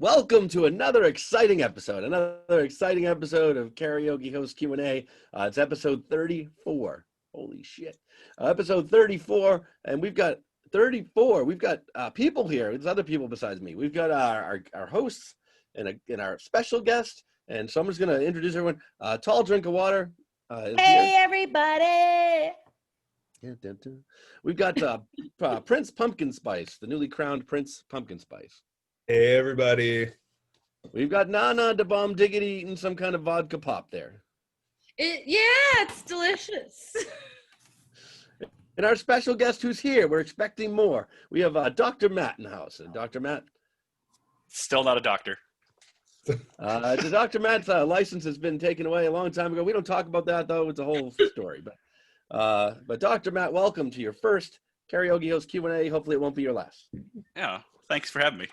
Welcome to another exciting episode of Karaoke Host Q&A. It's episode 34. Holy shit. Episode 34, and we've got 34. We've got people here. There's other people besides me. We've got our hosts and our special guest, and someone's going to introduce everyone. Tall drink of water. Hey, everybody. We've got Prince Pumpkin Spice, the newly crowned Prince Pumpkin Spice. Hey, everybody. We've got Nanna Da Bomb Diggity eating some kind of vodka pop there. It's delicious. And our special guest who's here, we're expecting more. We have Dr. Matt in the house. Dr. Matt? Still not a doctor. Dr. Matt's license has been taken away a long time ago. We don't talk about that, though. It's a whole story. But Dr. Matt, welcome to your first Karaoke Host Q&A. Hopefully it won't be your last. Yeah, thanks for having me.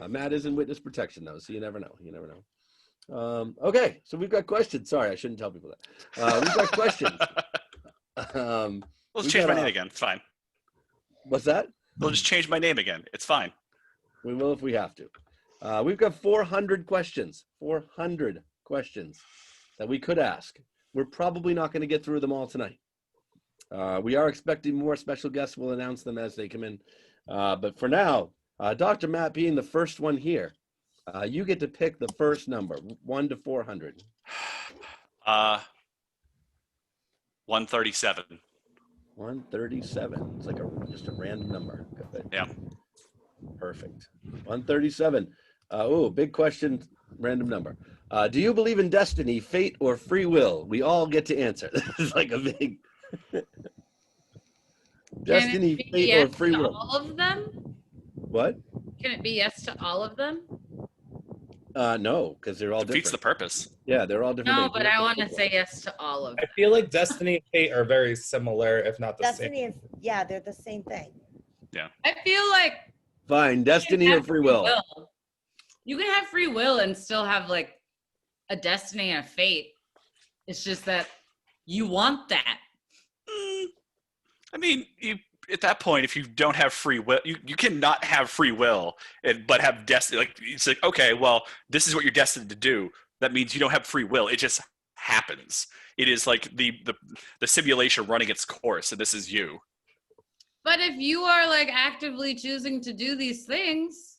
Matt is in witness protection, though, so you never know. Okay, so we've got questions. Sorry, I shouldn't tell people that. We've got questions. Let's change my name again. It's fine. What's that? We'll just change my name again. It's fine. We will if we have to. We've got 400 questions. 400 questions that we could ask. We're probably not going to get through them all tonight. We are expecting more special guests. We'll announce them as they come in. But for now, Dr. Matt being the first one here, you get to pick the first number, 1 to 400. 137. 137. It's like just a random number. Good. Yeah. Perfect. 137. Big question, random number. Do you believe in destiny, fate, or free will? We all get to answer. This is like a big destiny, fate, yes or free to will. all of them? What? Can it be yes to all of them? No, because they're all Defeats different. the purpose. Yeah, they're all different. No, things. but I want to say yes to all of I them. feel like destiny and fate are very similar, if not the Destiny same. and yeah, they're the same thing. I feel like Fine, destiny or free will. you can have free will and still have like a destiny and a fate. It's just that you want that. I mean, at that point, if you don't have free will, you cannot have free will but have destiny. Like, it's like, okay, well, this is what you're destined to do. That means you don't have free will. It just happens. It is like the simulation running its course, and this is you. But if you are like actively choosing to do these things,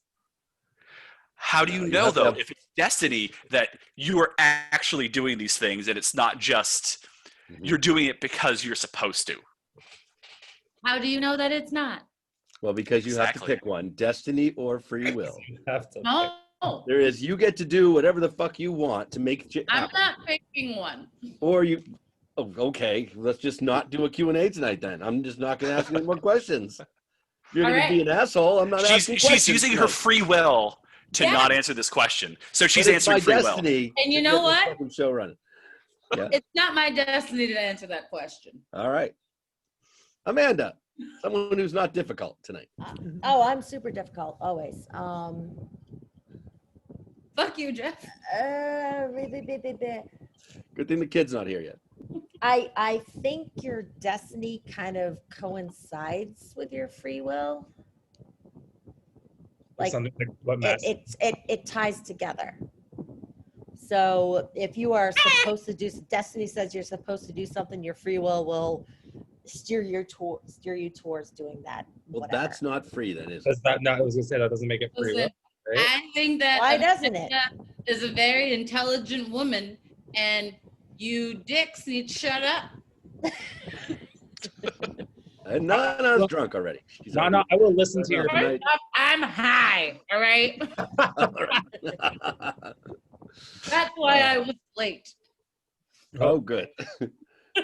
How do you know, though, if it's destiny that you are actually doing these things and it's not just you're doing it because you're supposed to? how do you know that it's not? Well, because you have to Exactly. pick one, destiny or free will. You have to No, There is, you get to do whatever the fuck you want to make shit I'm happen. not picking one. Or you, okay, let's just not do a Q&A tonight then. I'm just not going to ask any more questions. You're All going to be right. an asshole. I'm not asking questions. She's using her tonight. free will to Yeah. not answer this question. So she's But it's answering my free will. destiny And you to know get this what? fucking show running. Yeah. It's not my destiny to answer that question. All right. Amanda, someone who's not difficult tonight. Oh, I'm super difficult always. Fuck you, Jeff. Good thing the kid's not here yet. I think your destiny kind of coincides with your free will. Like something like what mess. it ties together. So if you are supposed to do, destiny says you're supposed to do something, your free will steer you towards doing that. Well, whatever. that's not free then, is it? Does that not? I was gonna say that doesn't make it free will, Listen, right? I think that Why doesn't it? Amanda is a very intelligent woman, and you dicks need to shut up. And Nana's drunk already. She's No, I will listen to your. Right. First off, I'm high, all right? That's why I was late. Oh, good.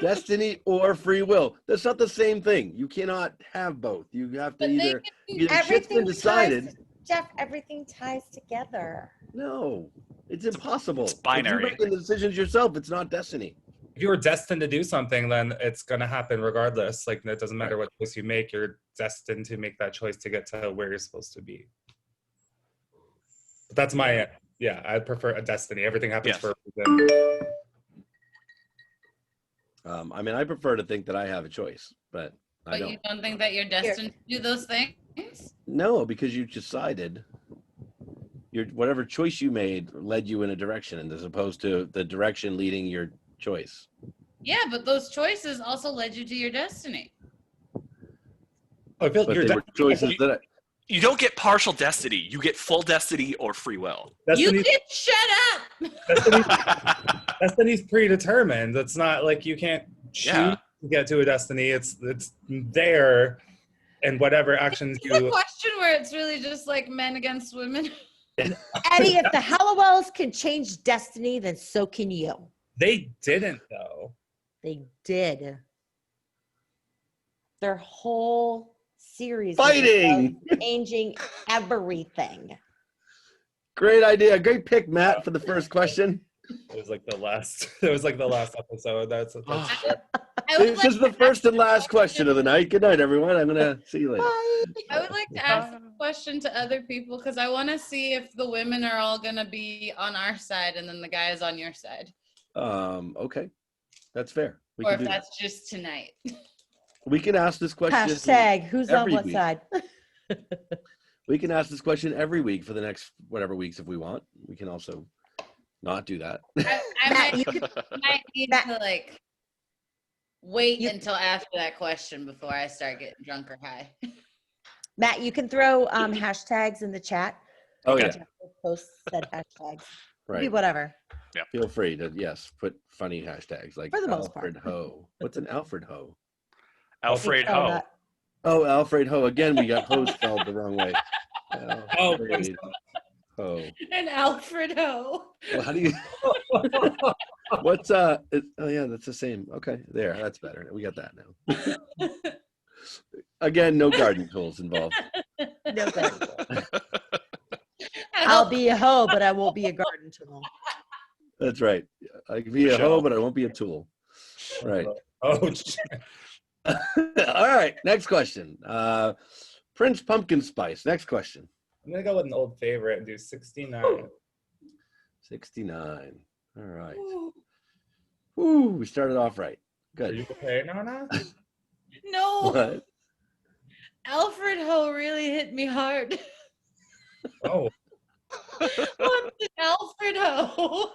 Destiny or free will. That's not the same thing. You cannot have both. You have to But they either can- shit's Everything been decided. ties, Jeff, everything ties together. No, it's impossible. it's binary. If you're making the decisions yourself, it's not destiny. If you were destined to do something, then it's gonna happen regardless. Like, it doesn't matter what choice you make. You're destined to make that choice to get to where you're supposed to be. But that's my I prefer a destiny. Everything happens Yes. for a reason. I mean, I prefer to think that I have a choice, but I But don't. you don't think that you're destined to do those things? No, because you decided. your whatever choice you made led you in a direction, and as opposed to the direction leading your choice. Yeah, but those choices also led you to your destiny. I feel But your they were choices that You don't get partial destiny. You get full destiny or free will. You destiny's, can shut up. destiny's predetermined. It's not like you can't choose Yeah. to get to a destiny. It's there, and whatever actions It's a you. question where it's really just like men against women. Eddie, if the Hallowells can change destiny, then so can you. They didn't though. They did. Their whole series Fighting! was about changing everything. great idea, great pick, Matt, for the first question. It was like the last. It was like the last episode. That's I would This is the first and last question of the night. Good night, everyone. I'm gonna see you later. I would like to ask this question to other people because I want to see if the women are all gonna be on our side and then the guys on your side, Okay, that's fair. We or can if do that. that's just tonight. We can ask this question. Hashtag who's on every what week. side? We can ask this question every week for the next whatever weeks if we want. We can also not do that. I Matt, you might need Matt- to like wait You- until after that question before I start getting drunk or high. Matt, you can throw hashtags in the chat. Oh Okay. yeah, Jeff will post said hashtags. Be right. whatever. Feel free to put funny hashtags like For the most part. Alfred Ho. What's an Alfred Ho? Alfred Oh, Ho. not- Oh, Alfred Ho. Again, we got Ho spelled the wrong way. Oh, Alfred Ho. And Alfred Ho. Well, how do you? What's oh yeah, that's the same. Okay, there, that's better. We got that now. Again, no garden tools involved. No good. I'll be a hoe, but I won't be a garden tool. That's right. I can be a hoe, but I won't be a tool. Right. oh, All right. Next question. Prince Pumpkin Spice. Next question. I'm gonna go with an old favorite and do 69. 69. All right. Woo, we started off right. Are you Good. okay, Nana? No, What? Alfred Ho really hit me hard. Oh, What's an Alfred Ho?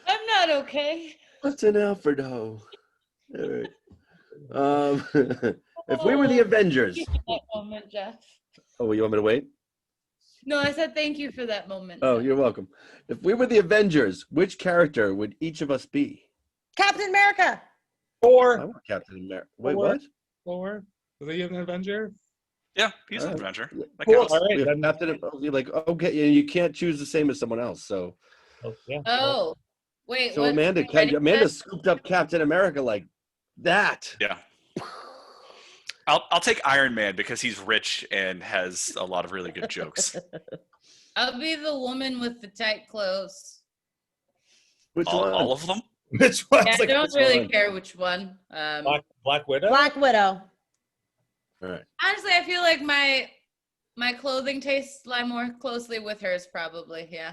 I'm not okay. What's an Alfred Ho? All right. If we were the Avengers. Thank you for that moment, Jeff. Oh, you want me to wait? No, I said thank you for that moment. Oh, you're welcome. If we were the Avengers, which character would each of us be? Captain America. I Four. want Captain America. Wait, Four. what? Four. Is he an Avenger? Yeah, he's an Alright. Avenger. That Cool. counts. All right. We have Then, Captain. You're like, okay, you can't choose the same as someone else. So, yeah. Oh, wait. so what- Amanda, Amanda scooped up Captain America like that. Yeah. I'll take Iron Man because he's rich and has a lot of really good jokes. I'll be the woman with the tight clothes. Which all, one? all of them. Which one's Yeah, I like don't which really one? care which one. Black Widow? Black Widow. All right. Honestly, I feel like my clothing tastes lie more closely with hers. Probably, yeah,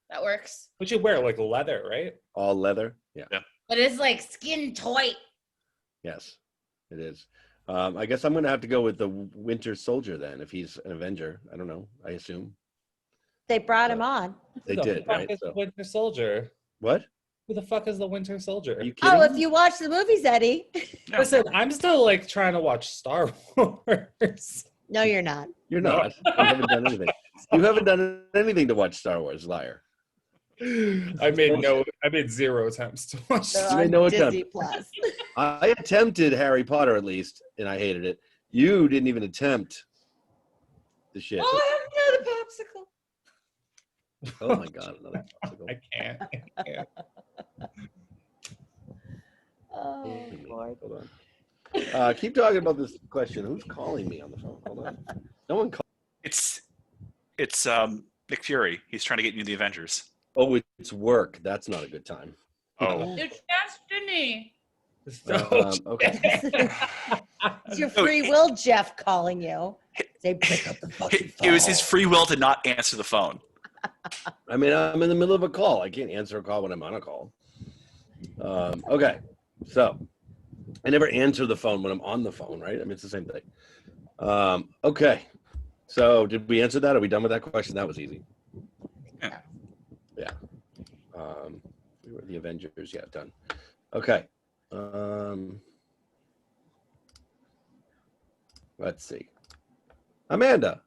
that works. What you wear? Like leather, right? All leather. Yeah. But it's like skin tight. Yes, it is. I guess I'm gonna have to go with the Winter Soldier then, if he's an Avenger. I don't know. I assume They brought him on. they Who the did, fuck right? is So, the Winter Soldier? what? Who the fuck is the Winter Soldier? Are you kidding? Oh, if me? you watch the movies, Eddie. Yeah. Listen, I'm still like trying to watch Star Wars. No, you're not. You're not. You haven't done anything. You haven't done anything to watch Star Wars, liar. I made 0 attempts to watch. They're You on made no Disney attempt. Plus. I attempted Harry Potter at least, and I hated it. You didn't even attempt the shit. Oh, I have another popsicle. Oh my god, another popsicle. I can't. I can't. Oh, Lord. Hold on. Keep talking about this question. Who's calling me on the phone? Hold on. No one called. It's Nick Fury. He's trying to get you the Avengers. Oh, it's work. That's not a good time. Oh, It's destiny. Okay. It's your free will, Jeff, calling you. Say, pick up the fucking phone. it was his free will to not answer the phone. I mean, I'm in the middle of a call. I can't answer a call when I'm on a call. Okay, so I never answer the phone when I'm on the phone, right? I mean, it's the same thing. Okay. So did we answer that? Are we done with that question? That was easy. Yeah. We were the Avengers. Yeah, done. Okay. Let's see. Amanda.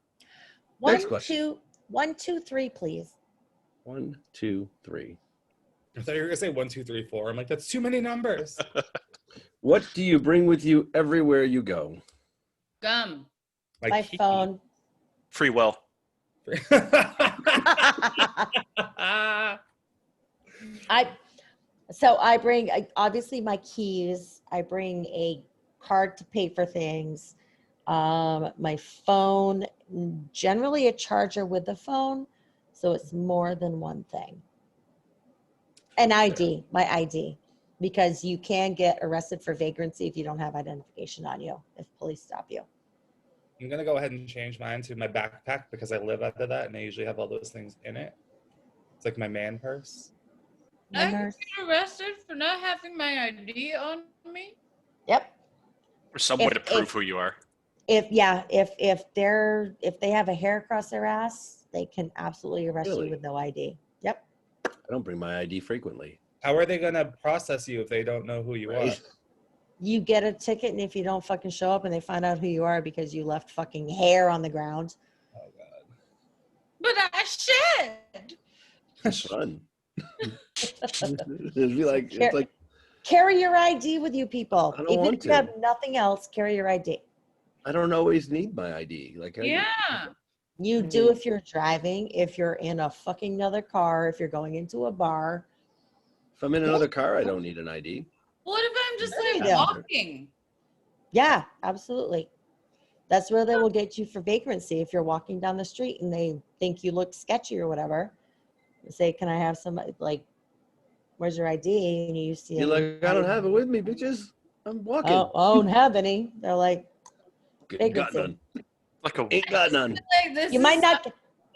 Next question. 1, 2, 3, please. 1, 2, 3. I thought you were gonna say 1, 2, 3, 4. I'm like, that's too many numbers. What do you bring with you everywhere you go? Gum. My key. phone. Free will. I bring obviously my keys. I bring a card to pay for things. My phone, generally a charger with the phone, so it's more than one thing. An ID, my ID, because you can get arrested for vagrancy if you don't have identification on you, if police stop you. I'm gonna go ahead and change mine to my backpack because I live out of that and I usually have all those things in it. It's like my man purse. My I nurse. get arrested for not having my ID on me. Yep. Or some way to prove who you are. If they have a hair across their ass, they can absolutely arrest Really? you with no ID. Yep. I don't bring my ID frequently. How are they gonna process you if they don't know who you are? Right. You get a ticket, and if you don't fucking show up and they find out who you are because you left fucking hair on the ground. Oh god. But I should. Run. It'd be like, it's like, Carry your ID with you, people. I don't Even want if you to. have nothing else, carry your ID. I don't always need my ID. Like, Yeah. You do if you're driving, if you're in a fucking another car, if you're going into a bar. If I'm in another car, I don't need an ID. What if I'm just like Yeah. walking? Yeah, absolutely. That's where they will get you for vagrancy. If you're walking down the street and they think you look sketchy or whatever, they say, "Can I have some, like, where's your ID?" And you see You're them, like, I don't have it with me, bitches. I'm walking. oh, I don't have any. They're like, Got vagrancy. none. Like a Ain't got none. Like this You might is not,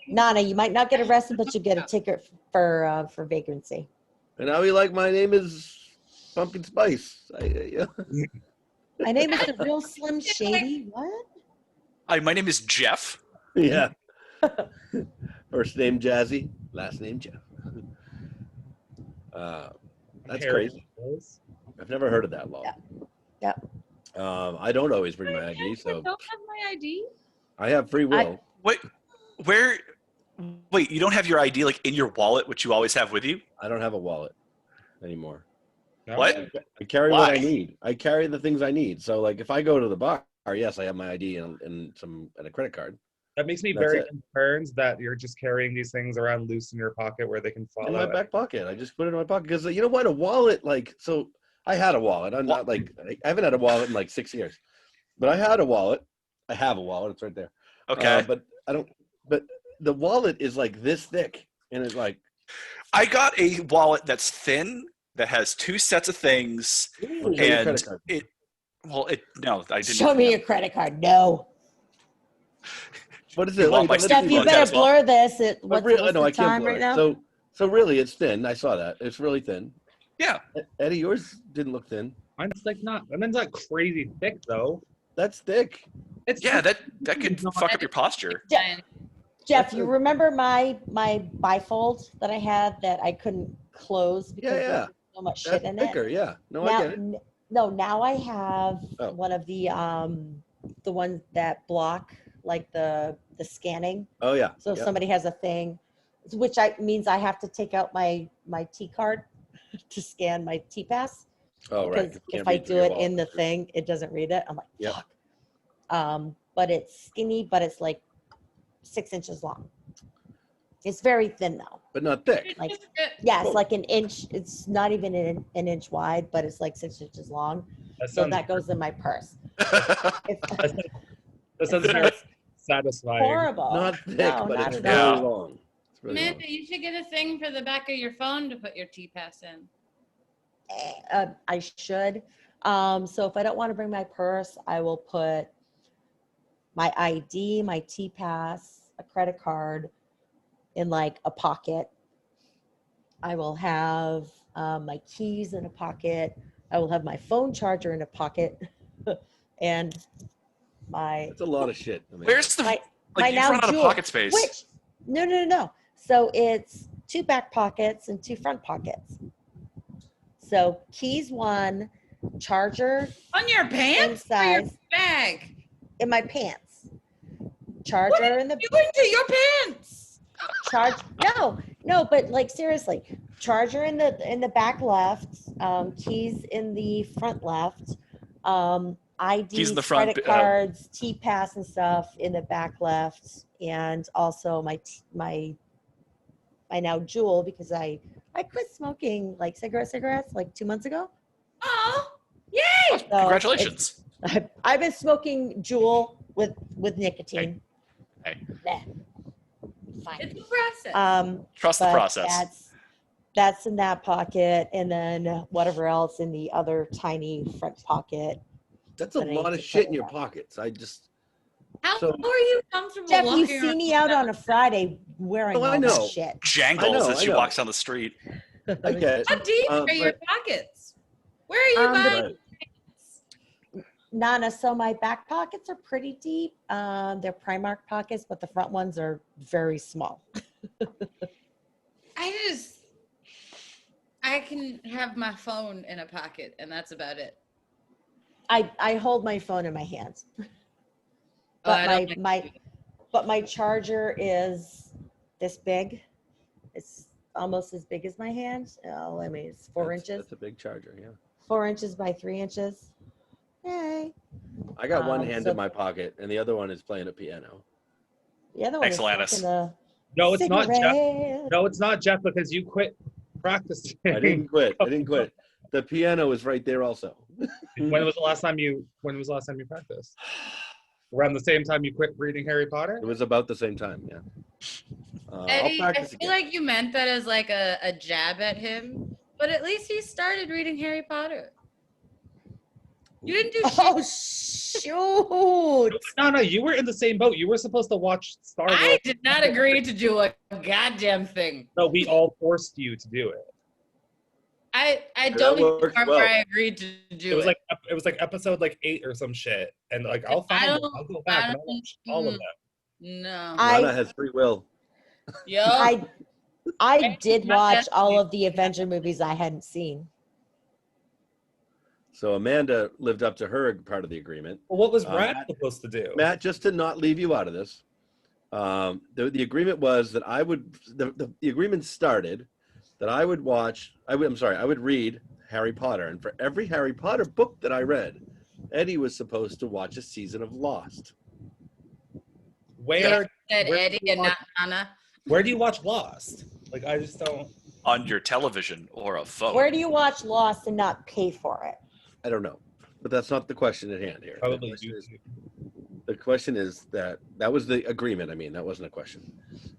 Nana, you might not get arrested, but you get a ticket for vagrancy. And now we like, my name is Pumpkin Spice. Yeah. My name is the real Slim Shady. What? Hi, my name is Jeff. Yeah. First name Jazzy, last name Jeff. That's crazy. I've never heard of that law. Yeah. I don't always bring my ID, I so don't have my ID. I have free will. Wait, you don't have your ID like in your wallet, which you always have with you? I don't have a wallet anymore. No? What? I carry what I Why? need. I carry the things I need. So, like, if I go to the bar, yes, I have my ID and a credit card. That makes me That's very it. concerned that you're just carrying these things around loose in your pocket where they can fall In my out. back pocket. I just put it in my pocket because you know what? A wallet, like, so I had a wallet. I'm not like, I haven't had a wallet in like 6 years, but I had a wallet. I have a wallet. It's right there. Okay. But I don't. But the wallet is like this thick, and it's like. I got a wallet that's thin that has 2 sets of things, Show me your and credit card. I didn't. Show me your credit card. No. What is You it? want my Let me Steph, see you mine. better as well? blur this. But What's no, I the can't time blur right it. now? So really, it's thin. I saw that. It's really thin. Yeah. Eddie, yours didn't look thin. Mine's like mine's not crazy thick though. That's thick. It's Yeah, just- that could fuck up your posture. Jeff, you remember my bifold that I had that I couldn't close because Yeah. there was so much shit That's in thicker. it? Yeah. No, I Now, get it. no, now I have Oh. one of the ones that block like the scanning. Oh yeah. So if Yep. somebody has a thing, which means I have to take out my T card to scan my T pass. Oh right. Because You if can't I read through do your it in wallet. the thing, it doesn't read it. I'm like, Yep. fuck. But it's skinny, but it's like 6 inches long. It's very thin though. But not thick. Like, yeah, it's Cool. like an inch. It's not even an inch wide, but it's like 6 inches long. that So sounds, that goes in my purse. that sounds very satisfying. Horrible. Not thick, No, but not it's at very all. long. It's really long. Amanda, you should get a thing for the back of your phone to put your T-Pass in. I should. So if I don't want to bring my purse, I will put my ID, my T-Pass, a credit card in like a pocket. I will have my keys in a pocket. I will have my phone charger in a pocket, and my That's a lot of shit. I mean, Where's the my like you now run out of Jewel, pocket space? which no. So it's 2 back pockets and 2 front pockets. So keys 1, charger On your pants or your size bag? in my pants, What charger are in the you doing to your pants? charge. No, but like seriously, charger in the back left, keys in the front left, Keys in the IDs, front, credit cards, T-Pass and stuff in the back left, and also my now Jewel, because I quit smoking like cigarettes like 2 months ago. Oh, Oh, yay! congratulations. I've been smoking Jewel with nicotine. Hey. Nah, fine. It's a process. Trust the But process. That's in that pocket, and then whatever else in the other tiny front pocket. that's a that I need lot of to shit put in your in. pockets. I just. How so- are you comfortable Jeff, you walking see around me out on a Friday wearing Oh, I all know. that shit. Jangles as I she know. walks down the street. I get it. How deep are your But- pockets? Where are you buying? Right. Nana, so my back pockets are pretty deep. They're Primark pockets, but the front ones are very small. I can have my phone in a pocket and that's about it. I hold my phone in my hands, Oh, but I don't like my charger is this big. It's almost as big as my hand. Oh, I mean, it's 4 inches. That's a big charger, yeah. 4 inches by 3 inches. Yay. I got one Um, hand so- in my pocket, and the other one is playing a piano. The other one is Excellent. smoking a No, it's not Jeff. cigarette. No, it's not Jeff because you quit practicing. I didn't quit. The piano is right there also. When was the last time you practiced? Around the same time you quit reading Harry Potter? It was about the same time, yeah. Eddie, I'll I practice feel again. like you meant that as like a jab at him, but at least he started reading Harry Potter. You didn't do shit. Oh shoot! No, you were in the same boat. You were supposed to watch Star Wars. I did not agree to do a goddamn thing. No, we all forced you to do it. I don't even works remember well. I agreed to do It was like episode like 8 or some shit. And like I'll I find them. don't- I'll go back I and I'll don't- watch all of them. No. Nana has free will. Yo. I did Not watch Destiny. all of the Avenger movies I hadn't seen. So Amanda lived up to her part of the agreement. Well, what was Um, Brad Matt- supposed to do? Matt, just to not leave you out of this, the agreement was that I would. The agreement started that I would read Harry Potter, and for every Harry Potter book that I read, Eddie was supposed to watch a season of Lost. Where Said where Eddie do you and watch- not Nana. Where do you watch Lost? Like I just don't. On your television or a phone. Where do you watch Lost and not pay for it? I don't know, but that's not the question at hand here. Probably The question is- YouTube. The question is that was the agreement. I mean, that wasn't a question.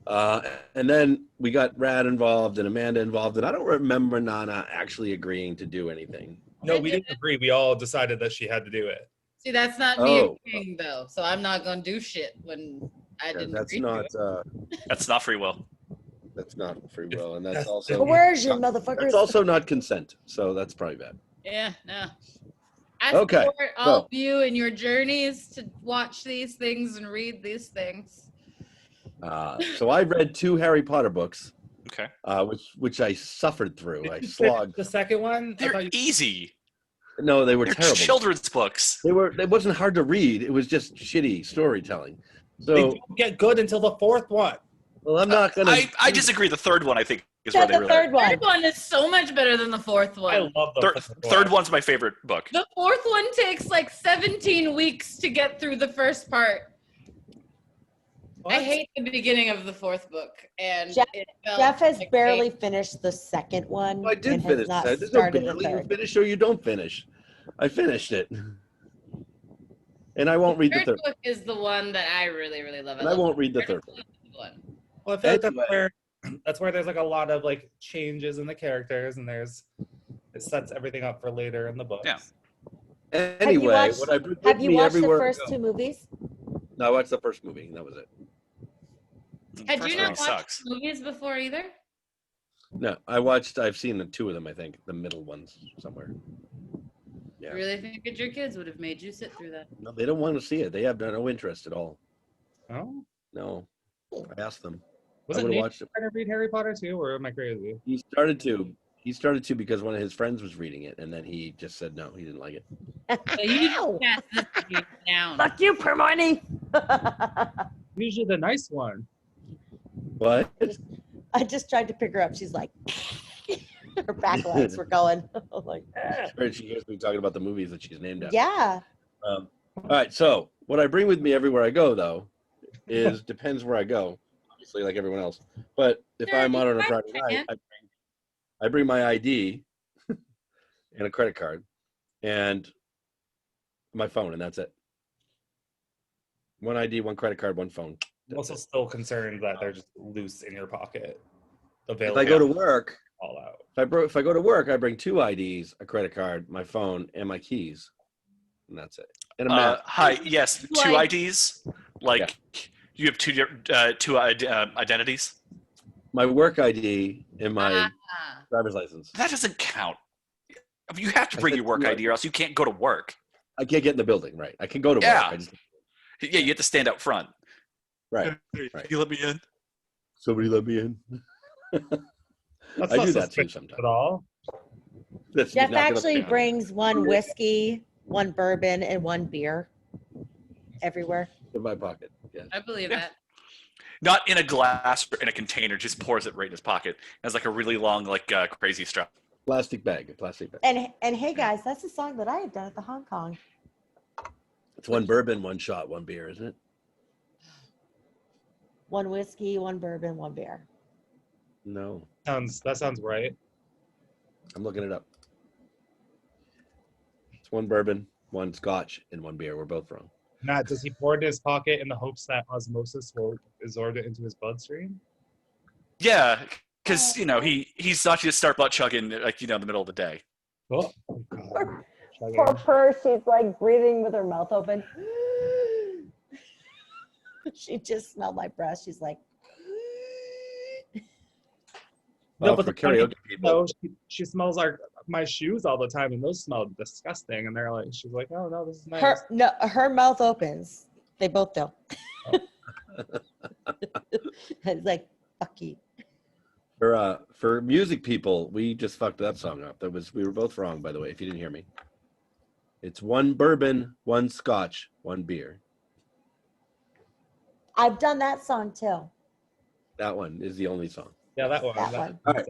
And then we got Rad involved and Amanda involved, and I don't remember Nana actually agreeing to do anything. No, we didn't agree. We all decided that she had to do it. See, that's not me Oh. agreeing though. So I'm not gonna do shit when I didn't That's agree not to it. That's not free will. that's not free will, and that's That's- also Coercion, motherfuckers. that's also not consent. So that's probably bad. Yeah, no. I Okay, support all so- of you in your journeys to watch these things and read these things. So I read 2 Harry Potter books, Okay. which I suffered through. Did I you finish slogged. the second one? I They're thought you- easy. No, they were They're terrible. children's books. They were. It wasn't hard to read. It was just shitty storytelling. They So, don't get good until the 4th one. well, I'm not gonna. I disagree. The third one, I think, is Said where they the really. third one. Third one is so much better than the fourth I one. love the Third one's my favorite book. The fourth one takes like 17 weeks to get through the first part. I hate the beginning of the fourth book, and Jeff- it felt Jeff has like barely finished the second one. I did and finish. has not There's no started the barely. You third. finish or you don't finish. I finished it, and I won't read the third third. book is the one that I really, really love. And I love won't read the third third one. one. Well, I feel like Anyway. that's where there's like a lot of like changes in the characters, and it sets everything up for later in the book. Yeah. Anyway, watched- what I with Have you me watched the everywhere I first go- 2 movies? No, I watched the first movie, and that was it. Had First you movie not watched sucks. movies before either? No, I've seen the 2 of them. I think the middle ones somewhere. Yeah. You really think that your kids would have made you sit through that? No, they don't want to see it. They have no interest at all. Oh, No, I asked them. was I it would've Nate watched it. trying to read Harry Potter too, or am I crazy? He started to. He started to because one of his friends was reading it, and then he just said no, he didn't like it. So you just Ow! cast this dude down. Fuck you, Hermione. Usually the nice one. What? I just tried to pick her up. She's like, her back legs were going. I'm like, She hears me talking about the movies that she's named after. yeah. All right. So what I bring with me everywhere I go, though, is depends where I go. Obviously, like everyone else. But if Sure, I'm out on a you Friday can. night, I bring my ID and a credit card and my phone, and that's it. One ID, one credit card, one phone. I'm also still concerned that they're just loose in your pocket. If Available I go to work, all out. if I go to work, I bring 2 IDs, a credit card, my phone, and my keys, and that's it. And a map. Hi. Yes, two Like- IDs. Like you have two identities. My work ID and my Ah. driver's license. That doesn't count. You have to bring said your work two ID, or else you can't go to work. I can't get in the building, right? I can go to Yeah. work. I just, Yeah, you have to stand out front. right. Hey, Right. You let me in. Somebody let me in. That's I not do that too suspicious sometimes. at all. That's Jeff not gonna- actually brings 1 whiskey, 1 bourbon, and 1 beer everywhere. in my pocket. Yeah. I believe Yeah. that. Not in a glass or in a container. Just pours it right in his pocket. Has like a really long, like crazy strap. A plastic bag. And hey guys, that's a song that I had done at the Hong Kong. It's 1 bourbon, 1 shot, 1 beer, isn't it? 1 whiskey, 1 bourbon, 1 beer. No, That sounds right. I'm looking it up. It's 1 bourbon, 1 scotch, and 1 beer. We're both wrong. Matt, does he pour it in his pocket in the hopes that osmosis will absorb it into his bloodstream? Yeah, because he's not just start butt chugging like in the middle of the day. Oh, Poor God. her, she's like breathing with her mouth open. She just smelled my breath. She's like, Well, but for the funny karaoke thing, people, though, she smells like my shoes all the time, and those smell disgusting. And she's like, oh no, this is nice. her mouth opens. They both do. It's like, fuck you. for music people, we just fucked that song up. We were both wrong, by the way, if you didn't hear me. It's 1 bourbon, 1 scotch, 1 beer. I've done that song too. That one is the only song. Yeah, that one. That one. All right.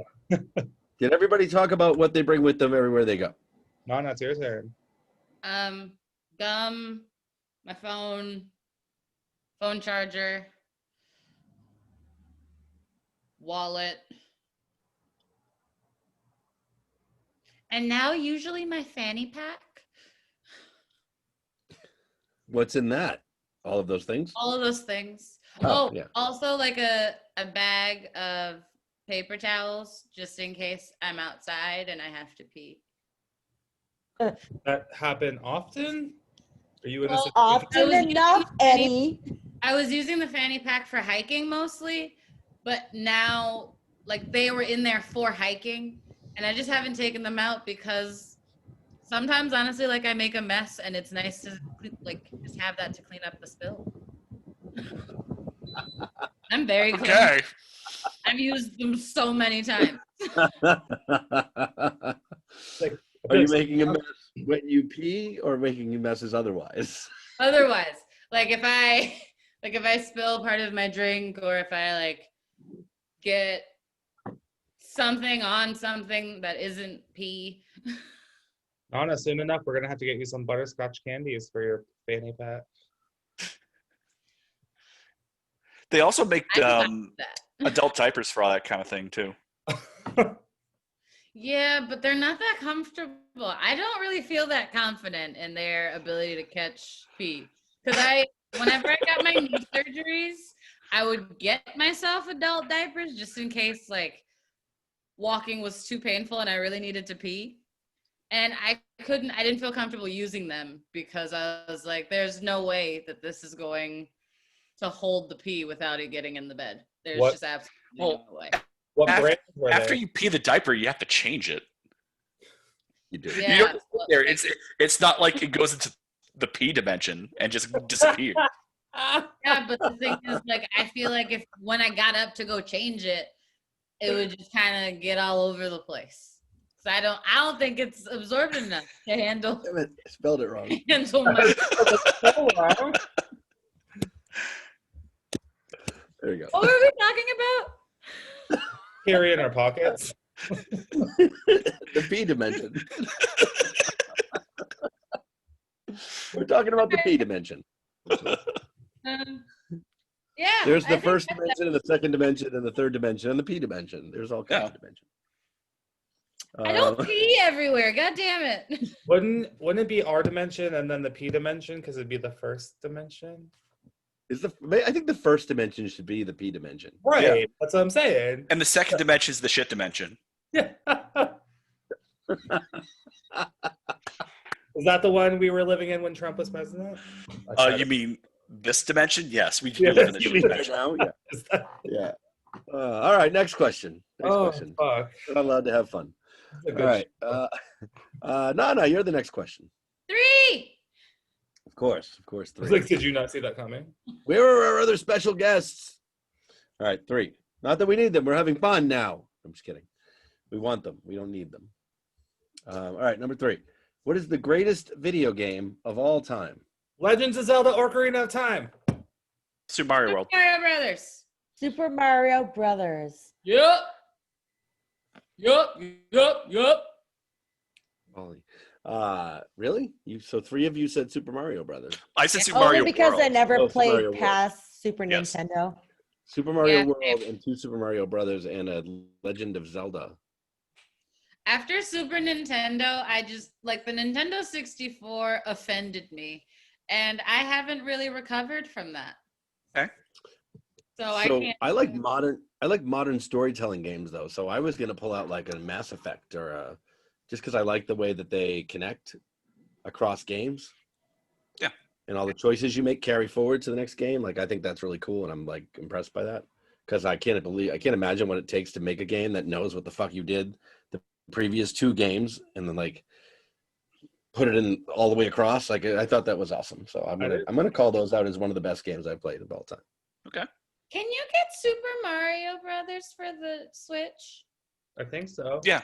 Did everybody talk about what they bring with them everywhere they go? No, it's your turn. Gum, my phone charger, wallet, and now usually my fanny pack. What's in that? All of those things? All of those things. Oh, Oh, yeah. also like a bag of paper towels just in case I'm outside and I have to pee. That happen often? Are you in a Well, situation? Often using enough, any- Eddie. I was using the fanny pack for hiking mostly, but now like they were in there for hiking and I just haven't taken them out because sometimes honestly like I make a mess and it's nice to like just have that to clean up the spill. I'm very clean. Okay. I've used them so many times. Are you making a mess when you pee or making messes otherwise? Otherwise, like if I spill part of my drink or if I like get something on something that isn't pee. Anna, soon enough, we're gonna have to get you some butterscotch candies for your fanny pack. They also make I would like that. adult diapers for all that kind of thing too. Yeah, but they're not that comfortable. I don't really feel that confident in their ability to catch pee. Because whenever I got my knee surgeries, I would get myself adult diapers just in case like walking was too painful and I really needed to pee. And I didn't feel comfortable using them because I was like, there's no way that this is going to hold the pee without it getting in the bed. There's What? just absolutely no way. What After- brand were After they? you pee the diaper, you have to change it. You do. Yeah. You don't sit there. It's not like it goes into the P dimension and just disappears. Yeah, but the thing is, like, I feel like if when I got up to go change it, it would just kind of get all over the place. So I don't think it's absorbed enough to handle Damn it, I spelled it wrong. my. There you go. What were we talking about? Carry in our pockets. The P dimension. We're talking about the P dimension. Yeah. There's I the think first that's- dimension and the second dimension and the third dimension and the P dimension. There's all kinds of dimensions. I don't pee everywhere. God damn it. Wouldn't it be our dimension and then the P dimension because it'd be the first dimension? I think the first dimension should be the P dimension. Right. Yeah. That's what I'm saying. And the second dimension is the shit dimension. Yeah. Is that the one we were living in when Trump was president? You mean this dimension? Yes, we Yeah, live in the You shit mean right dimension. now? Yeah. Yeah. All right. Next question. Next Oh, question. fuck. We're not allowed to have fun. That's a All good right. Nana, you're the next question. 3. Of course. I was 3. like, did you not see that coming? Where are our other special guests? All right, 3. Not that we need them. We're having fun now. I'm just kidding. We want them. We don't need them. All right, number 3. What is the greatest video game of all time? Legends of Zelda Ocarina of Time. Super Mario World. Mario Brothers. Super Mario Brothers. Yup. Ollie. Really? So 3 of you said Super Mario Brothers. I said Super Only Mario because World. I never Oh, Super Mario played World. past Super Yes. Nintendo. Super Mario Yeah, World and 2 Super Mario Brothers and a Legend of Zelda. After Super Nintendo, I just like the Nintendo 64 offended me, and I haven't really recovered from that. Okay. So I can't. I like modern storytelling games though. So I was gonna pull out like a Mass Effect or just because I like the way that they connect across games. Yeah. And all the choices you make carry forward to the next game. Like I think that's really cool, and I'm like impressed by that because I can't imagine what it takes to make a game that knows what the fuck you did the previous 2 games and then like put it in all the way across. Like I thought that was awesome. So I'm gonna call those out as one of the best games I've played of all time. Okay. Can you get Super Mario Brothers for the Switch? I think so. Yeah.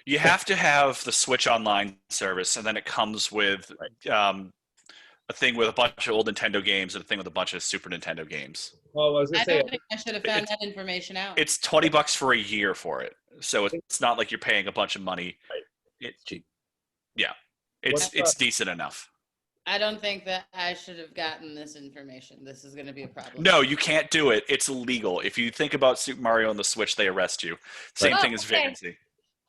You have to have the Switch Online service, and then it comes with a thing with a bunch of old Nintendo games and a thing with a bunch of Super Nintendo games. Well, I was gonna I say, don't think I should have found that information out. It's $20 for a year for it, so it's not like you're paying a bunch of money. It's cheap. Yeah, What's it's decent enough. I don't think that I should have gotten this information. This is going to be a problem. No, you can't do it. It's illegal. If you think about Super Mario on the Switch, they arrest you. Same Right. thing as Oh, okay. vacancy.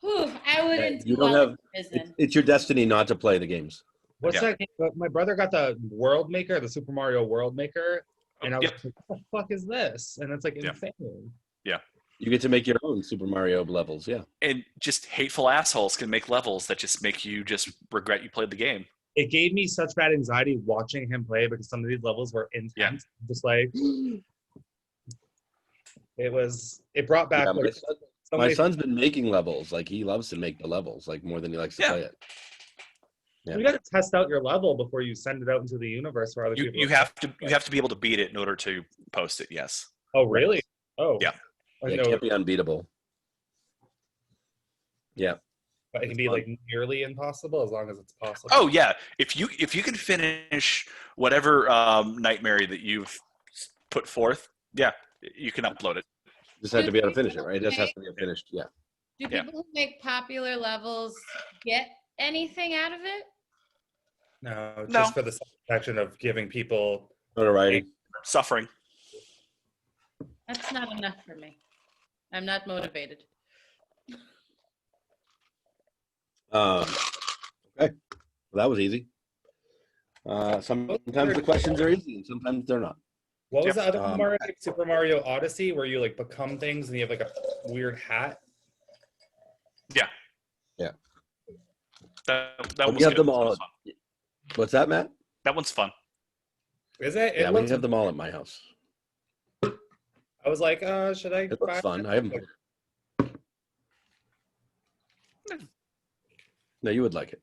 Whew, I wouldn't. You do don't well have. in prison. It's your destiny not to play the games. what's Yeah. that game? My brother got the World Maker, the Super Mario World Maker, and I was Yep. like, what the fuck is this? And it's like Yeah. insane. You get to make your own Super Mario levels. Yeah. And just hateful assholes can make levels that just make you just regret you played the game. It gave me such bad anxiety watching him play because some of these levels were intense. Yeah. Just like it brought back Yeah, like, so my many- son's been making levels. Like he loves to make the levels, like more than he likes to Yeah. play it. Yeah. You got to test out your level before you send it out into the universe for other people. You have to be able to beat it in order to post it. Yes. Oh, really? Oh, Yeah. I Yeah, know it can't be unbeatable. Yeah. but it can be like nearly impossible as long as it's possible. Oh yeah. If you can finish whatever nightmare that you've put forth, yeah, you can upload it. Just have to be able to finish it, right? It just has to be finished. Yeah. Do Yeah. people who make popular levels get anything out of it? No, No. just for the satisfaction of giving people. Notoriety. Suffering. That's not enough for me. I'm not motivated. Okay. Well, that was easy. Sometimes the questions are easy and sometimes they're not. What was Yep. the other Mario, Super Mario Odyssey, where you like become things and you have like a weird hat? Yeah. Yeah. That We one was have good. them all. That was fun. What's that, Matt? That one's fun. Is it? Yeah, It we looks. have them all at my house. I was like, should I? It looks buy fun. it? I haven't. No, you would like it.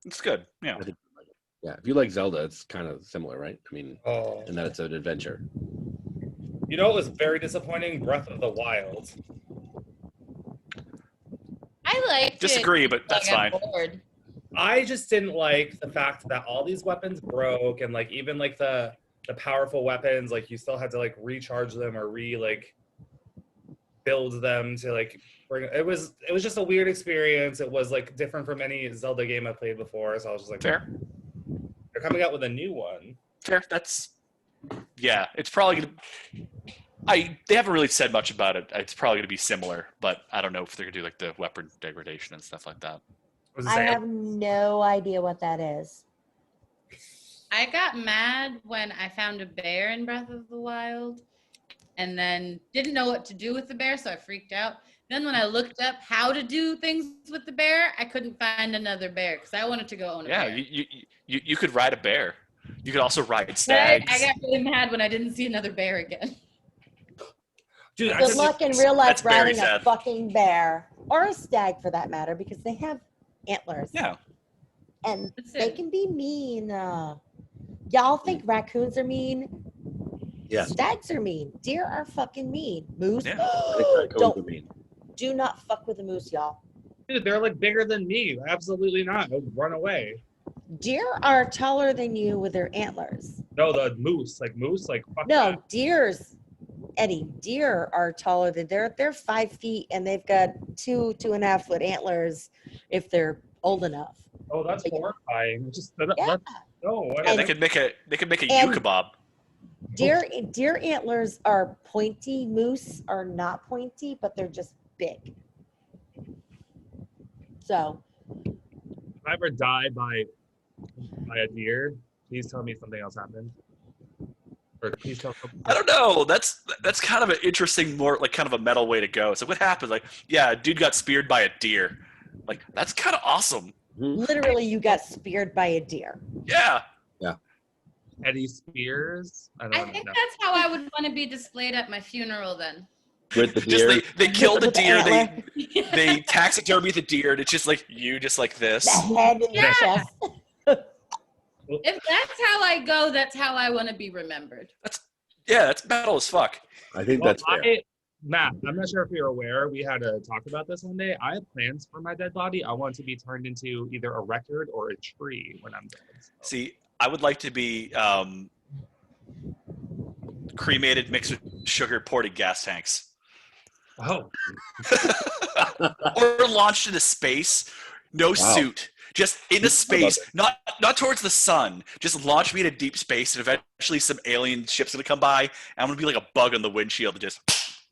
It's good. Yeah. I think you'd like it. Yeah, if you like Zelda, it's kind of similar, right? I mean, Oh, in that it's an adventure. you know, it was very disappointing. Breath of the Wild. I liked Disagree, it. but that's I got fine. bored. I just didn't like the fact that all these weapons broke, and like even like the powerful weapons, like you still had to like recharge them or build them to like bring. It was just a weird experience. It was like different from any Zelda game I played before, so I was just like, Fair. they're coming out with a new one. Fair. That's yeah. It's probably gonna. They haven't really said much about it. It's probably gonna be similar, but I don't know if they're gonna do like the weapon degradation and stuff like that. Was it I saying- have no idea what that is. I got mad when I found a bear in Breath of the Wild and then didn't know what to do with the bear, so I freaked out. Then when I looked up how to do things with the bear, I couldn't find another bear because I wanted to go own a Yeah, bear. you could ride a bear. You could also ride But I stags. got really mad when I didn't see another bear again. Dude, I Good just, luck in real life That's very riding a sad. fucking bear or a stag for that matter, because they have antlers. Yeah. And That's they it. can be mean. Y'all think raccoons are mean? Yeah. Stags are mean. Deer are fucking mean. Moose. Yeah. I think raccoons are Don't mean. do not fuck with a moose, y'all. dude, they're like bigger than me. Absolutely not. I would run away. Deer are taller than you with their antlers. No, the moose, fuck No, that. Eddie, deer are taller than they're 5 feet and they've got 2.5 foot antlers if they're old enough. Oh, that's horrifying. Just no. Yeah, And- they could make a and- yuca Deer antlers are pointy. Moose are not pointy, but they're just big. So If I ever die by a deer, please tell me something else happened. Or please tell I don't know. That's kind of an interesting, more like kind of a metal way to go. So what happened? Like, yeah, a dude got speared by a deer. Like, that's kind of awesome. literally, you got speared by a deer. Yeah. Eddie Spears. I I don't think know. that's how I would want to be displayed at my funeral then. With the Just deer. they killed the With the deer. antler. They taxidermy the deer, and it's just like you, just like this. The head and the Yeah. chest. If that's how I go, that's how I want to be remembered. Yeah, that's metal as fuck. I think Well, that's fair. Matt, I'm not sure if you're aware. We had a talk about this one day. I have plans for my dead body. I want to be turned into either a record or a tree when I'm dead. So. See, I would like to be cremated, mixed with sugar, poured in gas tanks, Oh, or launched into space. No suit, just into space, not towards the sun. Just launch me into deep space, and eventually some alien ship's gonna come by, and I'm gonna be like a bug on the windshield and just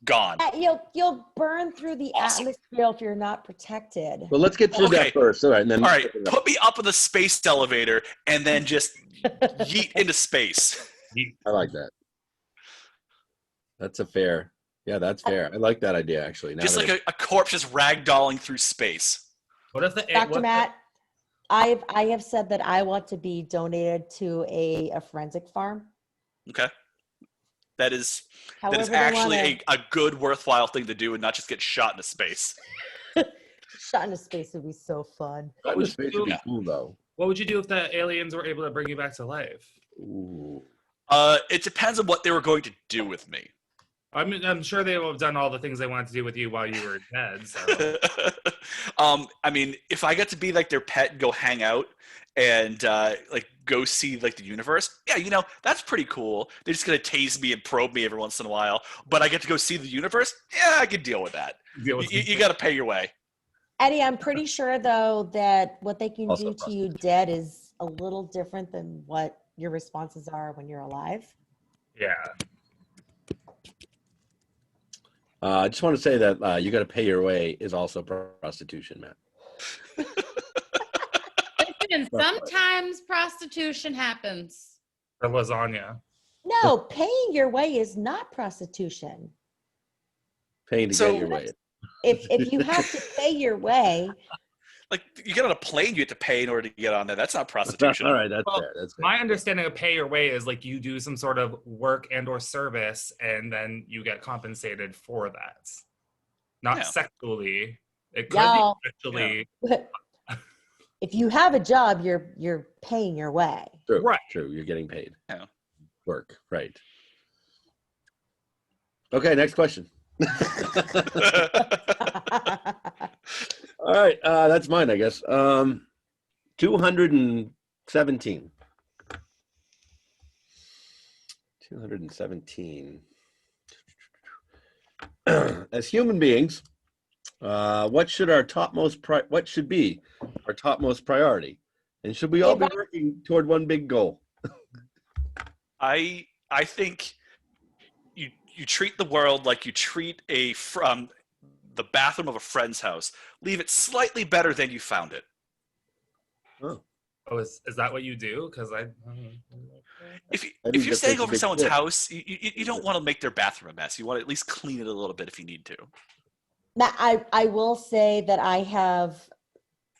gone. You'll burn through the Awesome. atmosphere if you're not protected. Well, let's get through Okay. that first. All right, and then All right, put me up in the space elevator and then just yeet into space. I like that. That's a fair. Yeah, that's fair. I like that idea actually. Now Just that like a corpse just ragdolling through space. what if the Dr. Matt, I have said that I want to be donated to a forensic farm. Okay, that is However, they actually wanna- a good, worthwhile thing to do, and not just get shot into space. shot into space would be so fun. that would space would be Yeah. cool though. What would you do if the aliens were able to bring you back to life? Ooh. It depends on what they were going to do with me. I mean, I'm sure they would have done all the things they wanted to do with you while you were dead. So. I mean, if I get to be like their pet and go hang out and like go see like the universe, yeah, that's pretty cool. They're just gonna tase me and probe me every once in a while, but I get to go see the universe. Yeah, I can deal with that. Deal with You got to pay your way. Eddie, I'm pretty sure though that what they can Also do to you dead is a little different than what your responses are when you're alive. Yeah. I just want to say that you got to pay your way is also prostitution, Matt. Listen, sometimes prostitution happens. Or lasagna. No, paying your way is not prostitution. Paying to So- get your way. If you have to pay your way, Like you get on a plane, you have to pay in order to get on there. That's not prostitution. All right, that's Well, fair. That's fair. My understanding of pay your way is like you do some sort of work and or service and then you get compensated for that. Not Yeah. sexually. It could Y'all. be sexually. If you have a job, you're paying your way. True. Right. True. You're getting paid. Yeah. Work. Right. Okay. Next question. All right. That's mine, I guess. 217. 217. As human beings, what should be our topmost priority? And should we all be working toward one big goal? I think you treat the world like you treat the bathroom of a friend's house. Leave it slightly better than you found it. Oh, Oh, is that what you do? Because If think you're that's staying a over big someone's tip. house, you don't want to make their bathroom a mess. You want to at least clean it a little bit if you need to. Now, I will say that I have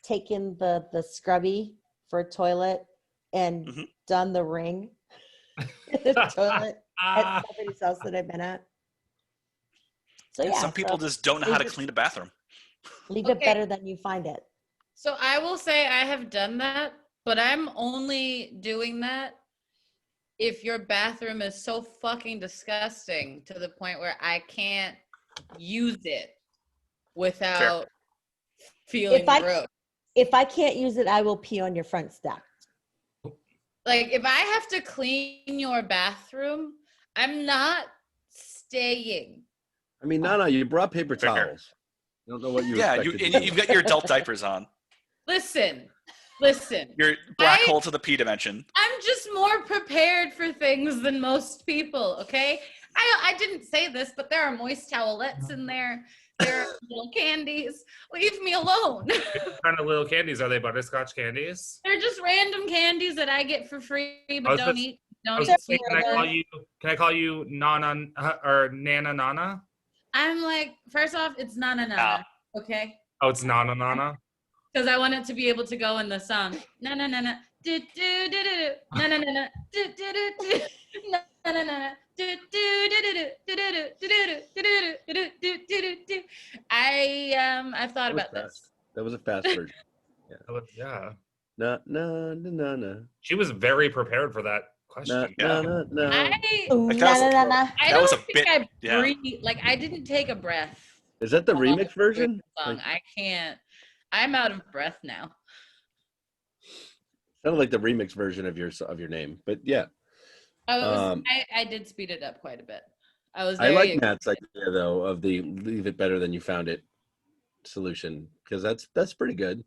taken the scrubby for a toilet and Mhm. done the ring in the toilet at somebody's house that I've been at. So yeah, Some people just don't know how to clean a bathroom. leave it Okay. better than you find it. So I will say I have done that, but I'm only doing that if your bathroom is so fucking disgusting to the point where I can't use it without feeling gross. If I can't use it, I will pee on your front step. Like if I have to clean your bathroom, I'm not staying. I mean, Nana, you brought paper Fair. towels. I don't know what you Yeah, expected to do. you've got your adult diapers on. Listen. Your black hole to the P dimension. I'm just more prepared for things than most people, okay? I didn't say this, but there are moist towelettes in there. There are little candies. Leave me alone. What kind of little candies are they? Butterscotch candies? They're just random candies that I get for free, I but was don't just- eat. I Don't was eat. gonna say, can I call you Nana or Nana Nana? I'm like, first off, it's Nanna Nana, okay? Oh, it's Nana Nana. Because I want it to be able to go in the song. Na na na na, do do do do do, na na na na, do do do do, na na na na, do do do do do do do do do do do do. I've thought about this. That was a fast version. Yeah. Na na na na na. She was very prepared for that Na question. na na na. Ooh, Like, na, that was- na, na, na. I That was don't a think bit- I yeah. breathe. Like I didn't take a breath. Is that the remix version? Song. Like, I can't. I'm out of breath now. sounded like the remix version of your name, but yeah. I did speed it up quite a bit. I was. I Very like Matt's idea though of the leave it better than you found it solution, because that's pretty good.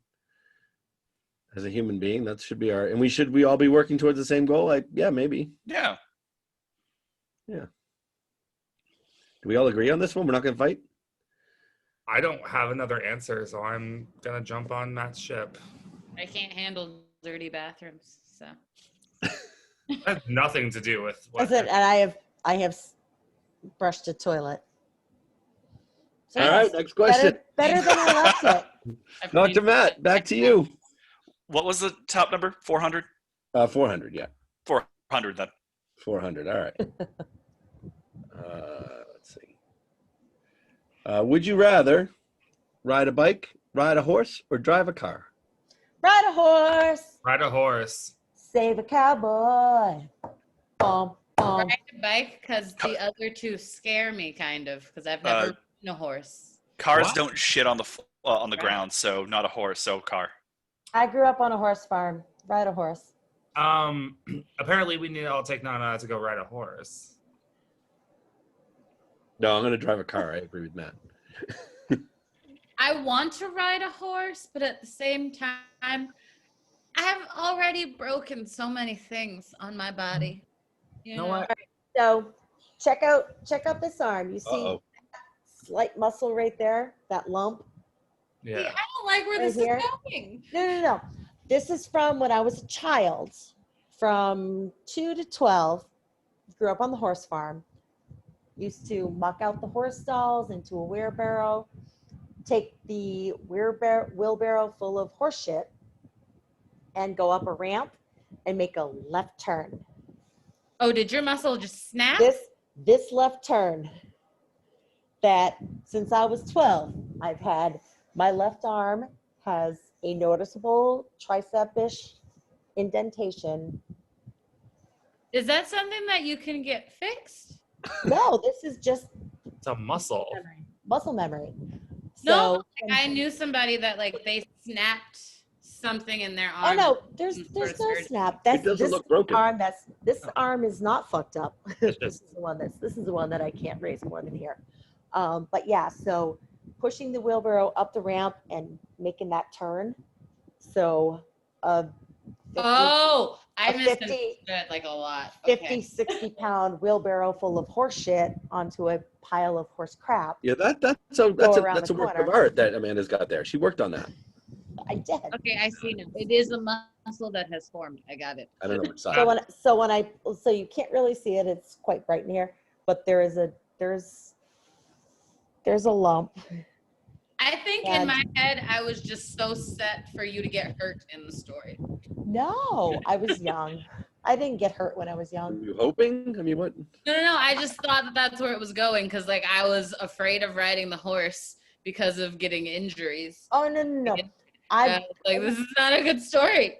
As a human being, that should be and we all be working towards the same goal? Like, yeah, maybe. Yeah. Do we all agree on this one? We're not gonna fight? I don't have another answer, so I'm gonna jump on Matt's ship. I can't handle dirty bathrooms, so. That has nothing to do with what. Listen, and I have brushed a toilet. So All yes, right, next question. better than I left it. I've Dr. cleaned- Matt, back to you. What was the top number? 400? 400, yeah. 400 then. 400, all right. Let's see. Would you rather ride a bike, ride a horse, or drive a car? Ride a horse, Ride a horse. save a cowboy. Bum, bum. Ride a bike because the other two scare me, kind of, because I've never ridden a horse. Cars What? don't shit on the ground, so not a horse, so car. I grew up on a horse farm. Ride a horse. Apparently we need to all take Nana to go ride a horse. No, I'm going to drive a car. I agree with Matt. I want to ride a horse, but at the same time, I've already broken so many things on my body. You know what? So check out this arm. You see Uh-oh. slight muscle right there, that lump. See, Yeah. I don't like where this Right here. is going. No. This is from when I was a child, from 2 to 12. Grew up on the horse farm. Used to muck out the horse stalls into a wheelbarrow, take the wheelbarrow full of horse shit, and go up a ramp and make a left turn. Oh, did your muscle just snap? This left turn, that since I was 12, I've had my left arm has a noticeable tricep-ish indentation. Is that something that you can get fixed? No, this is just It's a muscle. muscle memory. No, So, I knew somebody that like they snapped something in their oh arm. no, there's Some sort no of surgery. snap. That's doesn't this look broken. arm. This arm is not fucked up. It's this just- is the one that I can't raise more than here. But yeah, so pushing the wheelbarrow up the ramp and making that turn. So, 50, Oh, I a 50 misunderstood like a lot. 50, Okay. 60-pound wheelbarrow full of horse shit onto a pile of horse crap. Yeah, that's Go around a the work of corner. art that Amanda's got there. She worked on that. I did. Okay, I see now. It is a muscle that has formed. I got it. I don't know which side. So you can't really see it. It's quite bright in here, but there's a lump. I think in And- my head, I was just so set for you to get hurt in the story. No, I was young. I didn't get hurt when I was Were young. you hoping? I mean, what? No. I just thought that that's where it was going because like I was afraid of riding the horse because of getting injuries. Oh no. Like this is not a good story.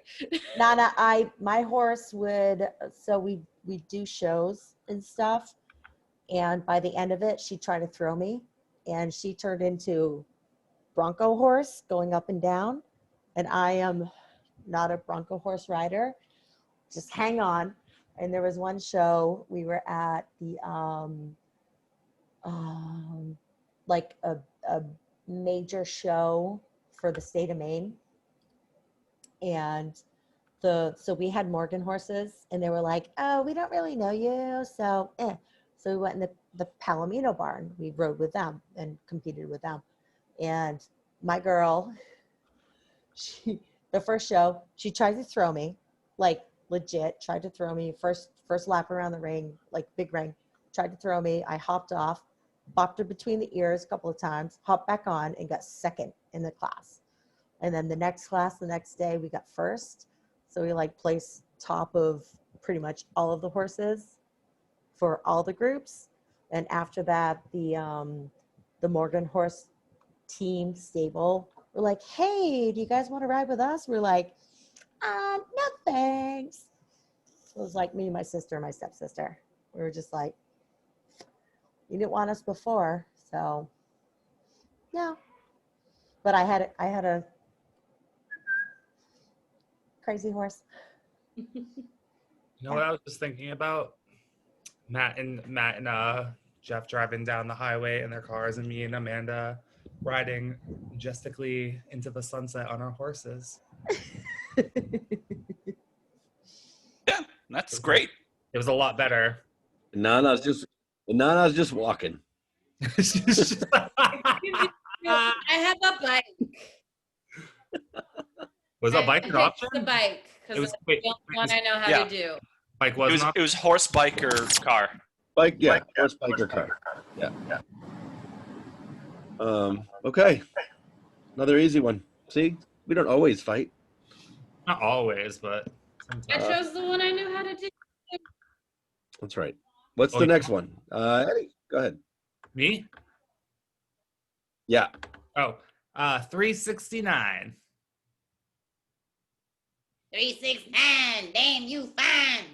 Nana, my horse would, so we do shows and stuff, and by the end of it, she'd try to throw me, and she turned into bronco horse going up and down, and I am not a bronco horse rider. Just hang on. And there was one show we were at the like a major show for the state of Maine. And so we had Morgan horses, and they were like, oh, we don't really know you. So we went in the Palomino barn. We rode with them and competed with them. And my girl, the first show, she tried to throw me, like legit, tried to throw me first lap around the ring, like big ring, tried to throw me. I hopped off, bopped her between the ears a couple of times, hopped back on, and got second in the class. And then the next class, the next day, we got first. So we like placed top of pretty much all of the horses for all the groups. And after that, the Morgan horse team stable were like, hey, do you guys want to ride with us? We're like, no thanks. So it was like me, my sister, and my stepsister. We were just like, you didn't want us before, so no. But I had a crazy horse. You know what I was just thinking about? Matt and Jeff driving down the highway in their cars, and me and Amanda riding majestically into the sunset on our horses. Yeah, that's great. It was a lot better. Nana's just walking. I have a bike. Was a bike I an picked option? The bike It because was that's wait, the only one I know how Yeah. to do. bike was an option? It was horse, bike, or car. Bike, yeah. Horse, bike, or car. Yeah. Okay. Another easy one. See, we don't always fight. Not always, but I sometimes. chose the one I knew how to do. That's right. What's Oh, the yeah. next one? Eddie, go ahead. Me? Yeah. Oh, 369. 369. Damn, you fine.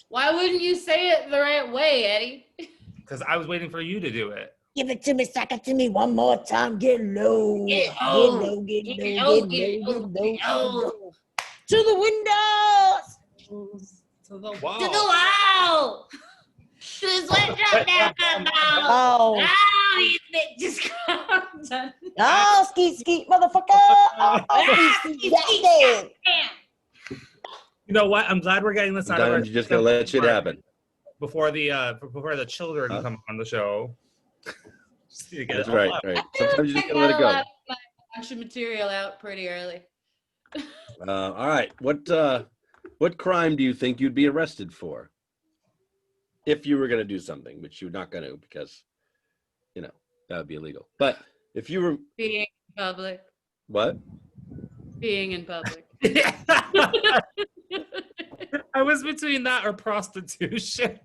Why wouldn't you say it the right way, Eddie? Because I was waiting for you to do it. Give it to me, suck it to me one more time. Get low. Get Get low. low, get Get low, low, get get low, low, get low, get low. get low. To the windows. To the wall. To the wall. To the sweat drop down. Oh, Oh, you bitches come done. oh, skeet, motherfucker. Oh, skeet, goddamn. You know what? I'm glad we're getting this out of our Sometimes you just gotta let shit happen. before the children Huh? come on the show. Just need to get That's it all right. out. Right. Sometimes you just I gotta let it got a lot go. of my bunch of material out pretty early. All right. What crime do you think you'd be arrested for? If you were gonna do something, which you're not gonna, because that would be illegal. But if you were Being in public. what? Being in public. I was between that or prostitution.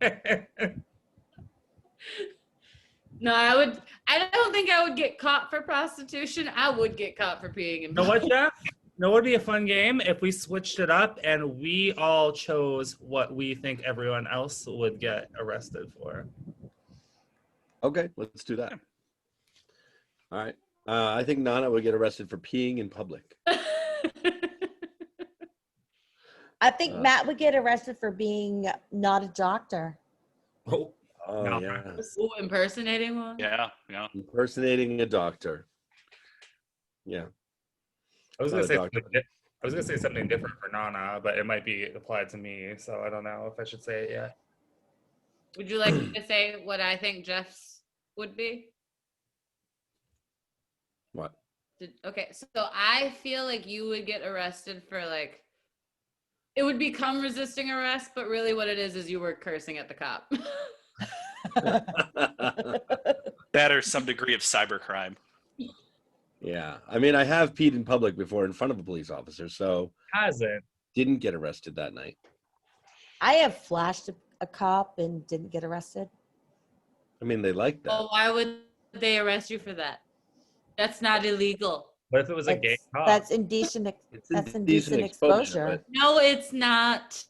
No, I don't think I would get caught for prostitution. I would get caught for peeing in You know what, public. Jeff? You know what would be a fun game if we switched it up and we all chose what we think everyone else would get arrested for. Okay, let's do that. All right. I think Nana would get arrested for peeing in public. I think Matt would get arrested for being not a doctor. Oh, Oh, No. yeah. Ooh, impersonating one? Yeah. Impersonating a doctor. Yeah. I was Not gonna a say doctor. I was gonna say something different for Nana, but it might be applied to me, so I don't know if I should say it yet. Would you like me to say what I think Jeff's would be? What? Okay, so I feel like you would get arrested for like, it would become resisting arrest, but really what it is you were cursing at the cop. That or some degree of cybercrime. Yeah. I mean, I have peed in public before in front of a police officer, so Hasn't. didn't get arrested that night. I have flashed a cop and didn't get arrested. I mean, they like that. Well, why would they arrest you for that? That's not illegal. What if it was a gay It's- cop? That's indecent. It's That's indecent exposure. No, it's not.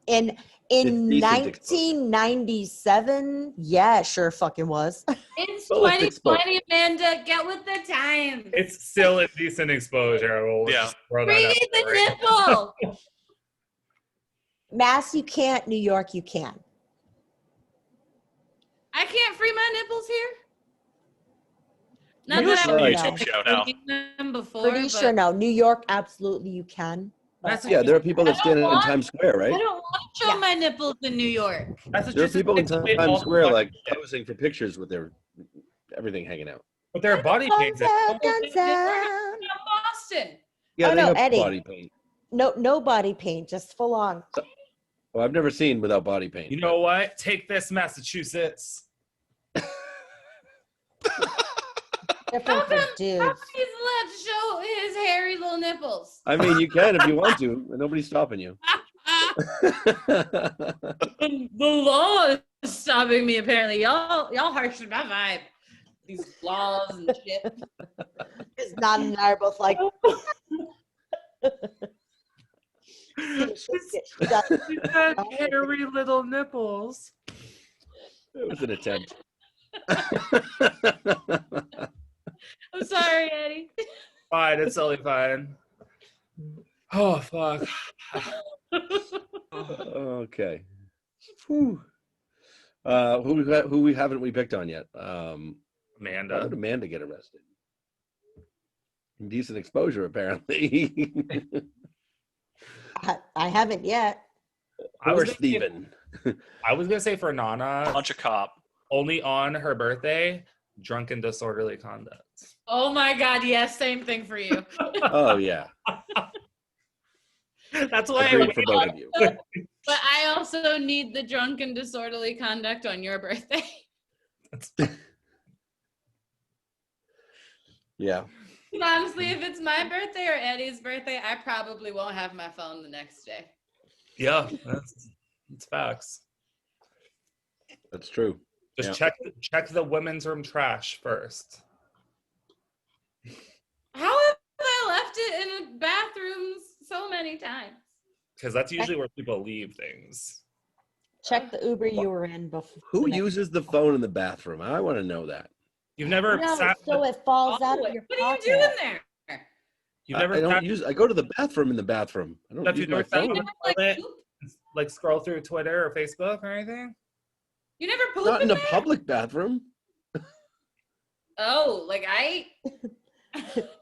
In It's decent exposure. 1997, yeah, it sure fucking was. It's Well, it's 2020, Amanda. Get with the times. It's still a decent exposure. We'll Yeah. just throw that Free out the there, right? nipple. Mass, you can't. New York, you can. I can't free my nipples here. Not Pretty that sure I've no. YouTube show now. seen them before, Pretty but sure no. New York, absolutely you can. But That's Yeah, there are people that I don't stand in want- Times Square, I right? don't want to show Yeah. my nipples in New York. There are Massachusetts people in takes away all Times the Square fucking like shit. posing for pictures with their everything hanging out. But they're body Guns painted. out, guns It's different out. from Boston. Yeah, Oh, they no, have Eddie. body paint. No body paint, just full on. Well, I've never seen without body paint. You know what? Take this, Massachusetts. Different for How dudes. come he's allowed to show his hairy little nipples? I mean, you can if you want to. Nobody's stopping you. The law is stopping me. Apparently, y'all harshed my vibe. These laws and shit. It's not and I are both like, You had hairy little nipples. It was an attempt. I'm sorry, Eddie. Fine, it's totally fine. Oh fuck. Okay. Whew. Who we haven't we picked on yet? Why Amanda. would Amanda get arrested? Indecent exposure, apparently. I haven't yet. I was Or gonna say- Steven. I was gonna say for Nana, Punch a cop. only on her birthday, drunken disorderly conduct. Oh my God, yes, same thing for you. Oh yeah. That's why I Agreed for both of you. But I also need the drunken disorderly conduct on your birthday. Yeah. And honestly, if it's my birthday or Eddie's birthday, I probably won't have my phone the next day. Yeah, that's facts. That's true. Just Yeah. check the women's room trash first. How have I left it in bathrooms so many times? Because that's usually where people leave things. Check the Uber you were in before. Who uses the phone in the bathroom? I want to know that. You've never No, sat so it falls out Oh, of your what are you pocket. doing there? you've I never don't sat, use. I go to the bathroom in the bathroom. I don't Have use you my never sat phone. on You a never, like, toilet, poop? like scroll through Twitter or Facebook or anything? You never poop Not in a there? public bathroom. Oh, like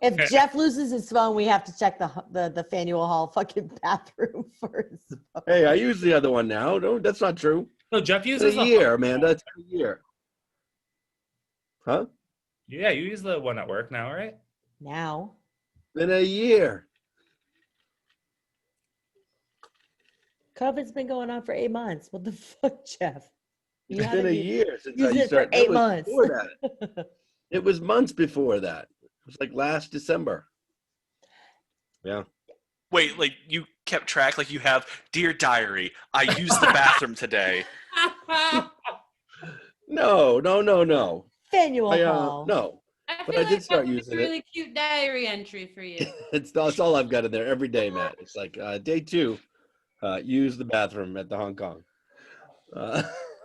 If Jeff loses his phone, we have to check the Faneuil Hall fucking bathroom first. Hey, I use the other one now. No, that's not true. No, Jeff It's uses a the year, Amanda. It's a year. Huh? Yeah, you use the one at work now, right? Now, Been a year. COVID's been going on for 8 months. What the fuck, Jeff? You It's been haven't a used- year since used I it for started. 8 was months. Before that. It was months before that. It was like last December. Yeah. Wait, like you kept track, like you have, dear diary, I used the bathroom today. No. Faneuil I, Hall. no. I But feel I like did that start was using a it. really cute diary entry for you. That's all I've got in there every day, Matt. It's like day 2, use the bathroom at the Hong Kong. I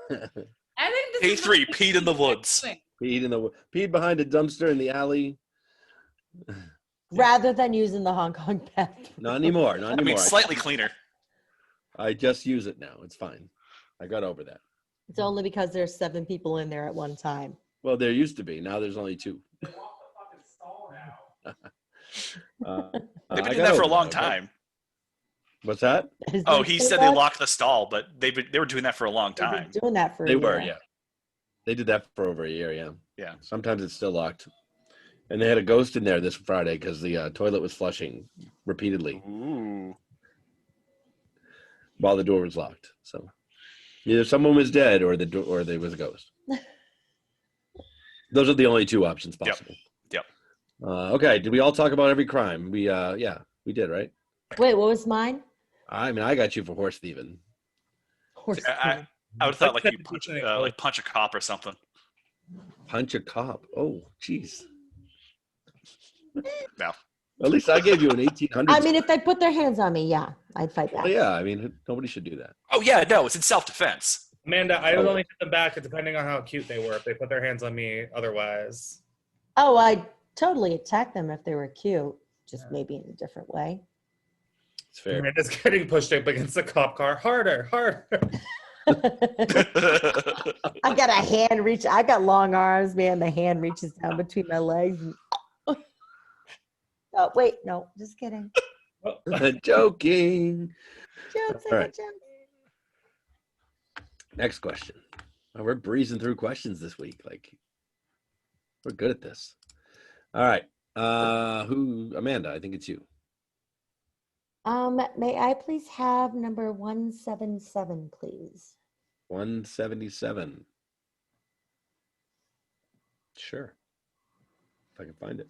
think this Day is 3, what peed in the woods. peed behind a dumpster in the alley. Rather than using the Hong Kong bathroom. Not anymore. I mean, slightly cleaner. I just use it now. It's fine. I got over that. It's only because there's 7 people in there at one time. Well, there used to be. Now there's only 2. They've been doing that for a long time. What's that? Is Oh, there he so said they much? locked the stall, but they were doing that for a long They've been time. doing that for They a were, year. yeah. They did that for over a year, yeah. Yeah. Sometimes it's still locked. And they had a ghost in there this Friday because the toilet was flushing repeatedly Ooh. while the door was locked. So either someone was dead or there was a ghost. Those are the only 2 options possible. Yep. Okay. Did we all talk about every crime? We did, right? Wait, what was mine? I mean, I got you for horse thieving. Horse I thieving. would have thought like you Like, punch a cop or something. Punch a cop. Oh, jeez. No. At least I gave you an 1800s. I mean, if they put their hands on me, yeah, I'd fight back. Well, yeah. I mean, nobody should do that. Oh yeah, no, it's in self-defense. Amanda, I would only hit them back depending on how cute they were. If they put their hands on me, otherwise. Oh, I'd totally attack them if they were cute, just maybe in a different way. It's fair. Amanda's getting pushed up against the cop car. Harder. I got a hand reach. I got long arms, man. The hand reaches down between my legs. Oh, wait, no, just kidding. Joking. Jokes, I All got right. jokes. Next question. Oh, we're breezing through questions this week. Like, we're good at this. All right. Amanda, I think it's you. May I please have number 177, please? 177. Sure. If I can find it.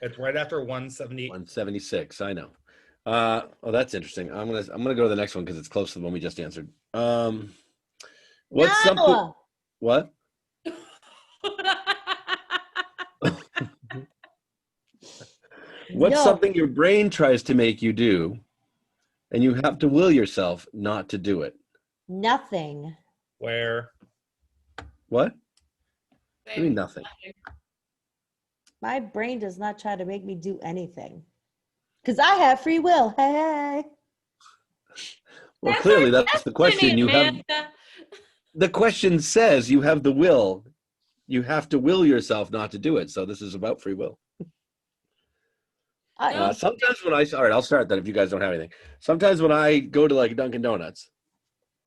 It's right after 170. 176. I know. Oh, that's interesting. I'm gonna go to the next one because it's close to the one we just answered. What's something? No! What? What's No. something your brain tries to make you do, and you have to will yourself not to do it? Nothing. Where? What? I mean nothing. My brain does not try to make me do anything. Because I have free will. Hey. Well, clearly that's the question. You have the question says you have the will. You have to will yourself not to do it. So this is about free will. Sometimes when all right, I'll start that if you guys don't have anything. Sometimes when I go to like Dunkin' Donuts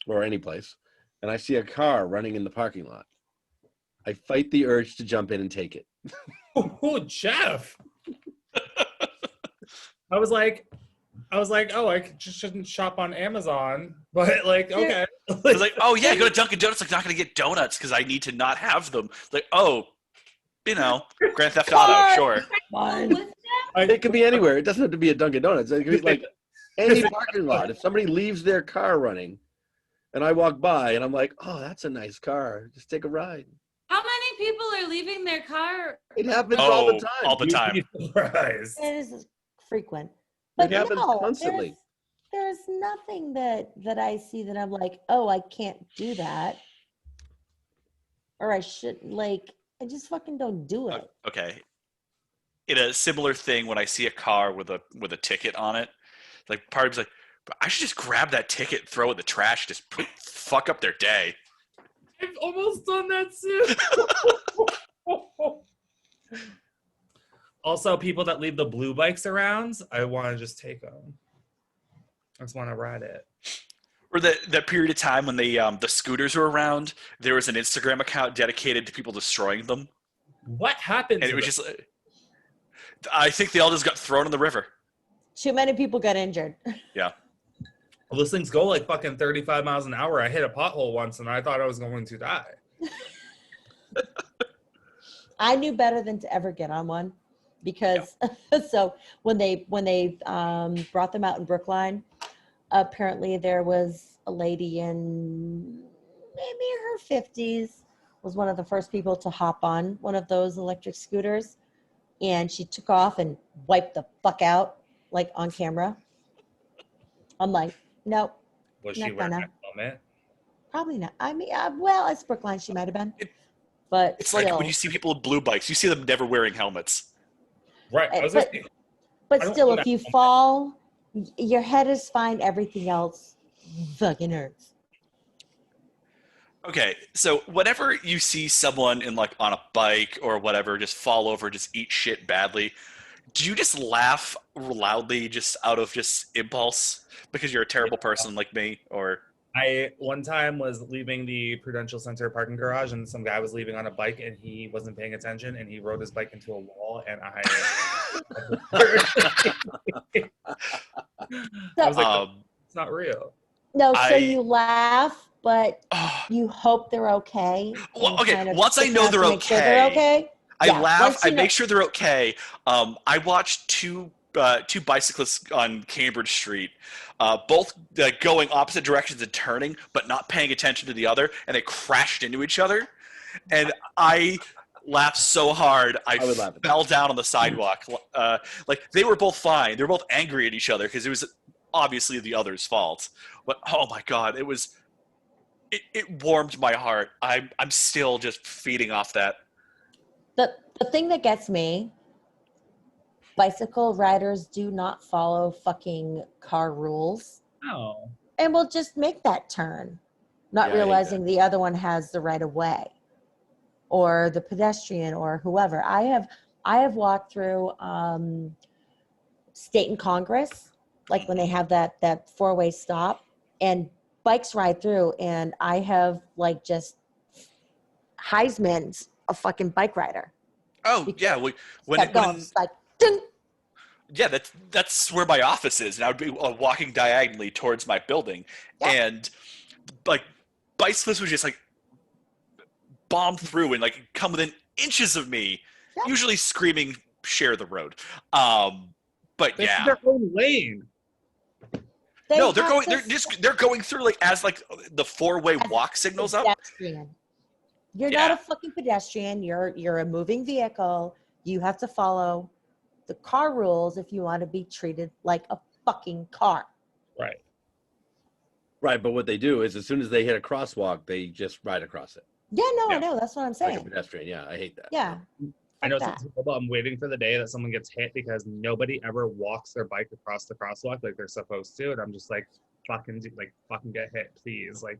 or any place and I see a car running in the parking lot, I fight the urge to jump in and take it. Oh, Jeff. I was like, oh, I just shouldn't shop on Amazon, but like, okay. It's like, oh yeah, go to Dunkin' Donuts. Like, not gonna get donuts because I need to not have them. Like, oh, Grand Theft Auto, sure. Fine. It could be anywhere. It doesn't have to be a Dunkin' Donuts. It could be like any parking lot. If somebody leaves their car running and I walk by and I'm like, oh, that's a nice car. Just take a ride. How many people are leaving their car? It happens all the time. All the time. You'd be surprised. It is frequent. But It happens no, constantly. there's nothing that I see that I'm like, oh, I can't do that. Or I should, like, I just fucking don't do it. Okay. In a similar thing, when I see a car with a ticket on it, like part of me's like, I should just grab that ticket, throw it in the trash, just fuck up their day. I've almost done that too. Also, people that leave the blue bikes around, I want to just take them. I just want to ride it. Or that period of time when the scooters were around, there was an Instagram account dedicated to people destroying them. What happened? And it was just, I think they all just got thrown in the river. Too many people got injured. Yeah. Well, those things go like fucking 35 miles an hour. I hit a pothole once and I thought I was going to die. I knew better than to ever get on one because so when they brought them out in Brookline, apparently there was a lady in maybe her 50s, was one of the first people to hop on one of those electric scooters. And she took off and wiped the fuck out, like on camera. I'm like, nope, Was not she wearing gonna. a helmet? Probably not. I mean, well, as Brookline, she might have been. But It's still. like when you see people with blue bikes, you see them never wearing helmets. Right. I was But, like, but I don't still, own if a you helmet. fall, your head is fine. Everything else fucking hurts. Okay, so whenever you see someone in like on a bike or whatever just fall over, just eat shit badly, do you just laugh loudly just out of just impulse because you're a terrible person like me? Or I one time was leaving the Prudential Center parking garage, and some guy was leaving on a bike, and he wasn't paying attention, and he rode his bike into a wall, and I was like, it's not real. No, so I- you laugh, but you hope they're okay. Well, and okay, kind of once I stick know around to they're make sure they're okay, okay. I Yeah, laugh. once I you make know- sure they're okay. I watched two bicyclists on Cambridge Street, both going opposite directions and turning, but not paying attention to the other, and they crashed into each other. And I laughed so hard I I would laugh at that. fell down on the sidewalk. Like they were both fine. They were both angry at each other because it was obviously the other's fault. But oh my god, it was. It warmed my heart. I'm still just feeding off that. The thing that gets me, bicycle riders do not follow fucking car rules No. and will just make that turn, not Yeah, I hate realizing the other one has the right of way or the pedestrian or whoever. I have walked through state and Congress, like when they have that four-way stop, and bikes ride through, and I have like just Heisman's a fucking bike rider. Oh yeah, when Kept going, just like, ding. yeah, that's where my office is, and I would be walking diagonally towards my building, Yeah. and like bicyclists would just like bomb through and like come within inches of me, Yeah. usually screaming, "Share the road." But This yeah, is their own lane. no, they're have going. to They're going through like as like the four-way As walk signals up. pedestrian. You're Yeah. not a fucking pedestrian. You're a moving vehicle. You have to follow the car rules if you want to be treated like a fucking car. Right. Right, but what they do is as soon as they hit a crosswalk, they just ride across it Yeah, no, Yeah. I know. That's what I'm like a saying. pedestrian. Yeah, I hate that. Yeah. I know Fuck some that. people, I'm waiting for the day that someone gets hit because nobody ever walks their bike across the crosswalk like they're supposed to, and I'm just like, fucking get hit, please. Like,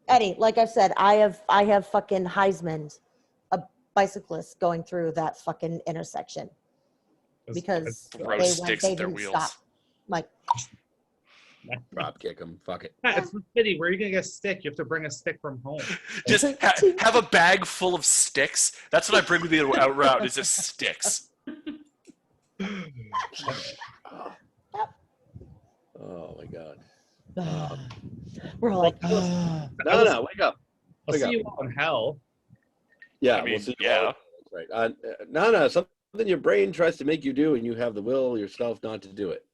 Eddie, like I've said, I have fucking Heisman's a bicyclist going through that fucking intersection because Throw they sticks at their didn't wheels. stop. Like, Drop kick them. Fuck it. it's the city. Where are you gonna get a stick? You have to bring a stick from home. Just have a bag full of sticks. That's what I bring with me out route is just sticks. Oh my god. we're all like, No, wake up. I'll Wake see up. you all in hell. Yeah, I mean, we'll see. yeah. That's right. No, something your brain tries to make you do, and you have the will yourself not to do it.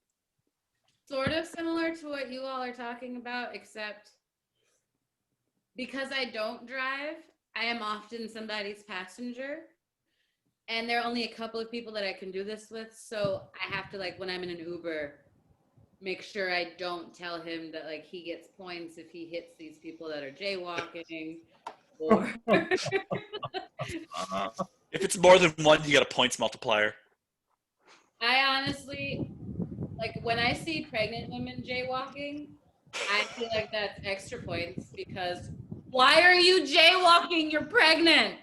Sort of similar to what you all are talking about, except because I don't drive, I am often somebody's passenger. And there are only a couple of people that I can do this with. So I have to, like, when I'm in an Uber, make sure I don't tell him that, like, he gets points if he hits these people that are jaywalking or. If it's more than one, you got a points multiplier. I honestly, like, when I see pregnant women jaywalking, I feel like that's extra points because why are you jaywalking? You're pregnant.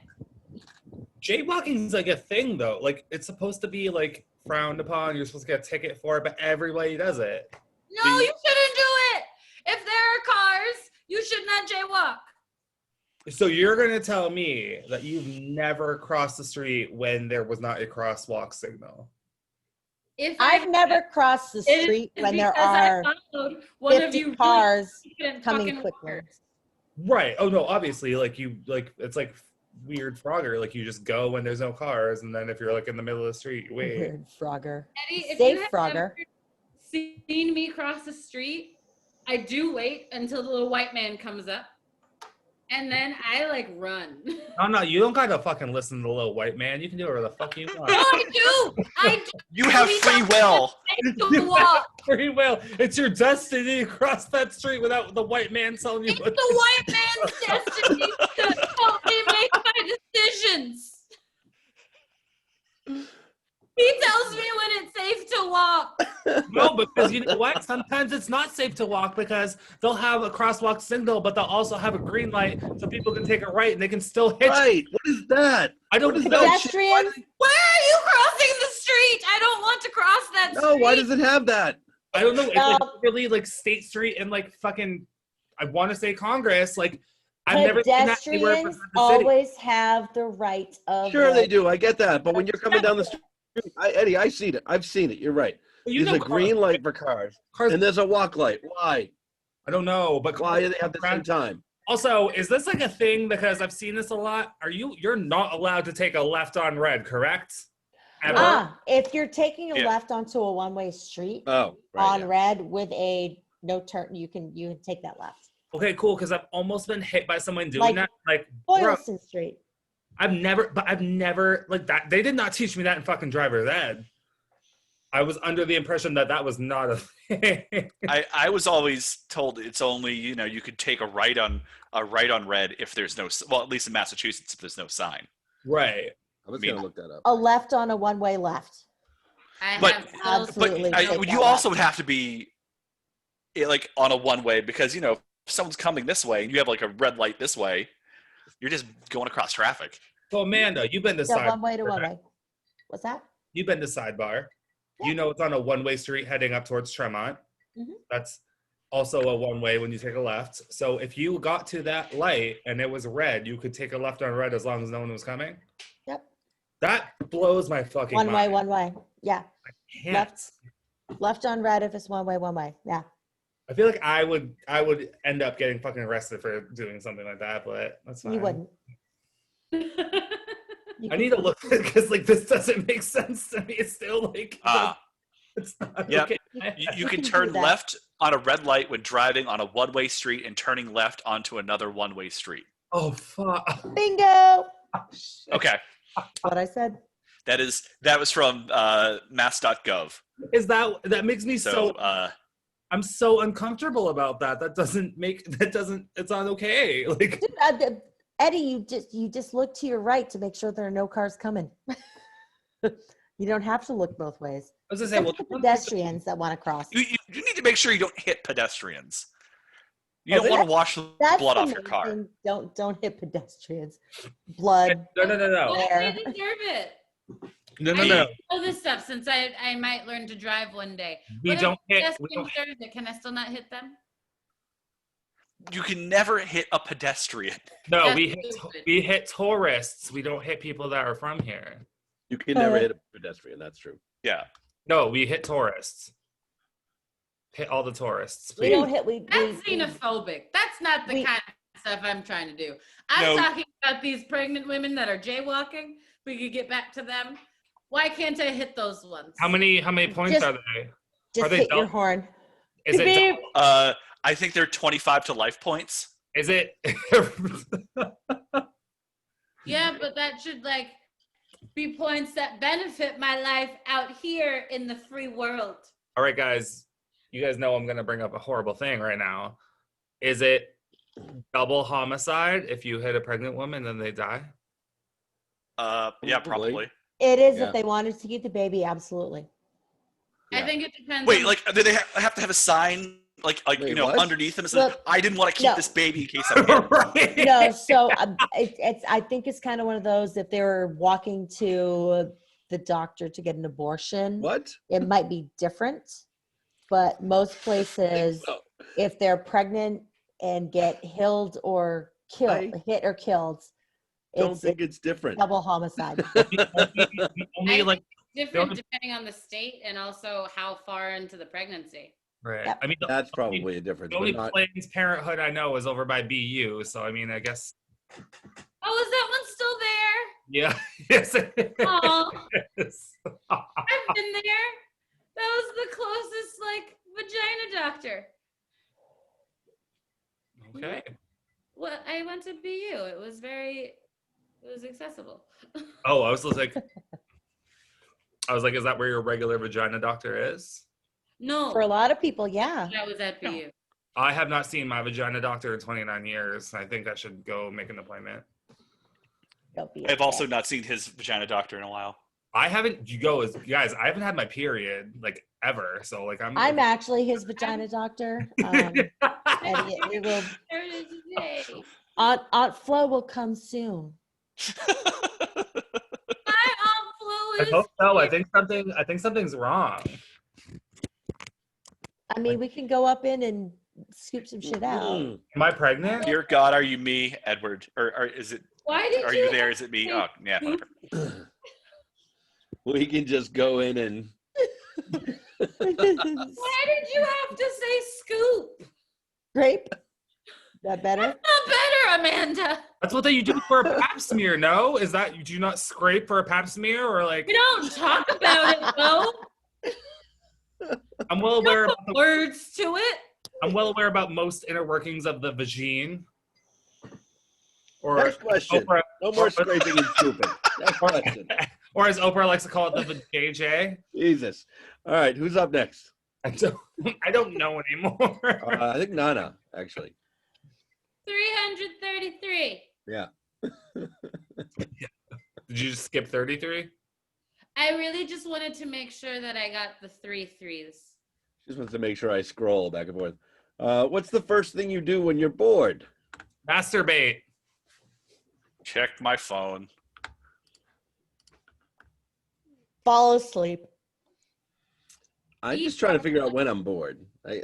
Jaywalking's like a thing though. Like it's supposed to be like frowned upon. You're supposed to get a ticket for it, but everybody does it. No, you shouldn't do it. If there are cars, you should not jaywalk. So you're gonna tell me that you've never crossed the street when there was not a crosswalk signal? If I've never crossed the it is street when there because I are followed one of 50 you cars really coming fucking quickly. workers. Right. Oh no, obviously, like you like it's like weird Frogger. Like you just go when there's no cars, and then if you're like in the middle of the street, you wait. Weird Frogger. Eddie, if Safe you have Frogger. ever seen me cross the street, I do wait until the little white man comes up. and then I like run. No, you don't gotta fucking listen to the little white man. You can do whatever the fuck you No, want. I do. I do. You have We free don't will. To walk. Free will. It's your destiny to cross that street without the white man telling you It's what. the white man's destiny to help me make my decisions. He tells me when it's safe to walk. No, because you know what? Sometimes it's not safe to walk because they'll have a crosswalk signal, but they'll also have a green light so people can take a right and they can still hit. Right. What is that? I don't What is know. that shit? Why Pedestrians. does- Why are you crossing the street? I don't want to cross that No, street. why does it have that? I don't know. It's No. like really like State Street and like fucking. I want to say Congress. Like I've never seen that anywhere but Pedestrians the city. always have the right of Sure, they way. do. I get that. But when you're coming down the street, Eddie, I've seen it. I've seen it. You're right. You There's know, a green light for cars, cars. and there's a walk light. Why? I don't know, but Why do they have the same time? Also, is this like a thing? Because I've seen this a lot. You're not allowed to take a left on red, correct? Ever? If you're taking a Yeah. left onto a one-way street Oh, right. on yeah. red with a no turn, you can take that left. Okay, cool. Because I've almost been hit by someone doing Like that. Like, bro, Boylston Street. I've never like that. They did not teach me that in fucking driver's ed. I was under the impression that that was not a thing. I was always told it's only you could take a right on red if there's no, well, at least in Massachusetts, if there's no sign. Right. I was I mean, gonna look that up. A left on a one-way left. I But- have those- Absolutely. But take you that also left. would have to be like on a one way because if someone's coming this way and you have like a red light this way, you're just going across traffic. So Amanda, you've been to Yeah, Sidebar. one way to one way. What's that? You've been to Sidebar. You know it's on a one-way street heading up towards Tremont. Mhm. That's also a one-way when you take a left. So if you got to that light and it was red, you could take a left on red as long as no one was coming. Yep. That blows my fucking One way, mind. one way. Yeah. Can't. Left on red if it's one way, one way. Yeah. I feel like I would end up getting fucking arrested for doing something like that, but that's fine. You wouldn't. I need to look because like this doesn't make sense to me. It's still like it's not Yep. okay. You can can do turn that. left on a red light when driving on a one-way street and turning left onto another one-way street. Oh fuck. Bingo. Oh, shit. Okay, What I said. that was from mass.gov. Is that makes me So I'm so uncomfortable about that. It's not okay. Like Dude, Eddie, you just look to your right to make sure there are no cars coming. You don't have to look both ways. I was gonna say, well, Except for pedestrians that want to cross. you need to make sure you don't hit pedestrians. You Oh, don't want to wash the That's blood the off your main car. thing. Don't hit pedestrians. Blood. no. Well, There. they deserve it. No. I know this stuff since I might learn to drive one day. We What if don't hit. pedestrians deserve it? Can I still not hit them? You can never hit a pedestrian. No, That's we stupid. hit tourists. We don't hit people that are from here. You can never hit a pedestrian. That's true. Yeah. No, we hit tourists. Hit all the tourists. We Please. don't hit. That's xenophobic. That's not the we- kind of stuff I'm trying to do. I'm No. talking about these pregnant women that are jaywalking. We could get back to them. Why can't I hit those ones? How many points Just- are they? Just Are they hit your dumb? horn. Is it? Beep. I think they're 25 to life points. Is it? Yeah, but that should be points that benefit my life out here in the free world. All right, guys. You guys know I'm gonna bring up a horrible thing right now. Is it double homicide if you hit a pregnant woman and they die? Yeah, Probably. probably. It is Yeah. if they wanted to keep the baby. Absolutely. I Yeah. think it depends. Wait, on- like do they have to have a sign like Wait, what? underneath them? It says, Look, I didn't want to keep no. this baby in case I'm hit. Right. No, so it's. I think it's kind of one of those. If they were walking to the doctor to get an abortion, What? it might be different. But most places, No. if they're pregnant and get hit or killed, Don't it's think it's different. double homicide. The only, like, different depending on the state and also how far into the pregnancy. right. Yep. I mean, That's probably a difference. the only But not, Planned Parenthood I know is over by BU. So I mean, I guess. Oh, is that one still there? Yeah. Yes. It Oh, is. I've been there. That was the closest vagina doctor. Okay. I went to BU. It was accessible. Oh, I was like, is that where your regular vagina doctor is? No, For a lot of people, yeah. that was at BU. I have not seen my vagina doctor in 29 years. I think I should go make an appointment. Don't be. I've also not seen his vagina doctor in a while. I haven't. Guys, I haven't had my period like ever. So like I'm actually his vagina doctor. And it will. There it is today. Aunt Flo will come soon. My Aunt Flo I is hope so. I here. think something's wrong. I mean, we can go up in and scoop some shit out. Am I pregnant? Dear God, are you me, Edward? Or is it? Why did Are you there? Is it me? Oh, yeah. Whatever. We can just go in and. Why did you have to say scoop? Grape. That better? Not better, Amanda. That's what you do for a pap smear. No, is that do you not scrape for a pap smear or like? We don't talk about it though. I'm well aware. Put words to it. I'm well aware about most inner workings of the vagine. Or Next question. Oprah, No more scraping and scooping. Next question. or as Oprah likes to call it, the JJ. Jesus. All right, who's up next? I don't know anymore. I think Nana, actually. 333. Yeah. Did you just skip 33? I really just wanted to make sure that I got the 3 3s. Just wants to make sure I scroll back and forth. What's the first thing you do when you're bored? Masturbate. Check my phone. Fall asleep. I'm just trying to figure out when I'm bored. I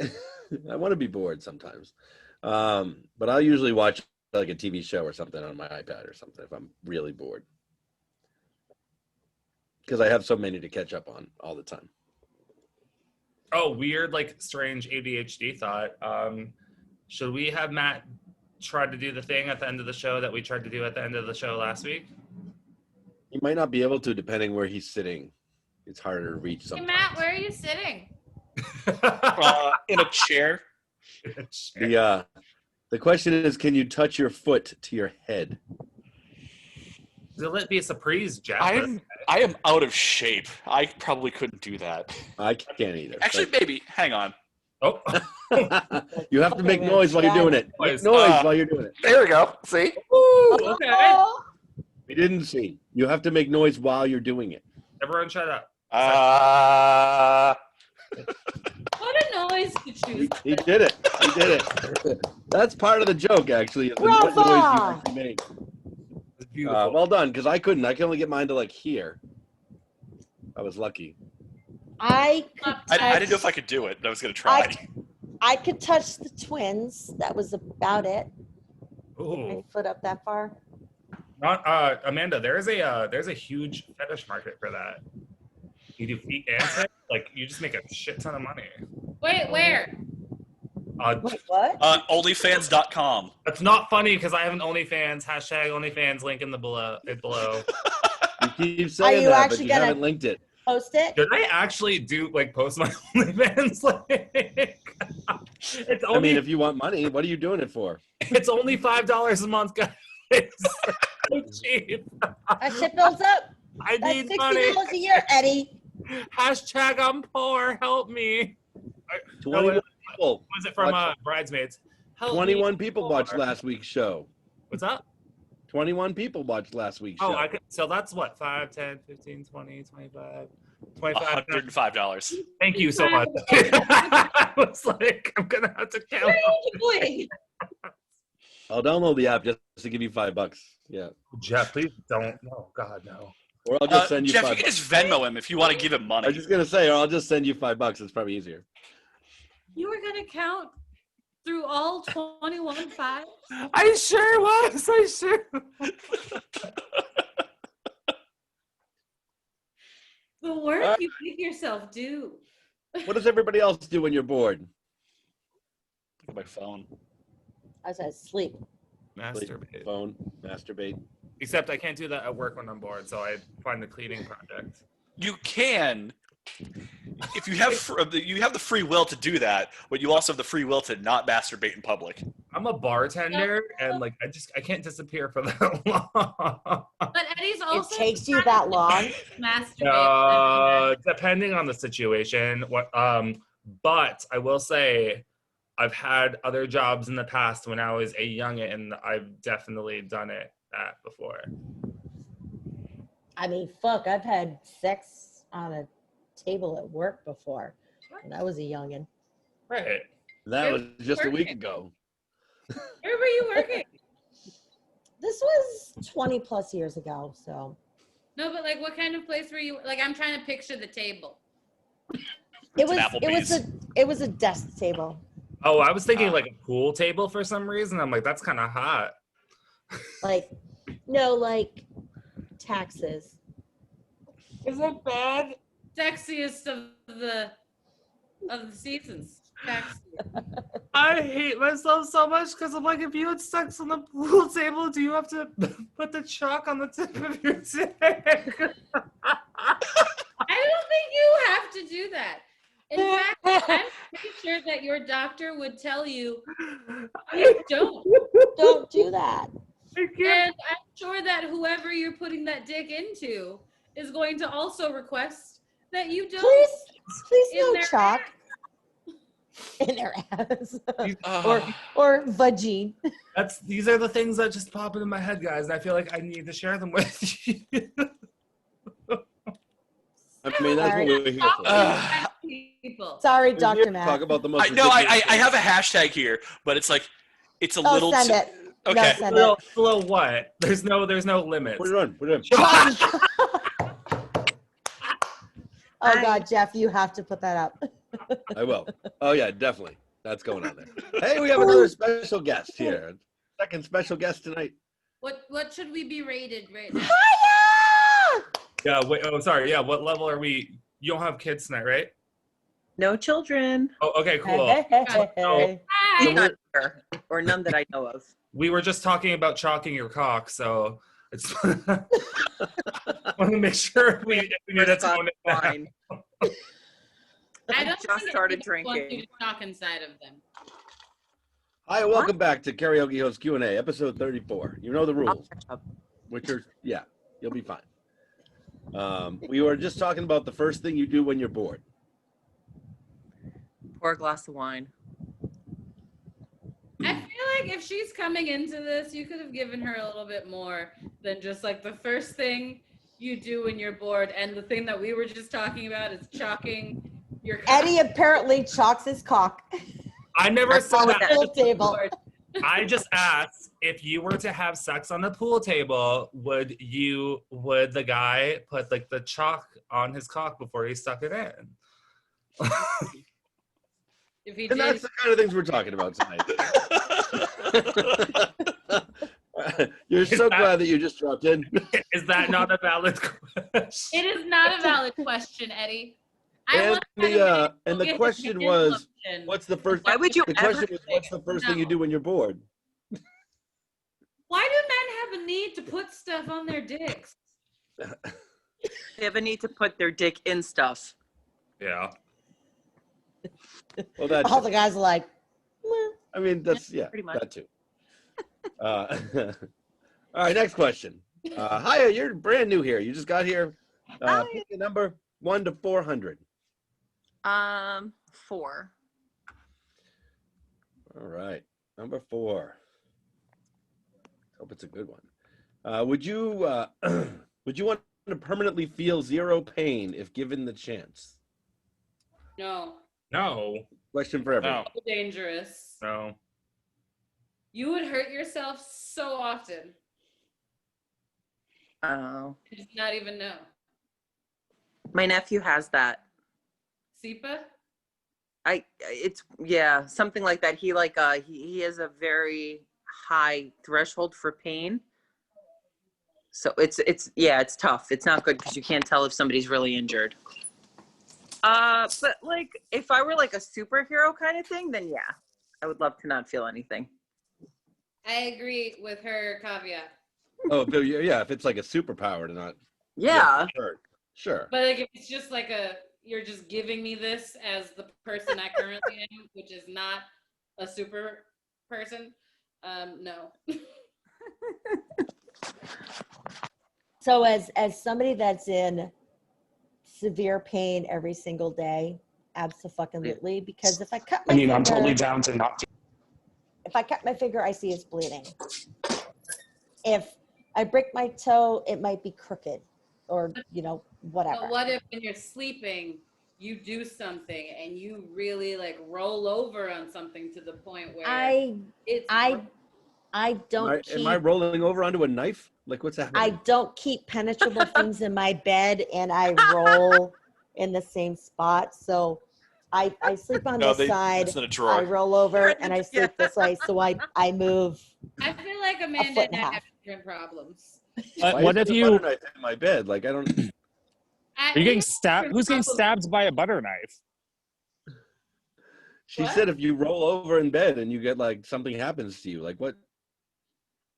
want to be bored sometimes. But I'll usually watch like a TV show or something on my iPad or something if I'm really bored. Because I have so many to catch up on all the time. Oh, weird, like strange ADHD thought. Should we have Matt try to do the thing at the end of the show that we tried to do at the end of the show last week? He might not be able to, depending where he's sitting. It's harder to reach Hey, sometimes. Matt, where are you sitting? In a chair. The question is, can you touch your foot to your head? Will it be a surprise, Jeff? I am out of shape. I probably couldn't do that. I can't either. Actually, maybe. Hang on. Oh, You have to make noise while you're doing it. Make noise while you're doing it. There we go. See? okay. We didn't see. You have to make noise while you're doing it. Everyone shut up. What a noise to choose. He did it. He did it. That's part of the joke, actually. Is the what Bravo! noise you actually make. It's beautiful. Well done, because I couldn't. I can only get mine to like here. I was lucky. I didn't know if I could do it, but I was going to try. I could touch the twins. That was about it. Ooh. My foot up that far. Not, Amanda, there's a huge fetish market for that. You do feet and hips, like you just make a shit ton of money. Wait, where? Wait, what? OnlyFans.com. That's not funny because I have an OnlyFans, hashtag OnlyFans, link in the below. You keep saying you that, but actually you gonna- haven't linked it. Post it? Should I actually post my OnlyFans link? It's I only mean, if you want money, what are you doing it for? it's only $5 a month, guys. It's so cheap. That shit builds up. I That's need $60 money. a year, Eddie. Hashtag I'm poor. Help me. 21 people. Was it from Bridesmaids? Help 21 me, people poor. watched last week's show. What's up? 21 people watched last week's show. Oh, so that's what, 5, 10, 15, 20, 25, 25. $105. Thank you so much. I was like, I'm going to have to count. Wait. I'll download the app just to give you $5. Yeah. Jeff, please don't. No, God, no. Or I'll just send you Jeff, $5. you can just Venmo him if you want to give him I money. was just going to say, or I'll just send you $5. It's probably easier. You were going to count through all 21 fives? I sure was. I sure. The work you make yourself do. What does everybody else do when you're bored? Look at my phone. I said sleep. Masturbate. Phone, masturbate. Except I can't do that at work when I'm bored, so I find the cleaning project. You can, if you have the free will to do that, but you also have the free will to not masturbate in public. I'm a bartender, and like I can't disappear for that long. But Eddie's also It takes you that long. masturbate. Depending on the situation. But I will say, I've had other jobs in the past when I was a youngin'. I've definitely done it before. I mean, fuck, I've had sex on a table at work before when I was a youngin'. Right. That was just a week Working. ago. Where were you working? This was 20 plus years ago, so. No, but like, what kind of place were you? Like, I'm trying to picture the table. It was Applebee's. it was a desk table. Oh, I was thinking like a pool table for some reason. I'm like, that's kind of hot. Like, no, like taxes. Is it bad? Sexiest of the seasons. Taxi. I hate myself so much because I'm like, if you had sex on the pool table, do you have to put the chalk on the tip of your dick? I don't think you have to do that. In fact, I'm pretty sure that your doctor would tell you, please don't. Don't do that. And I'm sure that whoever you're putting that dick into is going to also request that you don't. Please in no their chalk in their ass Uh, or vagine. These are the things that just pop into my head, guys, and I feel like I need to share them with you. I mean, that's what we're here for. People. Sorry, We're here Dr. to Matt. talk about the most I ridiculous have a hashtag here, but it's like, it's a Oh, little send too. it. Okay. No, send it. Below what? There's no limits. Put it on. Put it on. Oh God, Jeff, you have to put that up. I will. Oh yeah, definitely. That's going on there. Hey, we have another special guest here. Second special guest tonight. What should we be rated right now? Chaya! Yeah. Wait. Oh, sorry. Yeah. What level are we? You don't have kids tonight, right? No children. Oh, okay. Cool. Hey, hey, hey, hey. Hi. Not here, or none that I know of. We were just talking about chalking your cock, so it's want to make sure we need to tone it down. Fine. I don't just think started anybody wants drinking. you to talk inside of them. Hi, welcome back to Karaoke Host Q&A, episode 34. You know the I'll rules, catch up. which are, yeah, you'll be fine. We were just talking about the first thing you do when you're bored. Pour a glass of wine. I feel like if she's coming into this, you could have given her a little bit more than just like the first thing you do when you're bored. And the thing that we were just talking about is chalking your cock. Eddie apparently chalks his cock I never said on the that. pool table. I just asked if you were to have sex on the pool table, would the guy put like the chalk on his cock before he stuck it in? If he And that's did, the kind of things we're talking about tonight. You're so glad that you just dropped in. Is that not a valid question? it is not a valid question, Eddie. I And want the question was, what's the first? Why would you The ever question was, what's the first thing you No. do when you're bored? Why do men have a need to put stuff on their dicks? They have a need to put their dick in stuff. Yeah. Well, that's. All the guys are like, "Meh." I mean, that's Pretty much. that too. All right, next question. Hiya, you're brand new here. You just got here. Hi. Pick a number 1 to 400. 4. All right, number 4. Hope it's a good one. Would you want to permanently feel zero pain if given the chance? No. No. Question for everyone. No. So dangerous. No. You would hurt yourself so often. Oh. You just not even know. My nephew has that. SIPA? It's something like that. He he has a very high threshold for pain. So it's tough. It's not good because you can't tell if somebody's really injured. But like if I were like a superhero kind of thing, then yeah, I would love to not feel anything. I agree with her caveat. Oh, but yeah, if it's like a superpower to not. Yeah. Sure. But like if it's just like you're just giving me this as the person I currently am, which is not a super person, No. So as somebody that's in severe pain every single day, abso-fucking-lutely, because if I cut my I mean, finger, I'm totally down to not. if I cut my finger, I see it's bleeding. If I break my toe, it might be crooked or, whatever. But what if when you're sleeping, you do something and you really like roll over on something to the point where it's I don't Am I rolling over onto a knife? Like what's happening? I don't keep penetrable things in my bed, and I roll in the same spot. So I sleep on this side, It's not a I drawer. roll over, and I sleep this way. So I move. I feel like foot Amanda and and a I half. have different problems. Why What is if there a you butter knife in my bed? Like I don't. are you getting stabbed? Who's getting stabbed by a butter knife? She What? said if you roll over in bed and you get like something happens to you, like what's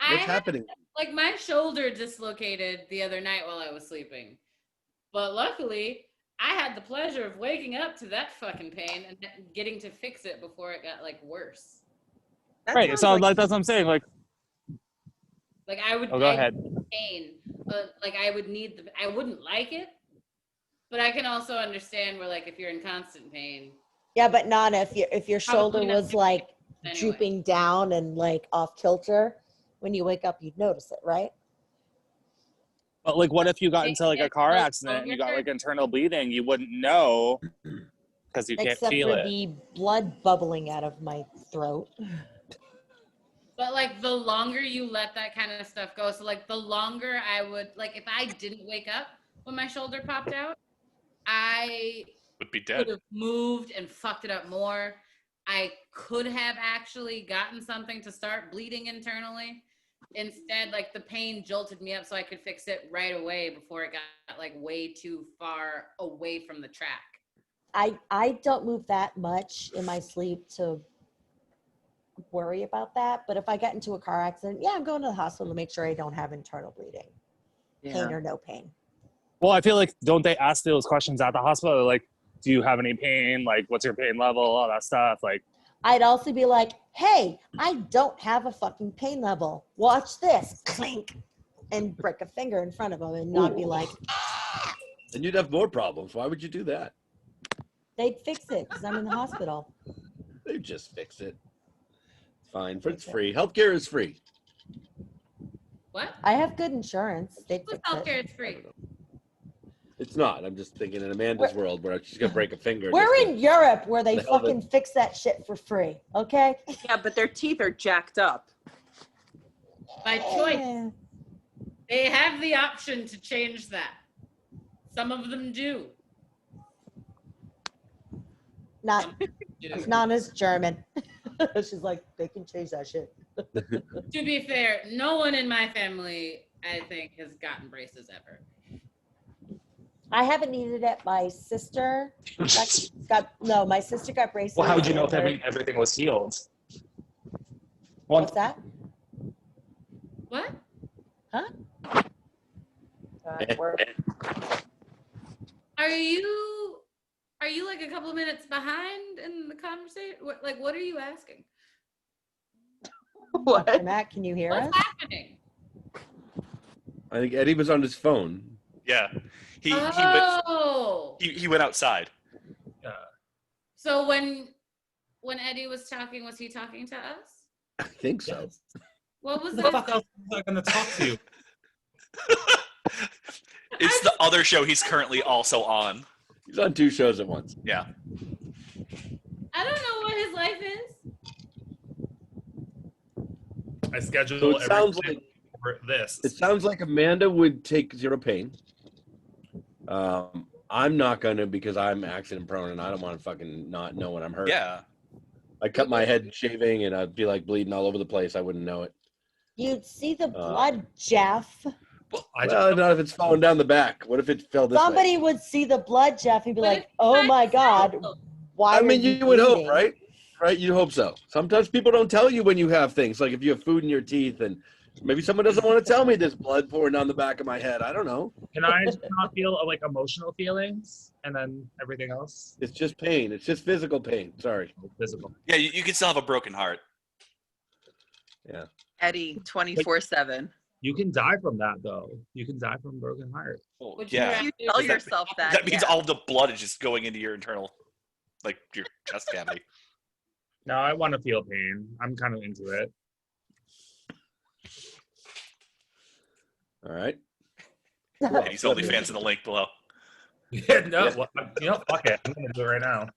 happening? Like my shoulder dislocated the other night while I was sleeping. But luckily, I had the pleasure of waking up to that fucking pain and getting to fix it before it got like worse. That Right. sounds So like- that's what I'm saying. Like, Like I would oh, go ahead. pain, but like I would need I wouldn't like it. But I can also understand where like if you're in constant pain. Yeah, but Nana, if your shoulder Probably not was like anyway. drooping down and like off kilter, when you wake up, you'd notice it, right? But like, what if you got into like a car Well, accident and you got like internal bleeding? You wouldn't know because you can't Except feel for it. the blood bubbling out of my throat. But like the longer you let that kind of stuff go, so like the longer I would like if I didn't wake up when my shoulder popped out, I Would be could dead. have moved and fucked it up more. I could have actually gotten something to start bleeding internally. Instead, like the pain jolted me up so I could fix it right away before it got like way too far away from the track. I don't move that much in my sleep to worry about that. But if I get into a car accident, yeah, I'm going to the hospital to make sure I don't have internal bleeding, pain or no pain. Well, I feel like don't they ask those questions at the hospital? Like, do you have any pain? Like, what's your pain level? All that stuff. Like, I'd also be like, hey, I don't have a fucking pain level. Watch this, clink, and break a finger in front of them and not be like, And you'd have more problems. Why would you do that? they'd fix it because I'm in the hospital. They just fix it. It's fine. It's free. Healthcare is free. What? I have good insurance. They'd Whose fix healthcare it. is free? It's not. I'm just thinking in Amanda's world where she's gonna break a finger. We're just to- in Europe where they The hell fucking fix that shit for free, okay? Yeah, but their teeth are jacked up. By choice. Yeah. They have the option to change that. Some of them do. Not do. Nana's German. She's like, they can change that shit. To be fair, no one in my family, I think, has gotten braces ever. I haven't needed it. My sister my sister got braces. well, how would you know if and everything was healed? Well, what's that? What? Are you like a couple minutes behind in the conversation? What are you asking? What? Matt, can you hear us? What's happening? I think Eddie was on his phone. Yeah. He went outside. So when Eddie was talking he talking to us? I think so. What was who the that? fuck else is I going to talk to you? It's the other show he's currently also on. He's on 2 shows at once. Yeah. I don't know what his life is. I schedule So it sounds everything for this. It sounds like Amanda would take zero pain. I'm not gonna because I'm accident prone and I don't want to fucking not know when I'm hurt. Yeah. I cut my head shaving and I'd be like bleeding all over the place. I wouldn't know it. You'd see the blood, Jeff. Well, not if it's falling down the back. What if it fell this Somebody way? would see the blood, Jeff, and be But like, if oh you my find God, out- why I mean, are you you would hope, bleeding? right? Right? You hope so. Sometimes people don't tell you when you have things. Like if you have food in your teeth and maybe someone doesn't want to tell me there's blood pouring down the back of my head. I don't know. Can I just not feel like emotional feelings and then everything else? It's just pain. It's just physical pain. Sorry. Physical. Yeah, you can still have a broken heart. Yeah. Eddie 24/7. You can die from that, though. You can die from a broken heart. Well, Would you yeah. If you rather- tell Does that- yourself that, That means yeah. all the blood is just going into your internal, like your chest cavity. No, I want to feel pain. I'm kind of into it. All right. Eddie's OnlyFans in the link below. Yeah, no, Yeah. well, fuck it. I'm gonna do it right now.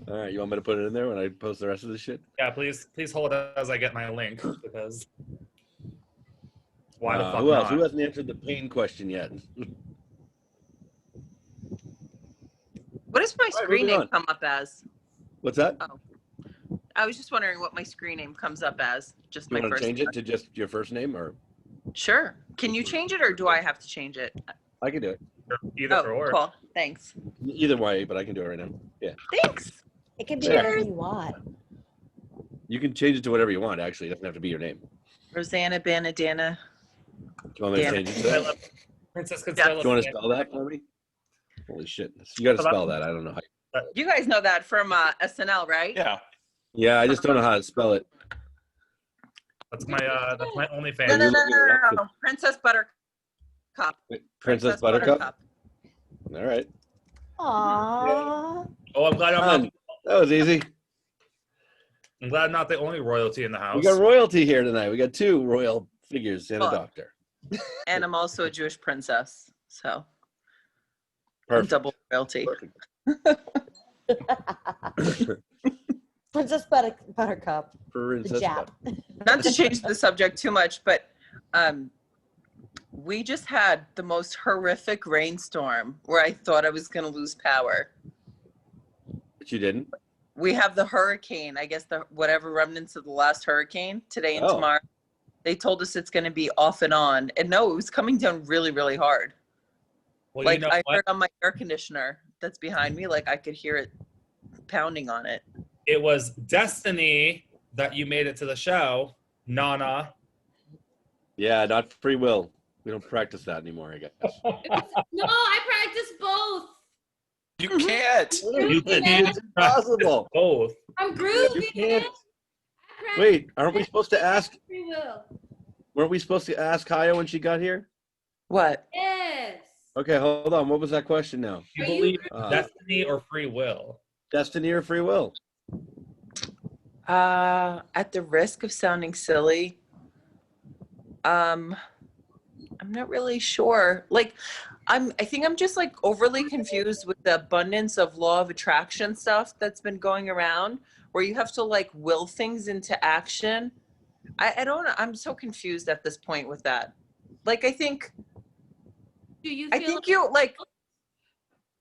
All right. You want me to put it in there when I post the rest of this shit? Yeah, please hold it as I get my link because why the fuck Who else? not? Who hasn't answered the pain question yet? What does my All right, screen moving name on. come up as? What's that? I was just wondering what my screen name comes up as. Just You my want to first change it to just your first name, or Sure. Can you change it or do I have to change it? I can do it Either Oh, or. cool. Thanks. either way, but I can do it right now. Yeah. Thanks. It can be Sure. whatever you want. You can change it to whatever you want. Actually, it doesn't have to be your name. Rosanna Banadana. Do you want me to Yeah. change it to I that? love Princess Yeah. Do you want to Consuelo. spell that for me? Holy shit! You got to spell that. I don't know how. You guys know that from SNL, right? Yeah. Yeah, I just don't know how to spell it. That's my OnlyFans. No, Are no, you no, looking it no, up? no. Princess Buttercup. Princess Buttercup. All right. Aww. Oh, I'm glad Done. That was easy. I'm glad I'm not the only royalty in the house. We got royalty here tonight. We got two royal figures and a Oh. doctor. And I'm also a Jewish princess. So Perfect. I'm double royalty. Princess Buttercup. The Princess jab. Not to change the subject too much, but we just had the most horrific rainstorm where I thought I was going to lose power. But you didn't. We have the hurricane, I guess the whatever remnants of the last hurricane today and Oh. tomorrow. They told us it's going to be off and on. And no, it was coming down really, really hard. Well, Like you know I what? heard on my air conditioner that's behind me, like I could hear it pounding on it. It was destiny that you made it to the show, Nana. Yeah, not free will. We don't practice that anymore, I guess. No, I practice both. You can't. You can't It's impossible. both. I'm grooving. You can't. I practice Wait, aren't we supposed to ask? free will. Weren't we supposed to ask Chaya when she got here? What? Yes. Okay, hold on. What was that question now? You Are you believe Uh, destiny or free will? Destiny or free will? At the risk of sounding silly, I'm not really sure. Like, I think I'm just like overly confused with the abundance of law of attraction stuff that's been going around, where you have to like will things into action. I don't know. I'm so confused at this point with that. Like, I think Do you I feel think you like.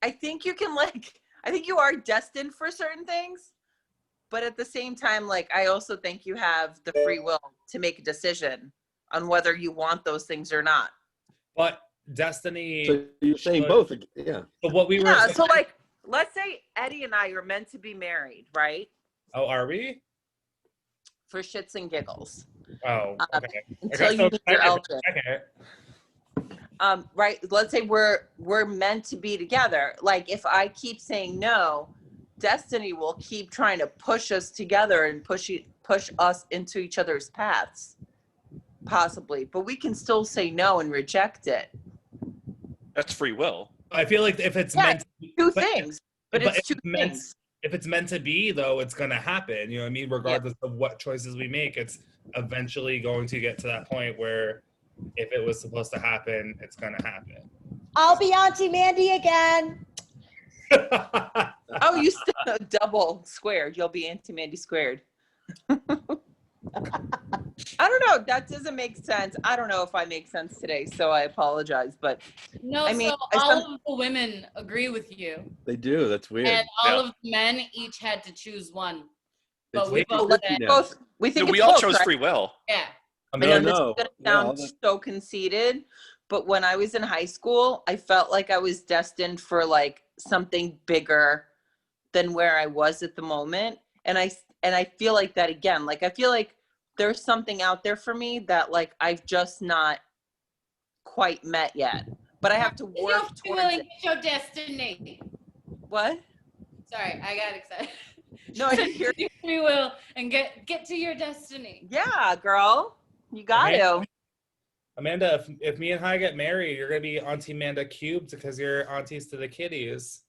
I think you can like. I think you are destined for certain things, but at the same time, like I also think you have the free will to make a decision on whether you want those things or not. But destiny. So you're saying should- both? Yeah. So what we were. Yeah. So like, let's say Eddie and I are meant to be married, right? Oh, are we? For shits and giggles. Oh, okay. Until Okay, you meet your elder. Okay. Right. Let's say we're meant to be together. Like if I keep saying no, destiny will keep trying to push us together and push us into each other's paths, possibly. But we can still say no and reject it. That's free will. I feel like if it's Yeah, meant, Two But- things, but but it's two it's meant- things. if it's meant to be, though, it's gonna happen. You know what I mean? Regardless of what choices we make, it's eventually going to get to that point where, if it was supposed to happen, it's gonna happen. I'll be Auntie Mandy again. Oh, you still double squared. You'll be Auntie Mandy squared. I don't know. That doesn't make sense. I don't know if I make sense today, so I apologize. But No, I mean, so I all of the women agree with you, They do. That's weird. and all Yeah. of the men each had to choose one. It's But we 50-50 both said, now. both we think we it's all both, chose right? free will. yeah. I I mean, know No, this no. is gonna Yeah, all sound that- so conceited, but when I was in high school, I felt like I was destined for like something bigger than where I was at the moment. And I feel like that again. Like I feel like there's something out there for me that like I've just not quite met yet. But I have to Is your work free towards will it. and get your destiny. What? Sorry, I got excited. No, you're, Use free will and get to your destiny. yeah, girl. You got to. Amanda, if me and Hai get married, you're gonna be Auntie Amanda cubed because you're aunties to the kiddies.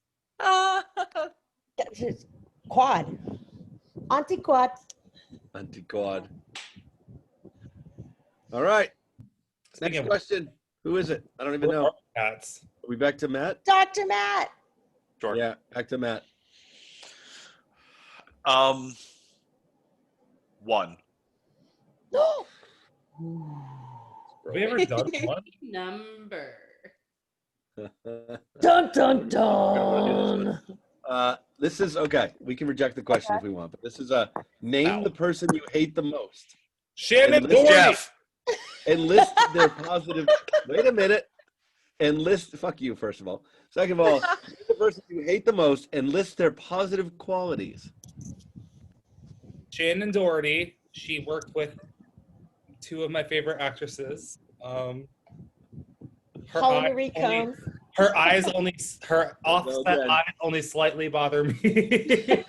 Quad. Auntie Quad. Anti-quad. All right. Speaking Next of question. Who is it? I don't even know. cats. Are we back to Matt? Dr. Matt. Sure. Yeah, back to Matt. 1. Have we ever done one? Number. Dun dun dun. This is okay. We can reject the question if we want, but this is name the person you hate the most. Shannon And Doherty. Jeff. And list their positive. Wait a minute. And list. Fuck you, first of all. Second of all, name the person you hate the most and list their positive qualities. Shannon Doherty. She worked with 2 of my favorite actresses. Hillary Combs. Her eyes only, her offset again. eyes only slightly bother me.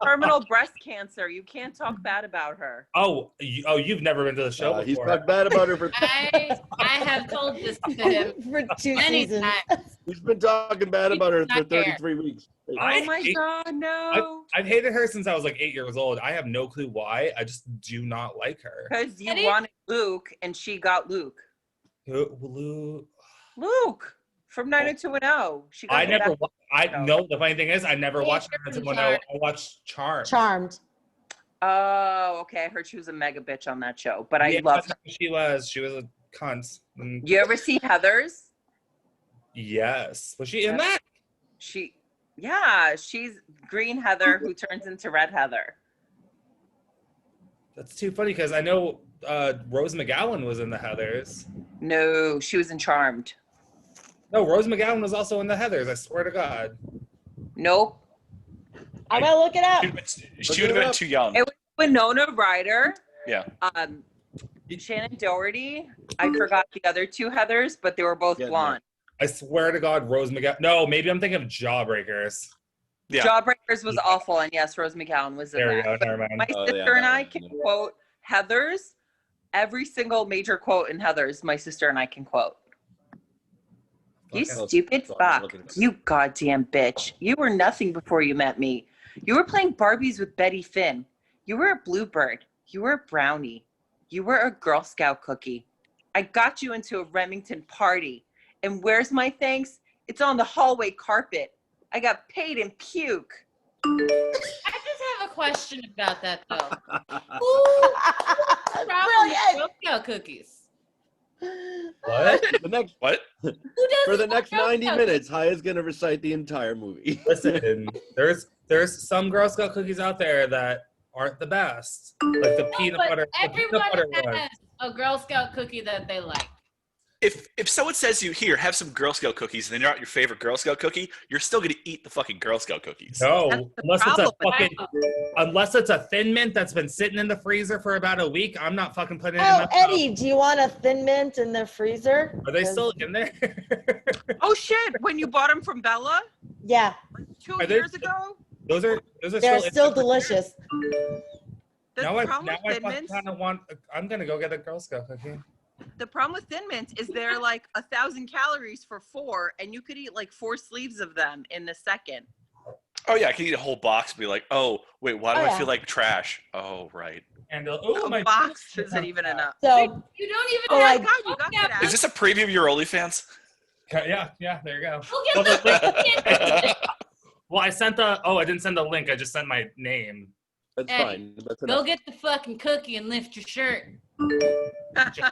Terminal breast cancer. You can't talk bad about her. You've never been to the show He's before. talked bad about her for. I have told this to him For 2 many seasons. times. He's been talking bad about her for Not care. 33 weeks. I Oh my hate- God, no. I've hated her since I was like 8 years old. I have no clue why. I just do not like her. Because you Eddie? wanted Luke and she got Luke. Luke from 90210. She got I him never. back. I know the funny thing is I never watched her until when I watched Charmed. Charmed. Oh, okay. I heard she was a mega bitch on that show, but I Yeah, loved her. She was a cunt. And You ever see Heathers? yes, was she in that? She's Green Heather who turns into Red Heather. That's too funny because I know Rose McGowan was in the Heathers. No, she was in Charmed. No, Rose McGowan was also in the Heathers. I swear to God. Nope. I'm gonna look it up. She would have been too young. It was Winona Ryder. Yeah. Shannon Doherty. I forgot the other 2 Heathers, but they were both Yeah, blonde. I swear to God, Rose McGowan. No, maybe I'm thinking of Jawbreakers. Yeah. Jawbreakers was awful, and yes, Rose McGowan was in There we that. go. But Never mind. my Oh, yeah, sister and that I one. can quote Heathers. Every single major quote in Heathers, my sister and I can quote. You Okay. stupid Sorry, fuck. looking at- You goddamn bitch. You were nothing before you met me. You were playing Barbies with Betty Finn. You were a bluebird. You were a brownie. You were a Girl Scout cookie. I got you into a Remington party. And where's my thanks? It's on the hallway carpet. I got paid in puke. I just have a question about that though. Problem Brilliant. with Girl Scout cookies. What? The next, What? Who does for the next Girl 90 Scout minutes, Haya's going to recite the entire movie. Listen, there's some Girl Scout cookies out there that aren't the best, like the peanut But butter. The everyone peanut butter one. has a Girl Scout cookie that they like. If someone says to you, here, have some Girl Scout cookies, and they're not your favorite Girl Scout cookie, you're still gonna eat the fucking Girl Scout cookies. No, That's the unless it's a problem. fucking, unless it's a Thin Mint that's been sitting in the freezer for about a week. I'm not fucking putting it in Oh, my mouth. Eddie, do you want a Thin Mint in the freezer? Are they still in there? Oh shit, when you bought them from Bella Yeah, 2 Are they- years ago? those are they're in still the freezer? delicious. The Now I problem with Thin fucking Mints, kind of want. I'm gonna go get a Girl Scout cookie. the problem with Thin Mints is they're like 1,000 calories for 4, and you could eat like 4 sleeves of them in the second. Oh yeah, I can eat a whole box and be like, oh wait, why do Oh, I yeah. feel like trash? Oh right. And A box isn't even enough. So, You don't even Oh, have I- God, you got Girl that Scout Is this a preview of your OnlyFans? Yeah, there you go. Go get the Well, I sent the. Oh, I didn't send the link. I just sent my name. That's Eddie, fine. That's Go enough. get the fucking cookie and lift your shirt.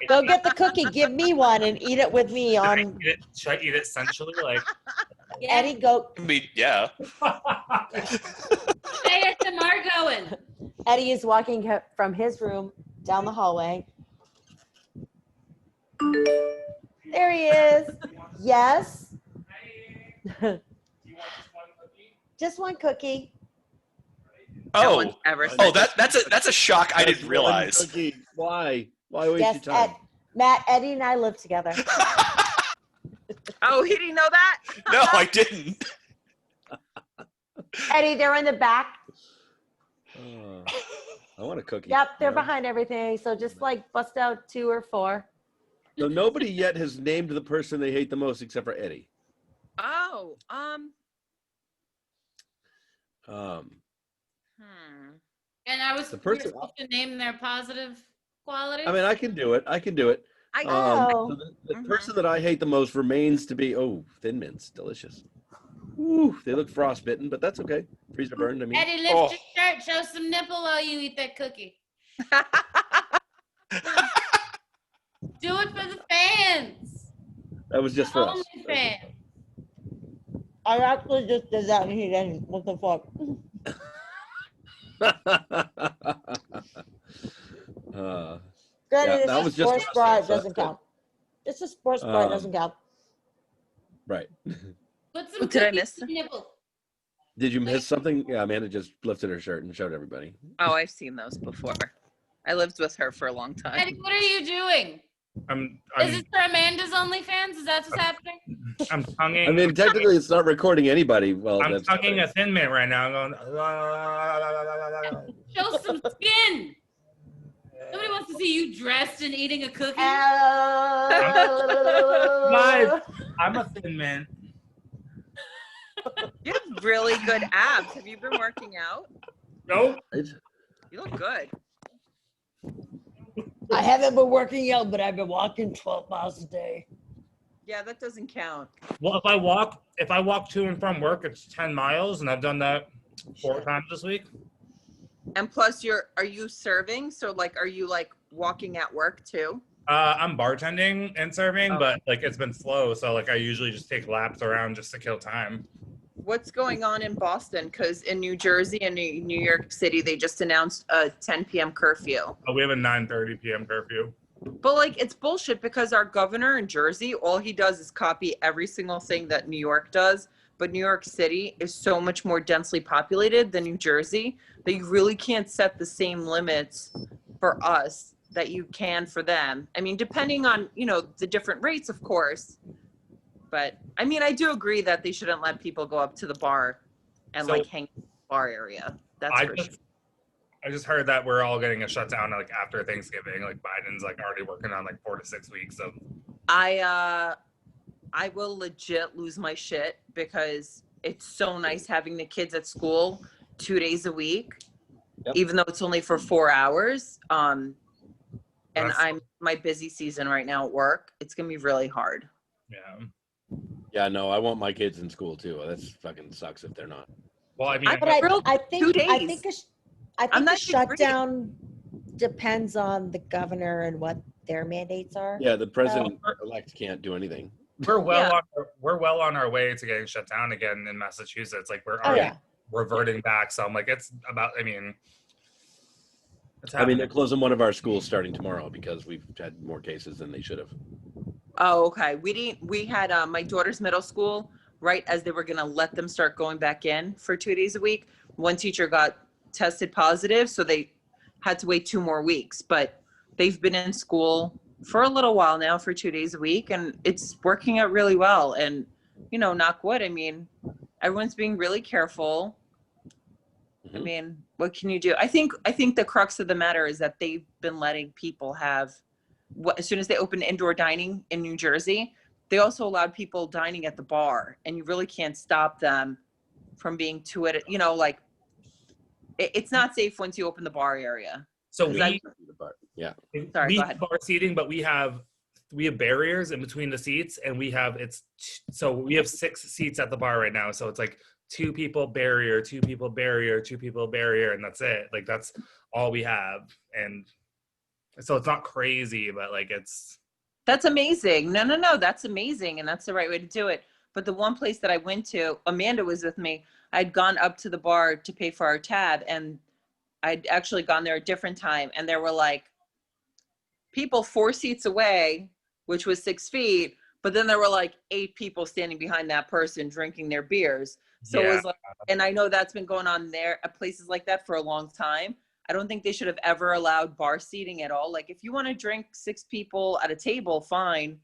go get the cookie, give me one, and eat it with me on. Should I eat it sensually? Like, Yeah. Eddie, go. I mean, yeah. ASMR going. Eddie is walking from his room down the hallway. There he is. Yes. Just one cookie. No Oh, one's ever Oh, said that's a shock I That's didn't one realize. cookie. Why? Why waste Yes, your time? Matt, Eddie, and I live together. Oh, he didn't know that? No, I didn't. Eddie, they're in the back. I want a cookie. Yep, they're you know? behind everything. So just like bust out 2 or 4. So nobody yet has named the person they hate the most except for Eddie. Oh, And I was The we're person- supposed to name their positive qualities. I mean, I can do it. Oh. So the person that I hate the most remains to be Thin Mints, delicious. Ooh, they look frostbitten, but that's okay. Freezer burned. I mean, Eddie, lift your shirt, show some nipple while you eat that cookie. Do it for the fans. that was just for us. Only fans. I actually just did that and he didn't. What the fuck? Granted, that it's was a just sports for us, bra. It so doesn't count. It's a sports bra. It doesn't count. Right. Put some Did I cookies miss in your nipple. Did you miss something? Yeah, Amanda just lifted her shirt and showed everybody. Oh, I've seen those before. I lived with her for a long time. Eddie, what are you doing? Is this for Amanda's OnlyFans? Is that what's happening? I'm tonguing. I mean, technically, it's not recording anybody. Well, I'm that's tonguing a Thin Mint right now. I'm going. Show some skin. Nobody wants to see you dressed and eating a cookie. Guys, I'm a Thin Mint. You have really good abs. Have you been working out? Nope. You look good. I haven't been working out, but I've been walking 12 miles a day. Yeah, that doesn't count. Well, if I walk to and from work, it's 10 miles, and I've done that 4 times this week. And plus, are you serving? So, like, are you like walking at work too? I'm bartending and serving, Oh. but like it's been slow, so like I usually just take laps around just to kill time. What's going on in Boston? Because in New Jersey and New York City, they just announced a 10 p.m. curfew. We have a 9:30 p.m. curfew. But like, it's bullshit because our governor in Jersey, all he does is copy every single thing that New York does. But New York City is so much more densely populated than New Jersey that you really can't set the same limits for us that you can for them. I mean, depending on, the different rates, of course. But I mean, I do agree that they shouldn't let people go up to the bar and So- like hang in the bar area. That's for sure. I just heard that we're all getting a shutdown like after Thanksgiving. Like Biden's like already working on like 4 to 6 weeks of. I will legit lose my shit because it's so nice having the kids at school 2 days a week, even though it's only for 4 hours. And I'm my busy season right now at work. It's gonna be really hard. Yeah. Yeah, no, I want my kids in school too. That fucking sucks if they're not. Well, I mean, But I think 2 days. I think I'm a not shutdown depends on the governor and what their mandates are. Yeah, the president-elect can't do anything. we're well on our way to getting shut down again in Massachusetts. Like we're Oh already yeah. reverting back. So I'm like, it's about. I mean, it's I mean, they're closing one of our schools starting tomorrow because we've had more cases than they should have. Oh, okay. We had my daughter's middle school right as they were gonna let them start going back in for 2 days a week. One teacher got tested positive, so they had to wait 2 more weeks. But they've been in school for a little while now for 2 days a week, and it's working out really well. And knock wood. I mean, everyone's being really careful. I mean, what can you do? I think the crux of the matter is that they've been letting people have as soon as they opened indoor dining in New Jersey, they also allowed people dining at the bar, and you really can't stop them from being to it. Like it's not safe once you open the bar area. So Sorry, we go have ahead. bar seating, but we have barriers in between the seats, and we have 6 seats at the bar right now. So it's like 2 people barrier, 2 people barrier, 2 people barrier, and that's it. Like that's all we have, and so it's not crazy, but like That's amazing. No, that's amazing, and that's the right way to do it. But the one place that I went to, Amanda was with me. I'd gone up to the bar to pay for our tab, and I'd actually gone there a different time, and there were like people 4 seats away, which was 6 feet, but then there were like 8 people standing behind that person drinking their beers. So it was like, and I know that's been going on there at places like that for a long time. I don't think they should have ever allowed bar seating at all. Like if you want to drink 6 people at a table, fine.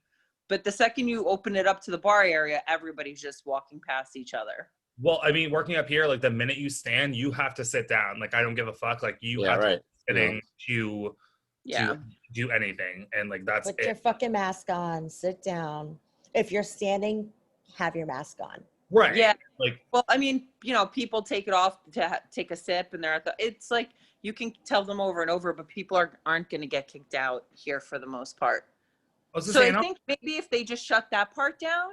But the second you open it up to the bar area, everybody's just walking past each other. Well, I mean, working up here, like the minute you stand, you have to sit down. Like I don't give a fuck. Like you Yeah, have right. to be sitting to Yeah. do anything, and like that's Put your it. fucking mask on, sit down. If you're standing, have your mask on. Right. Yeah. Like Well, I mean, people take it off to take a sip, and they're at it's like you can tell them over and over, but people aren't going to get kicked out here for the most part. I was just So saying, I think maybe if they just shut that part down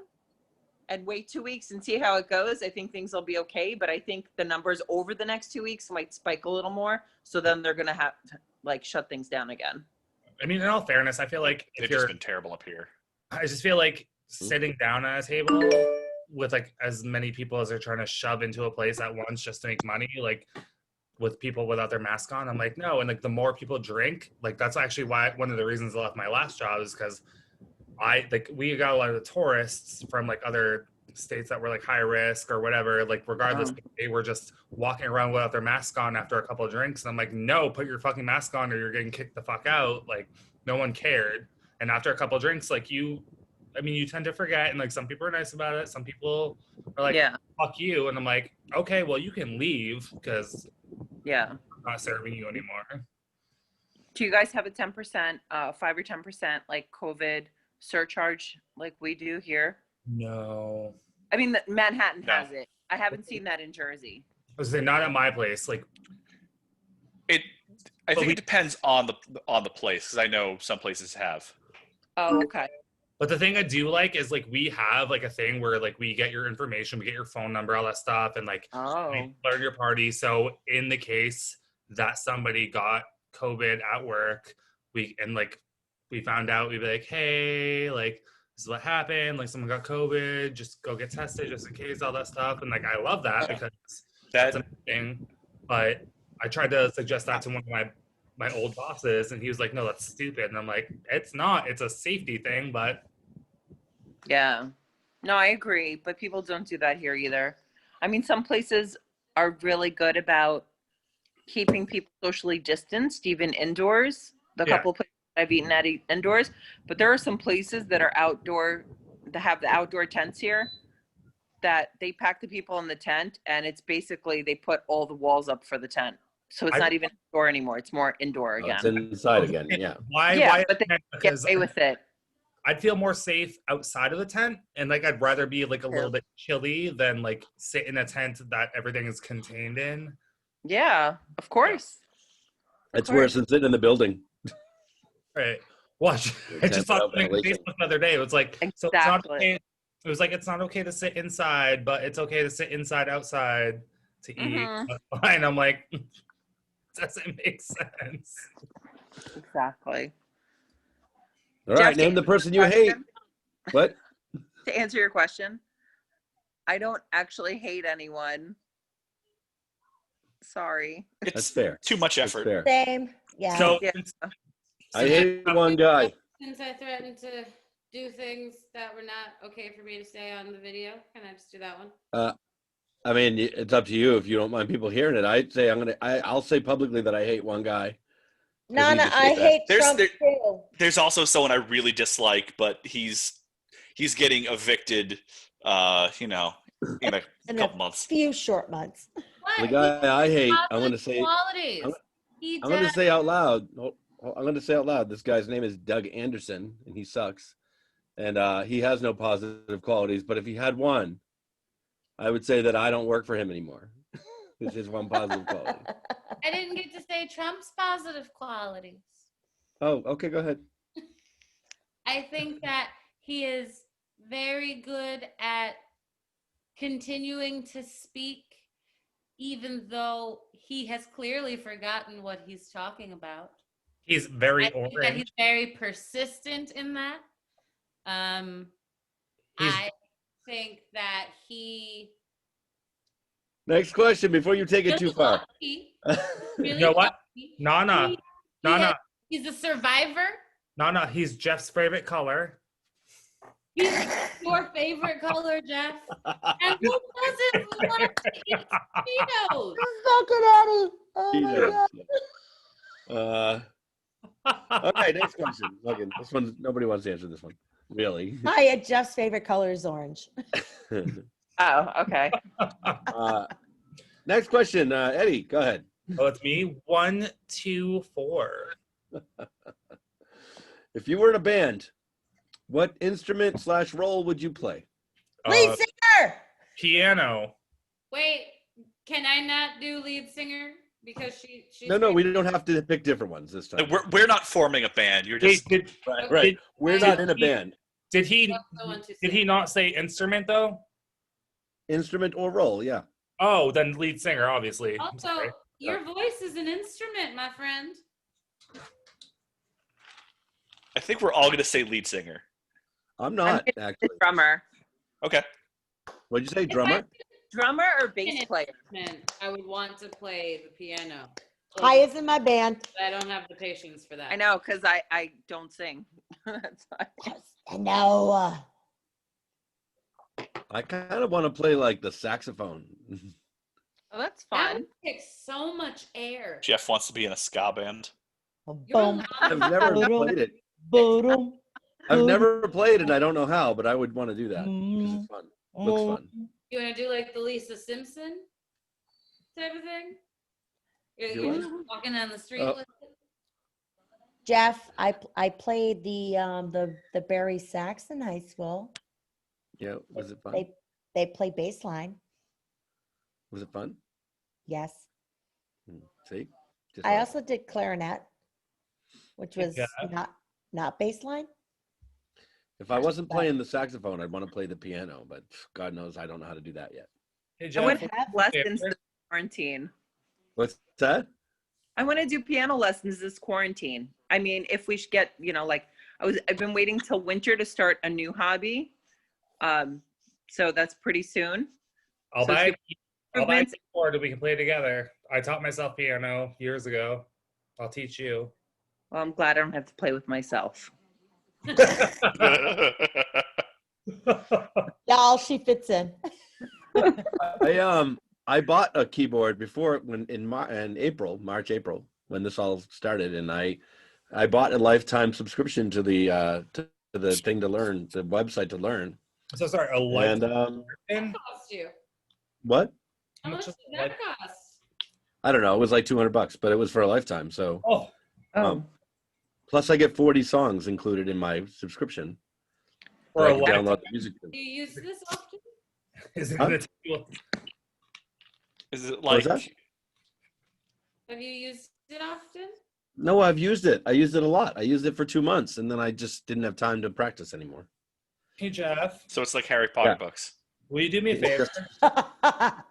and wait 2 weeks and see how it goes, I think things will be okay. But I think the numbers over the next 2 weeks might spike a little more. So then they're going to have to like shut things down again. I mean, in all fairness, I feel like if They've you're, just been terrible up here. I just feel like sitting down at a table with like as many people as they're trying to shove into a place at once just to make money, like with people without their mask on, I'm like, no. And like the more people drink, like that's actually why one of the reasons I left my last job is because we got a lot of the tourists from like other states that were like high risk or whatever, like regardless, they were just walking around without their mask on after a couple of drinks. And I'm like, no, put your fucking mask on or you're getting kicked the fuck out. Like no one cared. And after a couple of drinks, like you tend to forget. And like some people are nice about it. Some people are like, Yeah. fuck you. And I'm like, okay, well you can leave because Yeah. I'm not serving you anymore. Do you guys have a 10%, 5 or 10% like COVID surcharge like we do here? No. I mean, Manhattan No. has it. I haven't seen that in Jersey. I was saying not at my place. Like I think it depends on the place, because I know some places have. Oh, okay. but the thing I do like is like we have like a thing where like we get your information, we get your phone number, all that stuff, and like Oh. we learn your party. So in the case that somebody got COVID at work, we found out, we'd be like, hey, like this is what happened, like someone got COVID, just go get tested just in case, all that stuff. And like I love that because that's amazing. But I tried to suggest that to one of my old bosses, and he was like, no, that's stupid. And I'm like, it's not, it's a safety thing. But Yeah. No, I agree, but people don't do that here either. I mean, some places are really good about keeping people socially distanced, even indoors. The Yeah. couple places I've eaten at indoors, but there are some places that are outdoor, that have the outdoor tents here, that they pack the people in the tent, and it's basically they put all the walls up for the tent. So it's not even outdoor anymore. It's more indoor again. It's inside again. Yeah. why but they get because away with it. I'd feel more safe outside of the tent, and like I'd rather be like a little bit chilly than like sit in a tent that everything is contained in. Yeah, of course. It's worse than sitting in the building. Right. Watch. I just saw something on Facebook the other day. It was like, so it's not okay. It was like, it's not okay to sit inside, but it's okay to sit outside to eat. That's fine. I'm like, doesn't make sense. Exactly. All right, name the person you hate. What? To answer your question, I don't actually hate anyone. Sorry. That's fair. Too much effort. Fair. Same. Yeah. So Yeah. I hate one guy. Since I threatened to do things that were not okay for me to say on the video, can I just do that one? I mean, it's up to you if you don't mind people hearing it. I'd say I'll say publicly that I hate one guy. Nana, I hate Trump too. There's also someone I really dislike, but he's getting evicted, in a couple months. Few short months. The guy I hate, I'm going to say, Qualities. I'm going to say out loud. I'm going to say out loud. This guy's name is Doug Anderson, and he sucks, and he has no positive qualities. But if he had one, I would say that I don't work for him anymore. It's just one positive quality. I didn't get to say Trump's positive qualities. Oh, okay, go ahead. I think that he is very good at continuing to speak, even though he has clearly forgotten what he's talking about. He's very I think that he's very persistent in that. I think that he. Next question before you take it too far. Really you know what? Nana. He's a survivor. Nana, he's Jeff's favorite color. He's your favorite color, Jeff. And who doesn't want to eat Cheetos? Fucking Eddie. Oh my God. Okay, next question. Logan, this one, nobody wants to answer this one. Really? Jeff's favorite color is orange. Oh, okay. Next question, Eddie, go ahead. Oh, it's me. 1, 2, 4. If you were in a band, what instrument / role would you play? Lead singer. Piano. Wait, can I not do lead singer because she's No, we don't have to pick different ones this time. Like, we're not forming a band. You're just Right. We're not in a he- band. Did he want to did sing. he not say instrument though? Instrument or role, yeah. Oh, then lead singer, obviously. I'm Also, sorry. your voice is an instrument, my friend. I think we're all going to say lead singer. I'm not, The actually. drummer. Okay. What'd you say, drummer? Drummer or bass An player? instrument, I would want to play the piano. Hi is in my band. I don't have the patience for that. I know, because I don't sing. That's why. I know. I kind of want to play like the saxophone. Oh, that's That fun. would take so much air. Jeff wants to be in a ska band. You're Boom. I've never played it. Boom. I've never played it, and I don't know how, but I would want to do that because it's fun. Looks fun. You want to do like the Lisa Simpson type of thing? Do You're I? just walking down the street Oh. with it? Jeff, I played the Barry sax in high school. Yeah, was it fun? They play bass line. Was it fun? Yes. See? Just I like- also did clarinet, which was Yeah. not bass line. If I wasn't playing the saxophone, I'd want to play the piano, but God knows I don't know how to do that yet. Hey, I Jeff, would what's have your lessons favorite? this quarantine. What's that? I want to do piano lessons this quarantine. I mean, if we should get, like I've been waiting till winter to start a new hobby. So that's pretty soon. I'll So buy it's a improvements. keyboard and we can play together. I taught myself piano years ago. I'll teach you. Well, I'm glad I don't have to play with myself. Y'all, she fits in. I bought a keyboard before when in March, April, when this all started, and I bought a lifetime subscription to the thing to learn, the website to learn. So sorry, a And lifetime. Cost you. what? How How much much did is that life- cost? I don't know. It was like $200, but it was for a lifetime. So Oh, Oh, plus I get 40 songs included in my subscription. for that I a can lifetime. download the music to. Do you use this often? Is it Huh? gonna take you? Is it What was like that? Have you used it often? No, I've used it. I used it a lot. I used it for 2 months, and then I just didn't have time to practice anymore. Hey Jeff, so it's like Harry Potter Yeah. books? will you do me a favor?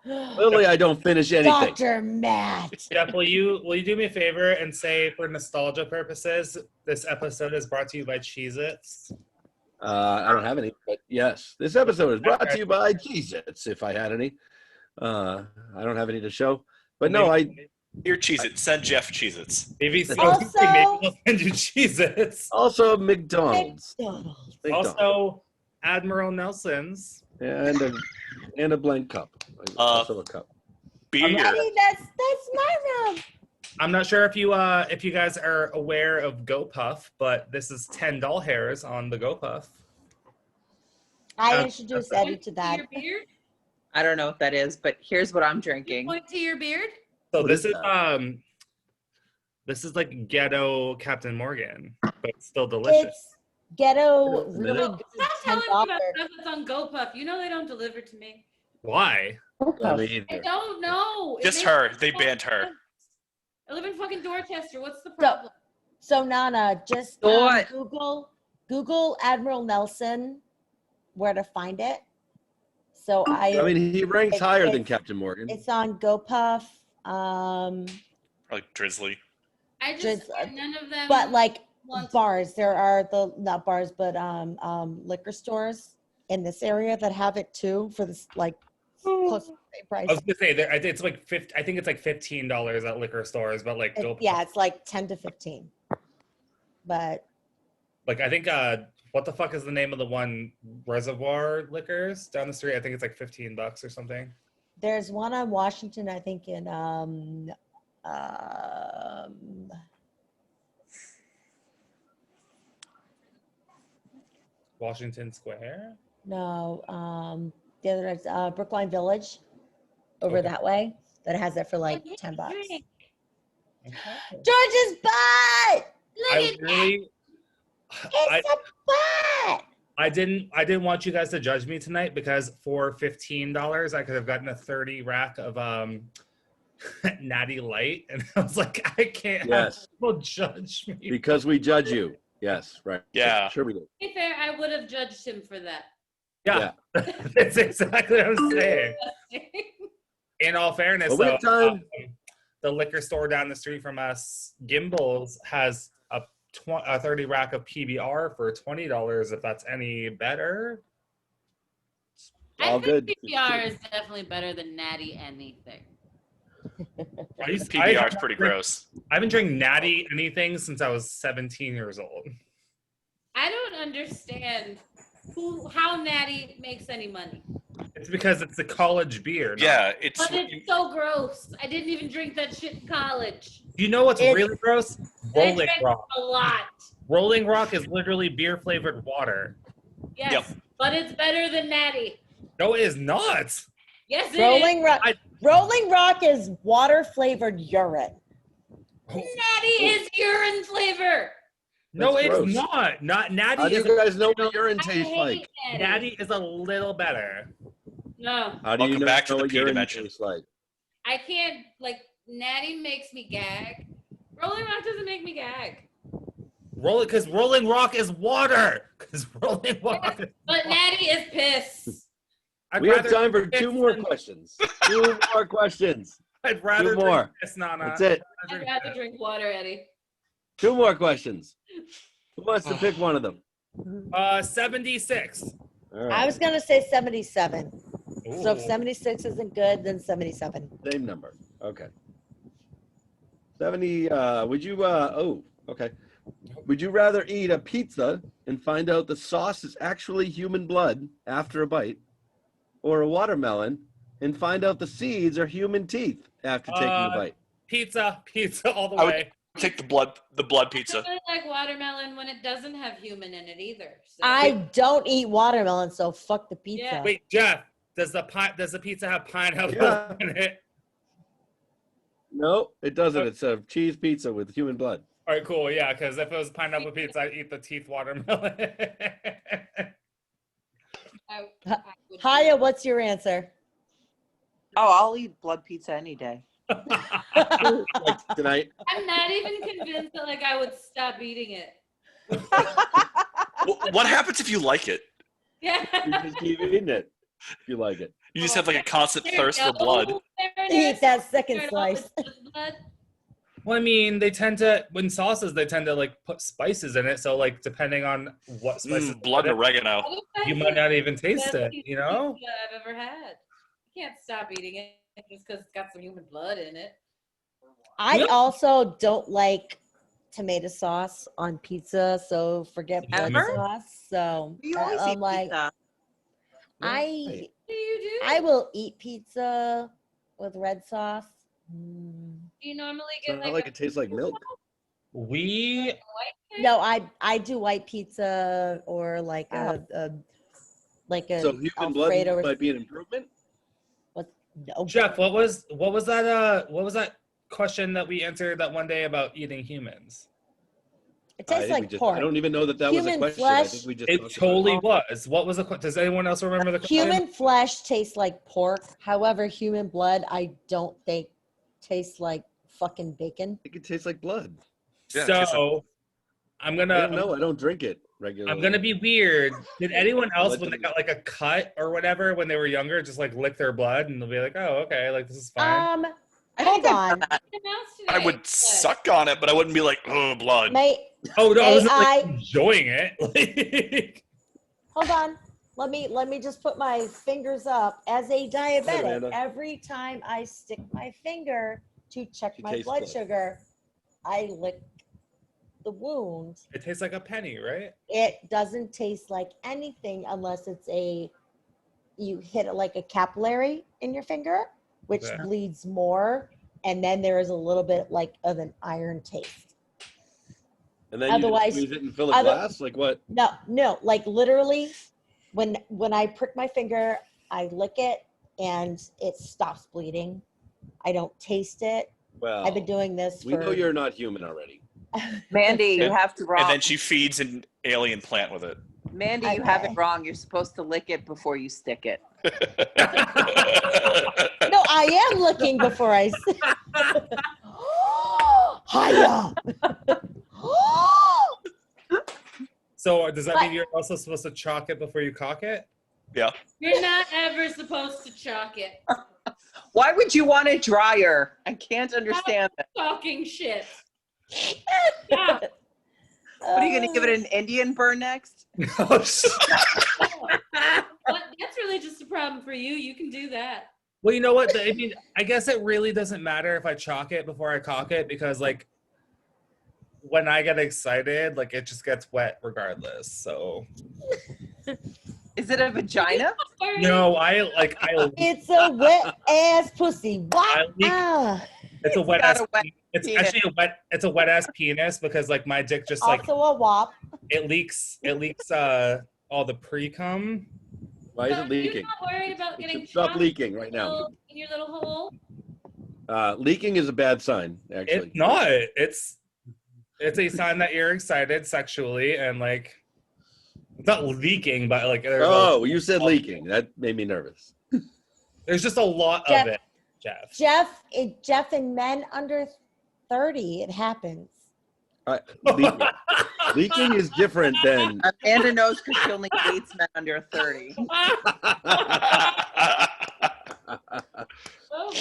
Clearly, I don't finish anything. Dr. Matt. Jeff, will you do me a favor and say, for nostalgia purposes, this episode is brought to you by Cheez-Its? I don't have any, but yes, this episode is brought to you by Cheez-Its. If I had any, I don't have any to show. But no, Here, Cheez-It. Send Jeff Cheez-Its. Maybe so. Also- Maybe we'll send you Cheez-Its. also McDonald's. McDonald's. Also, Admiral Nelson's. and a blank cup. Also a cup. Beer. Eddie, that's my room. I'm not sure if you guys are aware of GoPuff, but this is 10 doll hairs on the GoPuff. I introduced Eddie to Point that. your beard? I don't know what that is, but here's what I'm drinking. Point to your beard? So What this is is this is like ghetto Captain Morgan, but it's still delicious. It's ghetto, Minute. really good. Stop telling me $10. about stuff that's on GoPuff. You know they don't deliver to me. Why? I I mean, don't know. It Just makes her. no They banned her. sense. I live in fucking Dorchester. What's the problem? So Nana, just What? Google Admiral Nelson, where to find it. So I mean, he ranks It's- higher than it's- Captain Morgan. it's on GoPuff. Like Drizzly. I just Just, none of them. But like want to- bars, there are not bars, but liquor stores in this area that have it too for this like close to the same price. I was gonna say it's like I think it's like $15 at liquor stores, but like GoPuff. Yeah, it's like 10 to 15. But Like I think what the fuck is the name of the one Reservoir Liquors down the street? I think it's like $15 or something. there's one on Washington, I think in Washington Square. no, the other night, Brookline Village, over Okay. that way. That has it for like Oh, $10. drink. George's butt. Look I at that. really, It's a butt. I didn't want you guys to judge me tonight because for $15 I could have gotten a 30 rack of Natty Light, and I was like, I can't have Yes, people judge me. because we judge you. Yes, right. Yeah. Sure we do. To be fair, I would have judged him for that. Yeah, that's exactly what I'm saying. In all fairness, But we though, have time. the liquor store down the street from us, Gimbals, has a 30 rack of PBR for $20. If that's any better. I All think good. PBR is definitely better than Natty anything. PBR is pretty gross. I haven't drank Natty anything since I was 17 years old. I don't understand how Natty makes any money. It's because it's a college beer. not- Yeah, it's But it's so gross. I didn't even drink that shit in college. You know what's It's- really gross? I Rolling drank Rock. a lot. Rolling Rock is literally beer flavored water. Yes, Yep. but it's better than Natty. No, it is not. Yes, it is. Rolling Rock is water flavored urine. Natty is urine flavor. No, That's it's gross. not. Not Natty. How do is you guys know what urine I tastes hate like? Natty. Natty is a little better. No, How do you Welcome know back to the what P urine dimension. tastes like? I can't. Like Natty makes me gag. Rolling Rock doesn't make me gag. Because Rolling Rock is water. Because Rolling Rock. Is But Natty is piss. I'd We have rather time for drink two more than- questions. Two more questions. I'd rather Two more. drink this, Nana. That's it. I'd rather drink water, Eddie. Two more questions. Who wants to pick one of them? 76. All right. I was gonna say 77. So if Ooh. 76 isn't good, then 77. Same number. Okay. 70, would you, okay. Would you rather eat a pizza and find out the sauce is actually human blood after a bite, or a watermelon and find out the seeds are human teeth after taking a bite? Pizza all the I would- way. take the blood I pizza. really like watermelon when it doesn't have human in it either. So. I don't eat watermelon, so fuck the pizza. Yeah. Wait, Jeff, does the pizza have pineapple Yeah. in it? No, it doesn't. It's a cheese pizza with human blood. All right, cool. Yeah, because if it was pineapple pizza, I'd eat the teeth watermelon. I would- Chaya, what's your answer? Oh, I'll eat blood pizza any day. Like tonight. I'm not even convinced that like I would stop eating it. What happens if you like it? You Yeah. just keep eating it if you like it. You just have like a constant There you thirst for go. blood. There it Eat is. that second There it slice. is. It's blood. Well, I mean, they tend to, when sauces, they tend to like put spices in it. So, like, depending on what spices, Blood and put in, oregano. you might not even taste Best it, pizza you know? I've ever had. You can't stop eating it just because it's got some human blood in it. I Yeah. also don't like tomato sauce on pizza, so forget blood Ever? sauce. So You always I'm eat like, pizza. I What do you do? I will eat pizza with red sauce. Do you normally It's get not like it tastes like milk. We, white cake? No, I do white pizza or like a So human blood Alfredo or might be an improvement. what? No, Jeff, what was that question that we answered that one day about eating humans? it I tastes think we like just, pork. I don't even know that was a Human question. I flesh- think we just It talked about totally was. What was the question? Does anyone else remember the question? Human flesh tastes like pork. However, human blood I don't think tastes like fucking bacon. I think it tastes like blood. Yeah, it tastes So, I'm I don't gonna know. I don't drink it regularly. I'm gonna be weird. Did anyone else, when they Allegedly. got like a cut or whatever when they were younger, just like lick their blood and they'll be like, oh, okay, like this is fine. I Hold think I've on. done that. I would suck on it, but I wouldn't be like, oh, blood. Mate, Oh no, I wasn't like AI enjoying it. Like, hold on. Let me just put my fingers up. As a diabetic, Amanda. every time I stick my finger to check She my tastes blood blood. sugar, I lick the wound. it tastes like a penny, right? It doesn't taste like anything unless you hit it like a capillary in your finger, which Yeah. bleeds more, and then there is a little bit like of an iron taste. And then Otherwise- you just squeeze it and fill a other- glass. Like what? No, like literally, when I prick my finger, I lick it and it stops bleeding. I don't taste it. Well, I've been doing this we for. know you're not human already. Mandy, you have to And wrong. then she feeds an alien plant with it. Mandy, you have it Okay. wrong. You're supposed to lick it before you stick it. No, I am looking before I. Hiya. So does that But- mean you're also supposed to chalk it before you cock it? Yeah. You're not ever supposed to chalk it. Why would you want it drier? I can't understand that. Talking shit. Yeah. What are you going to give it an Indian burn next? What? That's really just a problem for you. You can do that. Well, you know what? I mean, I guess it really doesn't matter if I chalk it before I cock it because, like, when I get excited, like, it just gets wet regardless. So, Is it a vagina? no, I It's a wet ass pussy. What? I leak- Ah. it's a wet got ass. a wet It's penis. actually a wet ass penis because, like, my dick just like Also a wop. it leaks all the pre-cum. Why is So it leaking? You're not worried about getting Stop chopped leaking right now. in your little hole? Leaking is a bad sign, actually. It's not. It's a sign that you're excited sexually and like it's not leaking, but like Oh, you said leaking. That made me nervous. there's just a lot Jeff- of it, Jeff. Jeff and men under 30, it happens. Leaking. Leaking is different than. Amanda knows because she only dates men under 30. Oh,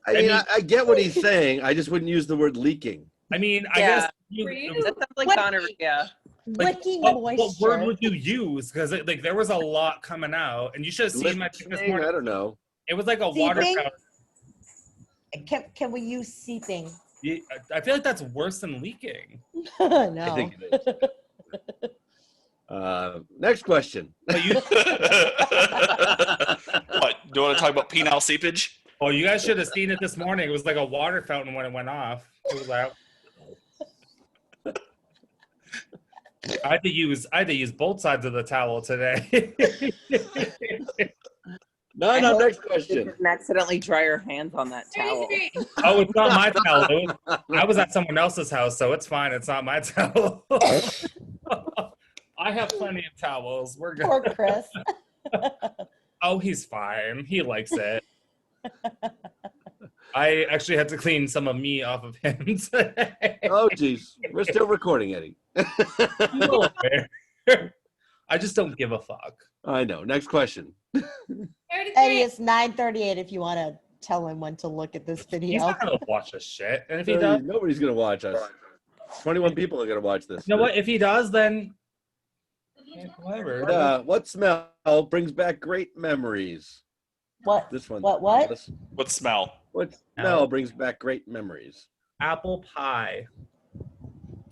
I mean, I get what he's saying. I just wouldn't use the word leaking. I mean, I Yeah. guess for you? That sounds like What? gonorrhea. like, Licking what word moisture. would you use? Because like there was a lot coming out, and you should have seen my dick this Listening, morning. I don't know. It was like a water Seeping? fountain. Can we use seeping? I feel like that's worse than leaking. No. I think it is. Next question. But you, What? Do you want to talk about penile seepage? oh, you guys should have seen it this morning. It was like a water fountain when it went off. It was out. I had to use both sides of the towel today. No, I no. hope Next You question. didn't accidentally dry your hands on that towel. 33. Oh, it's not my towel. I was at someone else's house, so it's fine. It's not my towel. I have plenty of towels. We're good. Poor Chris. Oh, he's fine. He likes it. I actually had to clean some of me off of him today. Oh, geez. We're still recording, Eddie. I'm well aware. I just don't give a fuck. I know. Next question. 33. Eddie, it's 9:38 if you want to tell him when to look at this He's video. not gonna watch this shit. And if he does, Nobody's going to watch us. 21 people are going to watch this. you know what? If he does, then whatever. What smell brings back great memories? What? This one. What? What smell? What smell brings back great memories? Apple pie.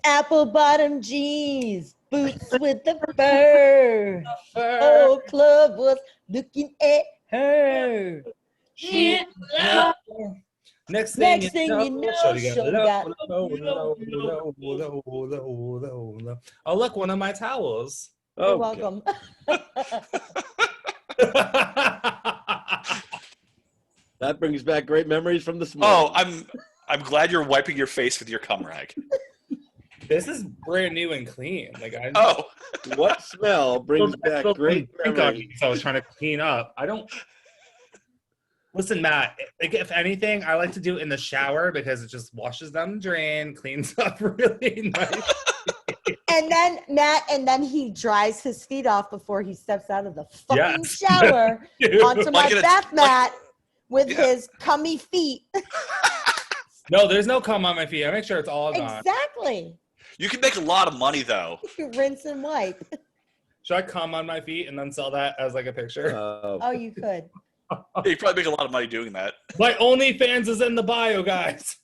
Apple bottom jeans, boots with the fur. Whole club was looking at her. Yeah. Next thing Next thing you know, Shorty Shorty got got low, low, low, low, low, low, low. Oh, look, one of my towels. You're Okay. welcome. That brings back great memories from this Oh, morning. I'm glad you're wiping your face with your cum rag. This is brand new and clean. Like I Oh, What smell brings back great drink on memories? me, so I was trying to clean up. I don't. Listen, Matt. Like, if anything, I like to do it in the shower because it just washes down the drain, cleans up really nice. And then Matt, he dries his feet off before he steps out of the fucking Yes. shower onto my Like in a- bath mat with Yeah. his cummy feet. No, there's no cum on my feet. I make sure it's all gone. Exactly. you can make a lot of money though. Rinse and wipe. Should I cum on my feet and then sell that as like a picture? Oh, you could. You probably make a lot of money doing that. My OnlyFans is in the bio, guys.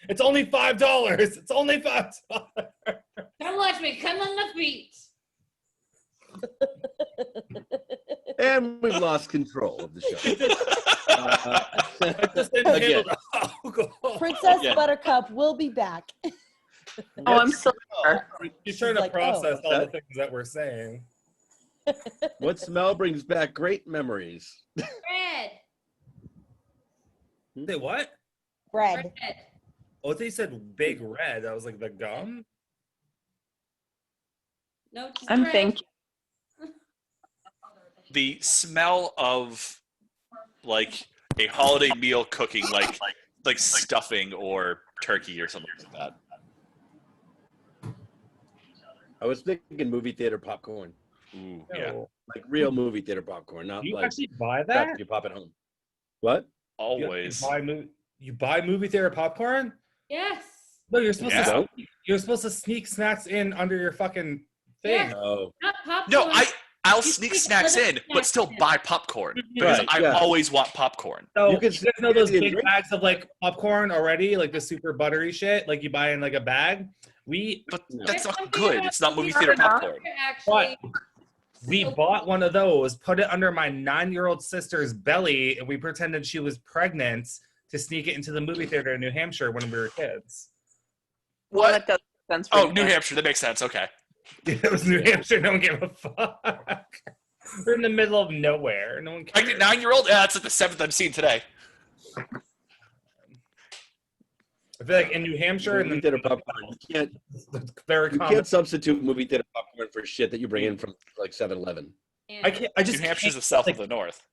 It's only $5. It's only $5. Come watch me. Come on the feet. And we've lost control of the show. I just didn't Again. handle the alcohol. Princess Yeah. Buttercup will be back. Oh, I'm sorry. You're trying to like, process oh. all the things that we're saying. What smell brings back great memories? Bread. Say what? Bread. Bread. Oh, they said Big Red. I was like, the gum? No, just I'm bread. thinking. The smell of like a holiday meal cooking, like stuffing or turkey or something like that. I was thinking movie theater popcorn, Ooh, yeah. No. like real movie theater popcorn, not Do you like actually buy crap that? you pop at home. What? Always. You buy movie theater popcorn? Yes. No, you're supposed Yeah. to. You're supposed to sneak snacks in under your fucking thing. Yes. Oh, Not popcorn. No, I'll You sneak sneak snacks little in, but snacks still in. buy popcorn because Right, I yeah. always want popcorn. So You you can guys know those sneak it in big drink. bags of like popcorn already, like the super buttery shit, like you buy in like a bag. But No. that's There's not something good. about It's not movie Fair theater enough. popcorn. Actually, We bought one of those, put it under my 9-year-old sister's belly, and we pretended she was pregnant to sneak it into the movie theater in New Hampshire when we were kids. Well, What? that does make sense for Oh, you. New Hampshire. That makes sense. Okay. It was New Hampshire. No one gave a fuck. We're in the middle of nowhere. No one cares. Pregnant 9-year-old? Yeah, that's like the 7th I've seen today. I feel like in New Hampshire, movie and theater popcorn. very You common. can't substitute movie theater popcorn for shit that you bring in from like 7-Eleven. I can't. I just New Hampshire's can't, the south like, of the north.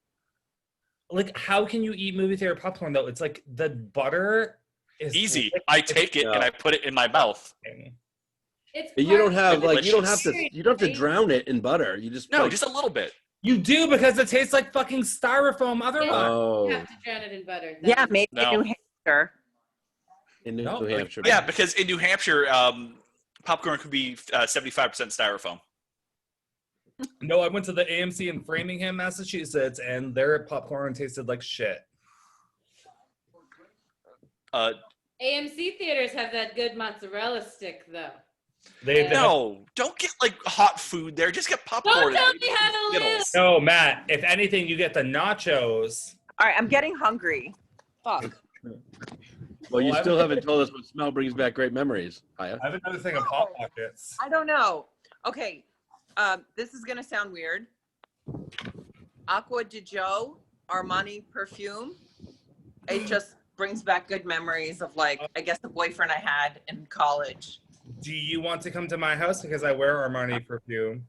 Like, how can you eat movie theater popcorn though? It's like the butter is Easy. like- I take it and No. I put it in my mouth. It's You don't part have of like you don't have experience, to you don't have to right? drown it in butter. You just No, like, just a little bit. You do because it tastes like fucking styrofoam. Otherwise, You oh have to drown it in butter. Yeah, maybe No. New Hampshire. in New No, like- Hampshire. Yeah, because in New Hampshire, popcorn could be 75% styrofoam. no. I went to the AMC in Framingham, Massachusetts, and their popcorn tasted like shit. AMC theaters have that good mozzarella stick, though. They have- No, don't get like hot food there. Just get popcorn. Don't tell me how to live. Skittles. no, Matt. If anything, you get the nachos. All right, I'm getting hungry. Fuck. Well, you Well, I still would- haven't told us what smell brings back great memories, Haya. I have another thing of hot pockets. I don't know. Okay, this is gonna sound weird. Acqua di Gio Armani perfume. It just brings back good memories of like, I guess the boyfriend I had in college. Do you want to come to my house because I wear Armani perfume?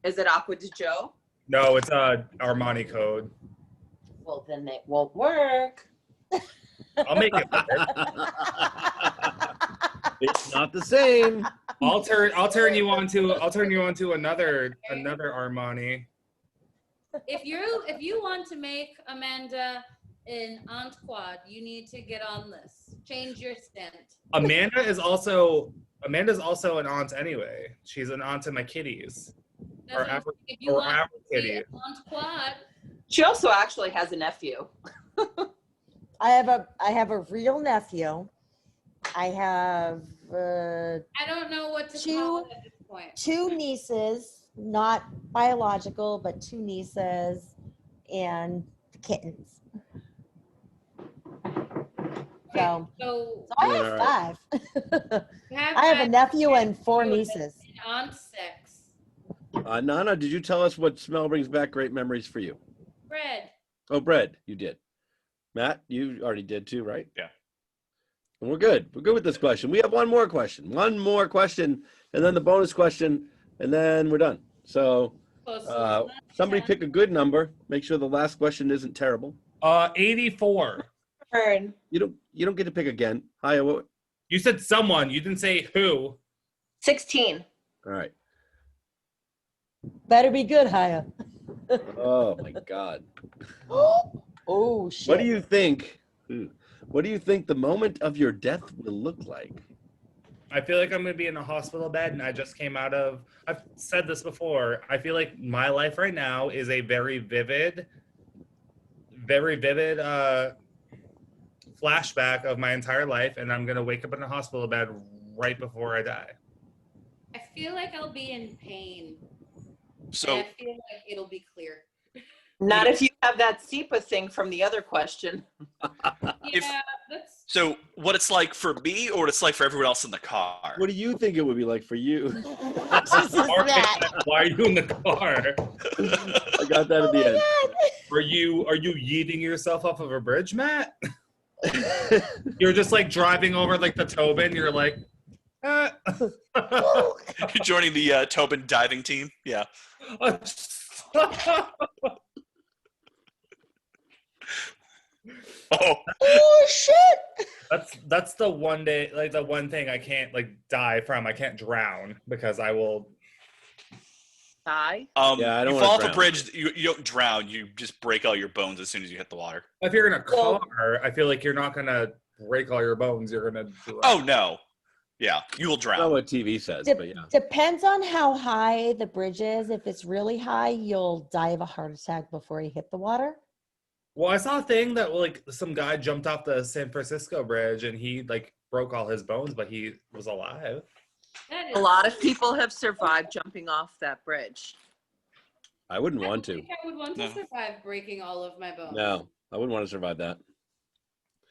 Is it Acqua di Gio? No, it's a Armani code. Well, then it won't work. I'll make it work. It's not the same. I'll turn you on to another Armani. If you want to make Amanda an aunt quad, you need to get on this. Change your scent. Amanda's also an aunt anyway. She's an aunt to my kitties. That's Or what I'm Afro- saying. If you or want Afro to be kitty. an aunt quad, She also actually has a nephew. I have a real nephew. I have I don't know what to call it at this point. 2 nieces, not biological, but 2 nieces and kittens. So So I All have 5. you have I have a that nephew and 4 nephew nieces. and aunt 6. Nana, did you tell us what smell brings back great memories for you? Bread. Oh, bread. You did. Matt, you already did too, right? Yeah. And we're good. We're good with this question. We have one more question. One more question, and then the bonus question, and then we're done. So Close to somebody 10. pick a good number. Make sure the last question isn't terrible. 84. Turn. You don't get to pick again. Haya, what? You said someone. You didn't say who. 16. All right. Better be good, Haya. Oh my God. Oh shit. What do you think? What do you think the moment of your death will look like? I feel like I'm going to be in a hospital bed and I just came out of, I've said this before. I feel like my life right now is a very vivid flashback of my entire life. And I'm going to wake up in a hospital bed right before I die. I feel like I'll be in pain. So And I feel like it'll be clear. Not if you have that SEPA thing from the other question. Yeah, that's So what it's like for me, or what it's like for everyone else in the car? What do you think it would be like for you? Jesus, that. Why are you in the car? I got that at the end. Are you yeeting yourself off of a bridge, Matt? You're just like driving over like the Tobin. You're like, eh. You're joining the Tobin diving team. Yeah. Oh, Oh shit! That's the one day, like the one thing I can't like die from. I can't drown because I will. Die? Yeah, I don't you wanna fall off a drown. bridge. You don't drown. You just break all your bones as soon as you hit the water. If you're in a Well- car, I feel like you're not gonna break all your bones. You're gonna drown. Oh no. Yeah, you will I don't know drown. what TV says, Dep- but yeah. Depends on how high the bridge is. If it's really high, you'll die of a heart attack before you hit the water. Well, I saw a thing that like some guy jumped off the San Francisco bridge and he like broke all his bones, but he was alive. that A is- lot of people have survived jumping off that bridge. I wouldn't I want don't to. think I would want No. to survive breaking all of my bones. No, I wouldn't want to survive that.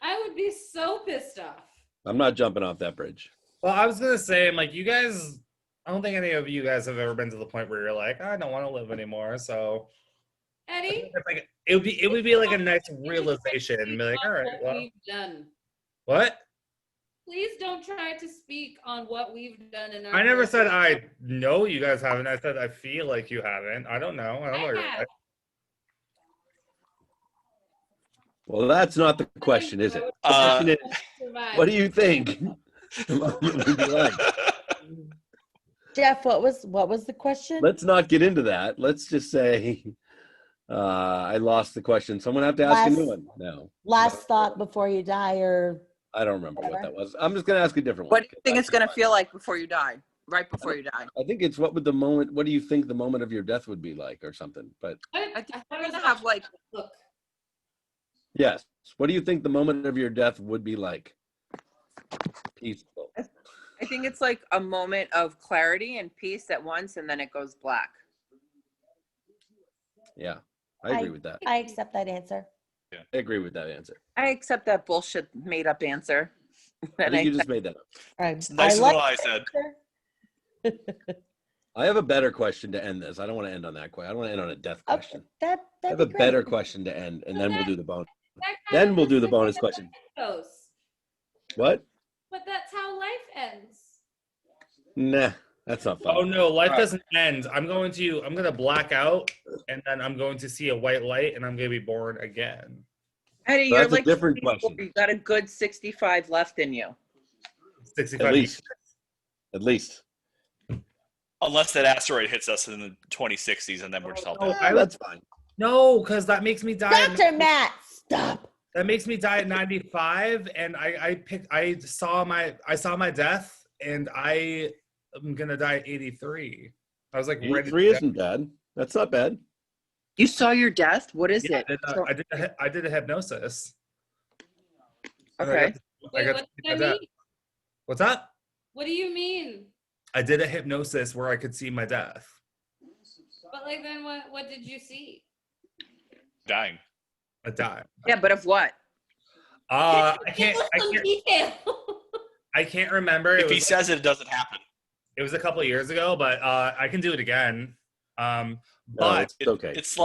I would be so pissed off. I'm not jumping off that bridge. Well, I was gonna say, I'm like, you guys. I don't think any of you guys have ever been to the point where you're like, I don't want to live anymore. So Eddie, it's like it would be like a nice realization. And be like, all right, what well, we've done. what? Please don't try to speak on what we've done in our. I never said I know you guys haven't. I said I feel like you haven't. I don't know. I don't know. I your have. life. Well, that's not the question, is it? The Uh, question is, Survive. what do you think? What would you like? Jeff, what was the question? Let's not get into that. Let's just say I lost the question. Someone have to ask a new one. No, Last thought before you die, or I don't remember what that was. I'm just going to ask a different one. What do you think it's going to feel like before you die? Right before you die? I think it's what do you think the moment of your death would be like or something? But I think we're going to have like, Look, yes, what do you think the moment of your death would be like? Peaceful. I think it's like a moment of clarity and peace at once, and then it goes black. Yeah, I agree with that. I accept that answer. I agree with that answer. I accept that bullshit made up answer. I And think you I- just made that up. It's nicer than what I said. I have a better question to end this. I don't want to end on that question. I don't want to end on a death Okay, question. I that'd have be a great. better question to end, and then we'll do the bonus. that kind Then of we'll do the is bonus how question. life goes. What? But that's how life ends. Nah, that's not fun. Oh no, life All right. doesn't end. I'm gonna black out, and then I'm going to see a white light, and I'm gonna be born again. Eddie, So you're that's a like different 24. question. You got a good 65 left in you. 65 At least. At least. Unless that asteroid hits us in the 2060s, and then we're just all Oh, dead. That's fine. No, because that makes me die. Dr. Matt, stop. That makes me die at 95, and I saw my death, and I am gonna die at 83. I was like ready. 83 isn't bad. That's not bad. You saw your death? What is Yeah, it? I did a hypnosis. And I Okay. got to- I Wait, got what to see does my that death. mean? What's that? What do you mean? I did a hypnosis where I could see my death. But like, then what did you see? Dying. I died. Yeah, but of what? I Give can't. us I some can't. detail. I can't remember. If he says it, it doesn't happen. It was a couple of years ago, but I can do it again. No, But it's okay. It's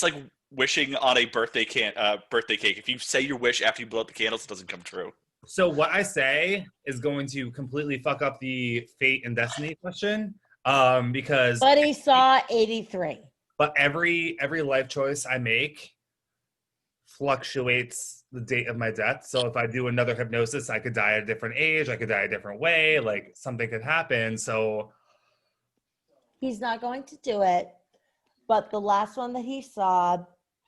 like wishing on a birthday cake. If you say your wish after you blow out the candles, it doesn't come true. so what I say is going to completely fuck up the fate and destiny question. Because But he saw 83. but every life choice I make fluctuates the date of my death. So if I do another hypnosis, I could die at a different age, I could die a different way, like something could happen. So He's not going to do it. But the last one that he saw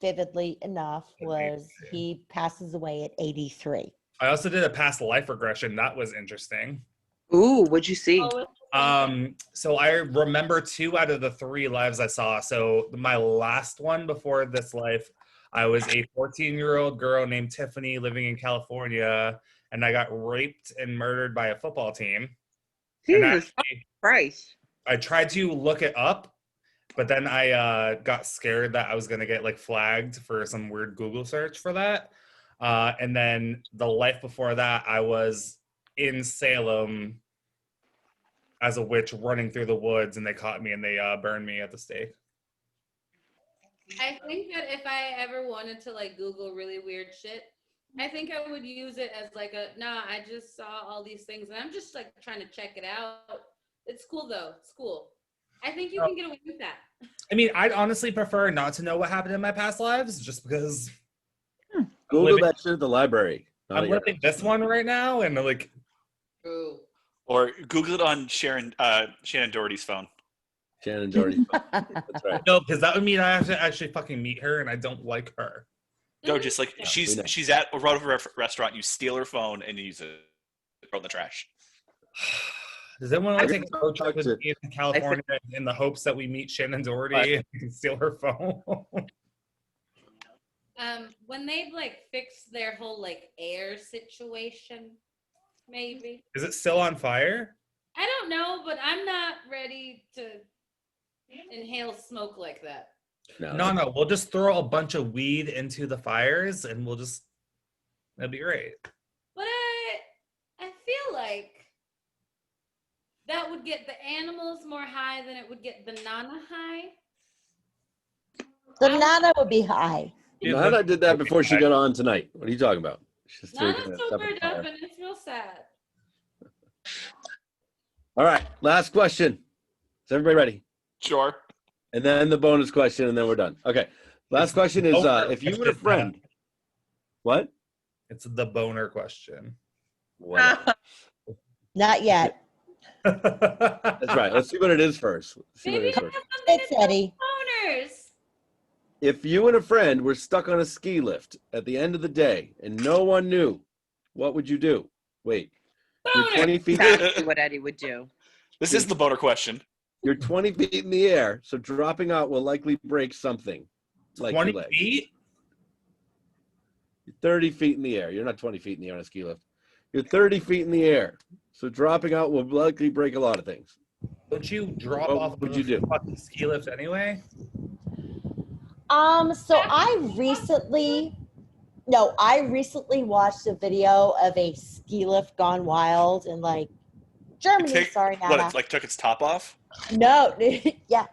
vividly enough was he passes away at 83. I also did a past life regression. That was interesting. Ooh, what'd you see? So I remember 2 out of the 3 lives I saw. So my last one before this life, I was a 14-year-old girl named Tiffany living in California, and I got raped and murdered by a football team. And Jesus actually, Christ. I tried to look it up, But then I got scared that I was gonna get like flagged for some weird Google search for that. And then the life before that, I was in Salem as a witch running through the woods, and they caught me and they burned me at the stake. I think that if I ever wanted to like Google really weird shit, I think I would use it as like I just saw all these things and I'm just like trying to check it out. It's cool though. It's cool. I think you can get away with that. I mean, I'd honestly prefer not to know what happened in my past lives, just because Google that shit at the library. I'm living this one right now, and like, True. Or Google it on Shannon Doherty's phone. Shannon Doherty. That's right. no, because that would mean I have to actually fucking meet her, and I don't like her. No, just like we know. she's at a restaurant. You steal her phone and you use it. Throw it in the trash. Does anyone want to I take a road trip with think- me in California in the hopes that we meet Shannon Doherty and steal her phone? When they've like fixed their whole like air situation, maybe. Is it still on fire? I don't know, but I'm not ready to inhale smoke like that. No. We'll just throw a bunch of weed into the fires, and that'd be great. But I feel like that would get the animals more high than it would get the Nana high. The Nana would be high. Nanna did that before she got on tonight. What are you talking about? She's Nana's taking that so stuff burned apart. up and it's real sad. All right, last question. Is everybody ready? Sure. And then the bonus question, and then we're done. Okay. Last question is if you and a friend. What? It's the boner question. Whatever. Not yet. That's right. Let's see what it is first. Let's see what it Maybe is I first. have something It's to tell Eddie. owners. If you and a friend were stuck on a ski lift at the end of the day and no one knew, what would you do? Wait. You're Boner. 20 feet. Exactly what Eddie would do. This is the boner question. You're 20 feet in the air, so dropping out will likely break something. Like 20 your leg. feet? You're 30 feet in the air. You're not 20 feet in the air on a ski lift. You're 30 feet in the air, so dropping out will likely break a lot of things. Don't you drop What off would of you do? a fucking ski lift anyway? So I recently watched a video of a ski lift gone wild in like Germany. Sorry, Nana. It like took its top off? No, yeah.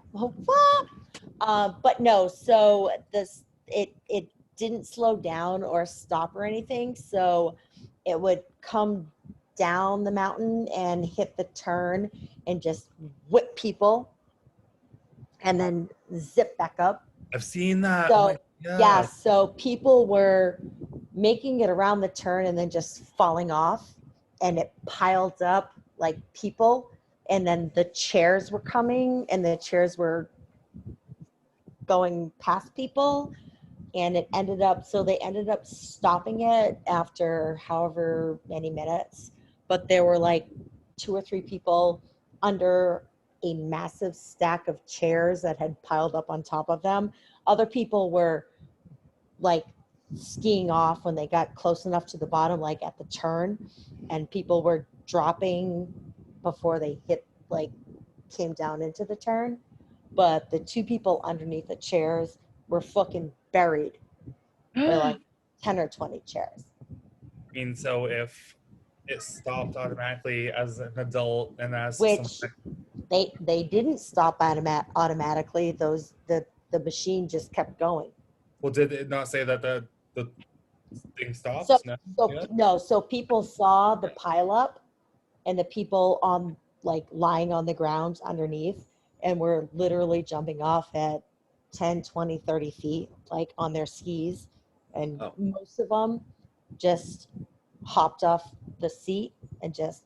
But no, so it didn't slow down or stop or anything. So it would come down the mountain and hit the turn and just whip people and then zip back up. I've seen that. So, Oh my God. Yeah, so people were making it around the turn and then just falling off, and it piled up like people, and then the chairs were coming and the chairs were going past people, and they ended up stopping it after however many minutes, but there were like 2 or 3 people under a massive stack of chairs that had piled up on top of them. Other people were like skiing off when they got close enough to the bottom, like at the turn, and people were dropping before they came down into the turn. But the 2 people underneath the chairs were fucking buried by like 10 or 20 chairs. I mean, so if it stopped automatically as an adult and as Which someone, they didn't stop automatically. The machine just kept going. well, did it not say that the thing stopped? So, Yeah. so people saw the pile up and the people on like lying on the ground underneath, and were literally jumping off at 10, 20, 30 feet, like on their skis. And most of them just hopped off the seat and just.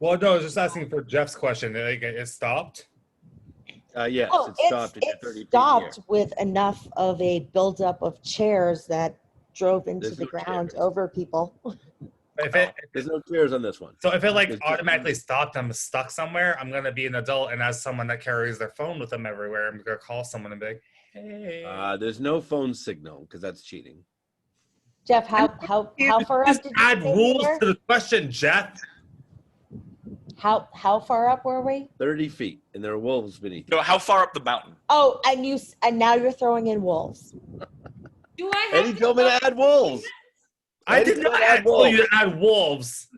Well, no, I was just asking for Jeff's question. Like, it stopped? Yes, Oh, it stopped. and you're 30 it feet in the air. stopped with enough of a buildup of chairs that drove into There's the no ground chairs. over people. If it, There's no chairs on this one. so if it like There's just- automatically stopped, I'm stuck somewhere, I'm going to be an adult, and as someone that carries their phone with them everywhere, I'm going to call someone and be like, hey. There's no phone signal because that's cheating. Jeff, how far up Just did you add say you rules were? to the question, Jeff. How far up were we? 30 feet, and there are wolves beneath you. No, how far up the mountain? Oh, and now you're throwing in wolves. Do I have Eddie told me to add wolves. I Eddie did not said tell you to add wolves.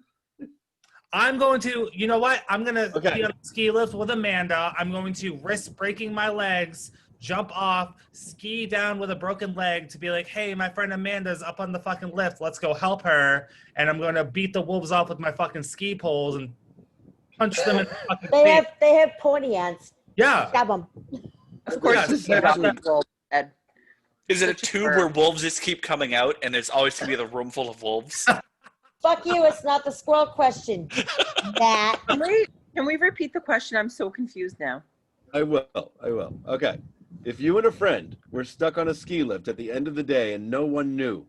I'm going to, you know what? I'm going to be on the ski lift with Amanda. I'm going to risk breaking my legs, jump off, ski down with a broken leg to be like, hey, my friend Amanda's up on the fucking lift. Let's go help her. And I'm going to beat the wolves off with my fucking ski poles and punch them in the fucking face. They have pointy ends. Yeah. Stab them. Of course, This is you got actually- that wolf, Ed. Is it a tube where wolves just keep coming out and there's always going to be the room full of wolves? Fuck you, it's not the squirrel question. Matt. Can we repeat the question? I'm so confused now. I will. Okay. If you and a friend were stuck on a ski lift at the end of the day and no one knew,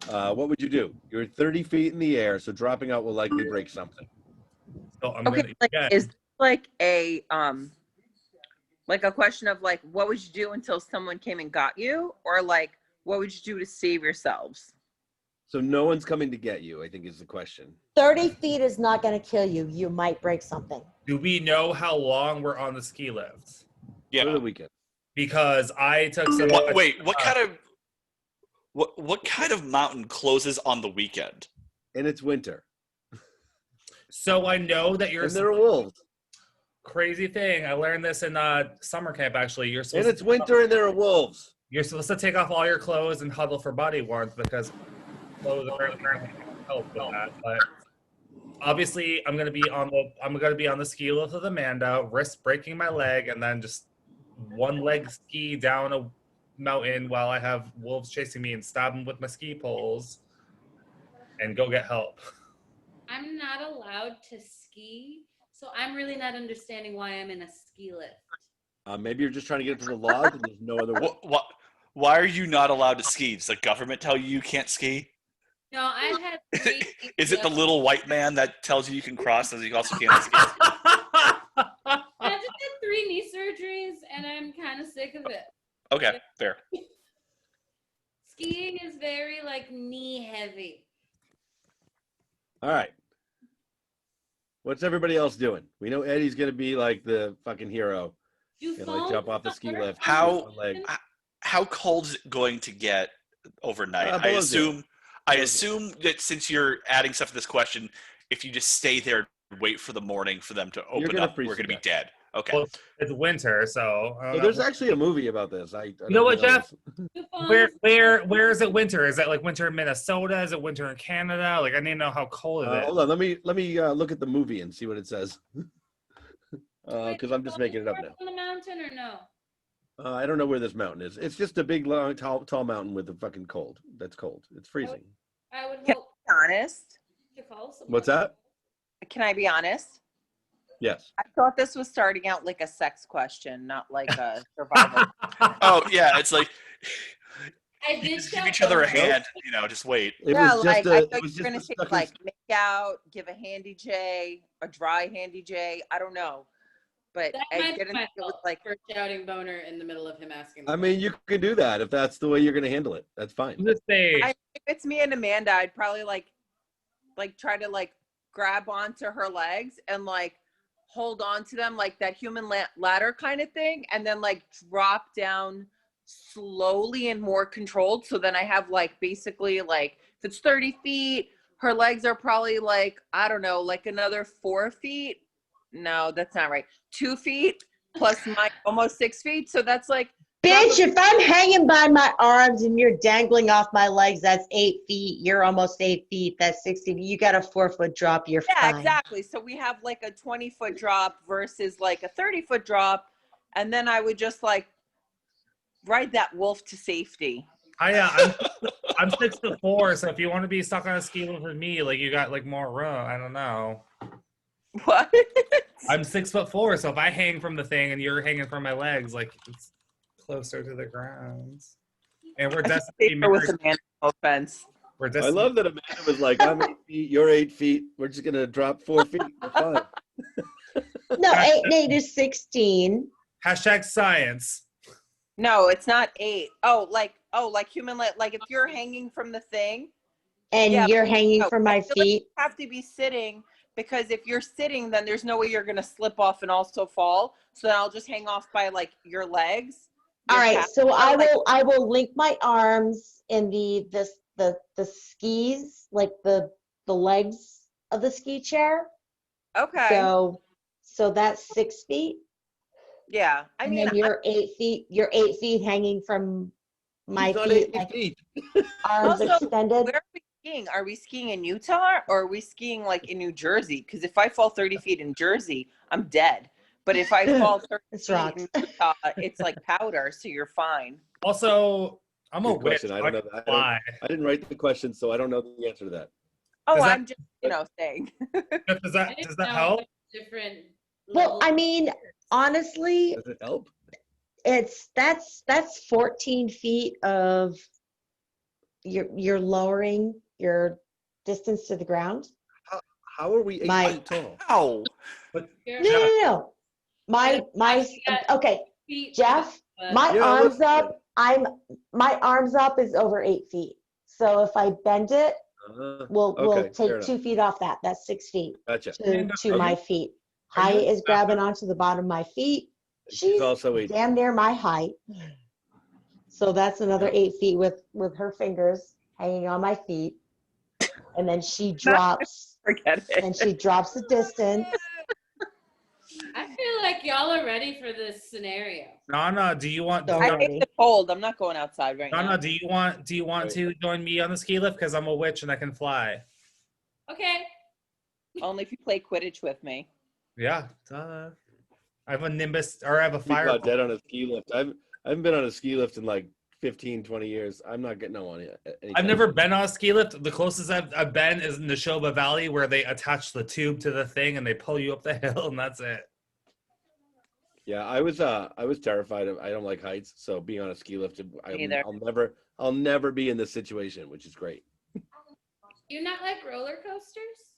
what would you do? You're 30 feet in the air, so dropping out will likely break something. So I'm Okay, gonna, like, yeah. is this like a question of like, what would you do until someone came and got you? Or like, what would you do to save yourselves? So no one's coming to get you, I think is the question. 30 feet is not going to kill you. You might break something. Do we know how long we're on the ski lifts? For the Yeah. weekend. Because I took some. Wait, what kind of mountain closes on the weekend? And it's winter. So I know that you're And there are wolves. crazy thing. I learned this in summer camp. Actually, you're And supposed it's winter and there are wolves. you're supposed to take off all your clothes and huddle for body warmth because clothes apparently help with that. But obviously, I'm gonna be on the ski lift with Amanda, risk breaking my leg, and then just one leg ski down a mountain while I have wolves chasing me and stab them with my ski poles, and go get help. I'm not allowed to ski, so I'm really not understanding why I'm in a ski lift. Maybe you're just trying to get to the lodge and there's no other way. Why are you not allowed to ski? Does the government tell you can't ski? No, I've had 3. Is it the little white man that tells you can cross and you also can't ski? I just had 3 knee surgeries, and I'm kind of sick of it. Okay, fair. Skiing is very like knee heavy. All right. What's everybody else doing? We know Eddie's going to be like the fucking hero. Do Gonna phones jump off the ski work? lift. How- with one leg. How cold is it going to get overnight? I Below zero. assume Below zero. that since you're adding stuff to this question, if you just stay there and wait for the morning for them to open gonna up, we're freeze going to to be dead. Okay. Well, it's winter, so. I don't So know. there's actually a movie about this. I You know what, Jeff? Do phones Where is it winter? Is that like winter in Minnesota? Is it winter in Canada? Like I need to know how cold it is. Hold on. Let me look at the movie and see what it says. Wait, Because do I'm just phones making it up work now. on the mountain or no? I don't know where this mountain is. It's just a big, long, tall mountain with the fucking cold. That's cold. It's freezing. I would Can hope I be honest? to call someone. What's that? Can I be honest? Yes. I thought this was starting out like a sex question, not like a survival. Oh yeah, it's like I did just give tell each other a someone- hand. Just wait. It Yeah, was like just I a. thought It was you were just gonna a say like make out, give a handy J, a dry handy J. I don't know, but That I might be didn't my think it was fault like. for shouting boner in the middle of him asking. the I mean, you can do that if that's the way you're going to handle it. That's fine. Just say If it's me and Amanda, I'd probably like try to like grab onto her legs and like hold on to them like that human ladder kind of thing, and then like drop down slowly and more controlled. So then I have like basically like if it's 30 feet, her legs are probably like I don't know, like another 4 feet. No, that's not right. 2 feet plus my almost 6 feet. So that's like. Bitch, if I'm hanging by my arms and you're dangling off my legs, that's 8 feet. You're almost 8 feet. That's 60. You got a 4-foot drop. You're Yeah, fine. exactly. So we have like a 20-foot drop versus like a 30-foot drop. And then I would just like ride that wolf to safety. I'm 6'4", so if you want to be stuck on a ski lift with me, like you got like more room. I don't know. What? I'm 6'4", so if I hang from the thing and you're hanging from my legs, like it's closer to the ground. And we're destined to be Safer with married. Amanda, no offense. We're I destined. love that Amanda was like, I'm 8 feet, you're 8 feet. We're just going to drop 4 feet. We're fine. No, 8 and 8 is 16. Hashtag science. No, it's not 8. Oh, like human like if you're hanging from the thing, And Yeah, you're hanging no, from I my feel like feet. you have to be sitting because if you're sitting, then there's no way you're gonna slip off and also fall. So then I'll just hang off by like your legs. All your right, calf- so I like- will link my arms in the skis, like the legs of the ski chair. Okay. So that's 6 feet. Yeah. I And mean, then you're 8 feet. You're 8 feet hanging from my He's not feet, 8 like feet. arms Also, extended. where are we skiing? Are we skiing in Utah or are we skiing like in New Jersey? Because if I fall 30 feet in Jersey, I'm dead. But if I fall 30 It's feet rocks. in Utah, it's like powder, so you're fine. Also, I'm a Good witch. question. So I don't know. can fly. I didn't write the question, so I don't know the answer to that. Oh, Does that- I'm just, saying. Does I that didn't that know help? there's different Well, levels I of mean, fear. honestly, Does it help? that's 14 feet of you're lowering your distance to the ground. How are we 8 My- feet tall? Ow. But You're No, no, no. My okay, feet, Jeff, but- my Yeah, arms let's- up. My arms up is over 8 feet. So if I bend it, we'll okay, fair take 2 feet off that. That's 6 feet Gotcha. to my feet. Are you Height is grabbing onto the bottom of my feet. She's She's also 8. damn near my height. So that's another Yeah. 8 feet with her fingers hanging on my feet. And then she drops Forget it. and she drops the distance. I feel like y'all are ready for this scenario. Nana, do you want? So I ready. hate the cold. I'm not going outside right Nana, now. do you want Right. to join me on the ski lift? Because I'm a witch and I can fly. Okay. Only if you play Quidditch with me. Yeah. Duh. I have a nimbus, or I have a People fire. are dead on a ski lift. I haven't been on a ski lift in like 15, 20 years. I'm not getting no one yet. I've never been on a ski lift. The closest I've been is in the Neshoba Valley, where they attach the tube to the thing and they pull you up the hill, and that's it. Yeah, I was terrified of. I don't like heights, so being on a ski lift, Neither. I'll never be in this situation, which is great. You not like roller coasters?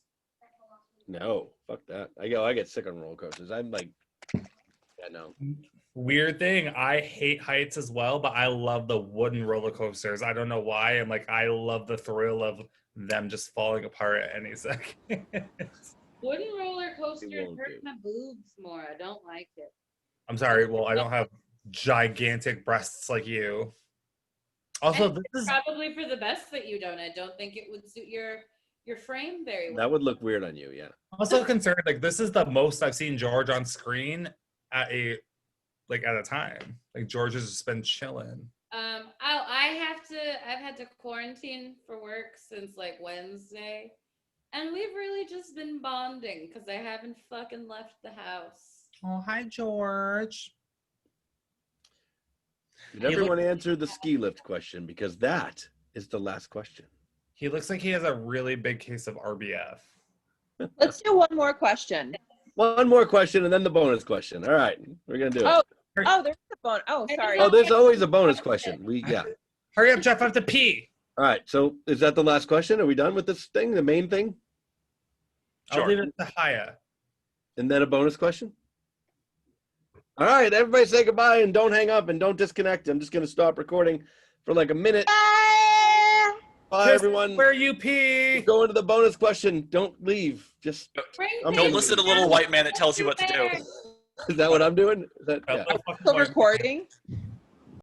No, fuck that. I get sick on roller coasters. I'm like, yeah, no. Weird thing, I hate heights as well, but I love the wooden roller coasters. I don't know why. I'm like, I love the thrill of them just falling apart at any second. Wooden roller coaster won't hurt do. my boobs more. I don't like it. I'm sorry. Well, I don't have gigantic breasts like you. Also, And this it's is probably for the best that you don't. I don't think it would suit your frame very well. That would look weird on you, yeah. I'm also concerned. Like, this is the most I've seen George on screen at a time. Like, George has just been chilling. I've had to quarantine for work since like Wednesday. And we've really just been bonding because I haven't fucking left the house. Oh, hi, George. Did You look- everyone answer the ski lift question? Because that is the last question. He looks like he has a really big case of RBF. Let's do one more question. One more question and then the bonus question. All right, we're gonna do it. Oh, there's a bonus. Oh, sorry. Oh, there's always a bonus question. Yeah. Hurry up, Jeff. I have to pee. All right. So is that the last question? Are we done with this thing? The main thing? I'll leave it to Chaya. And then a bonus question? All right, everybody say goodbye and don't hang up and don't disconnect. I'm just gonna stop recording for like a minute. Bye, Kiss everyone. Where you pee. Go into the bonus question. Don't leave. Just I'm Don't gonna- listen to little white man that tells you what to do. is that what I'm doing? Is that, yeah. Still recording?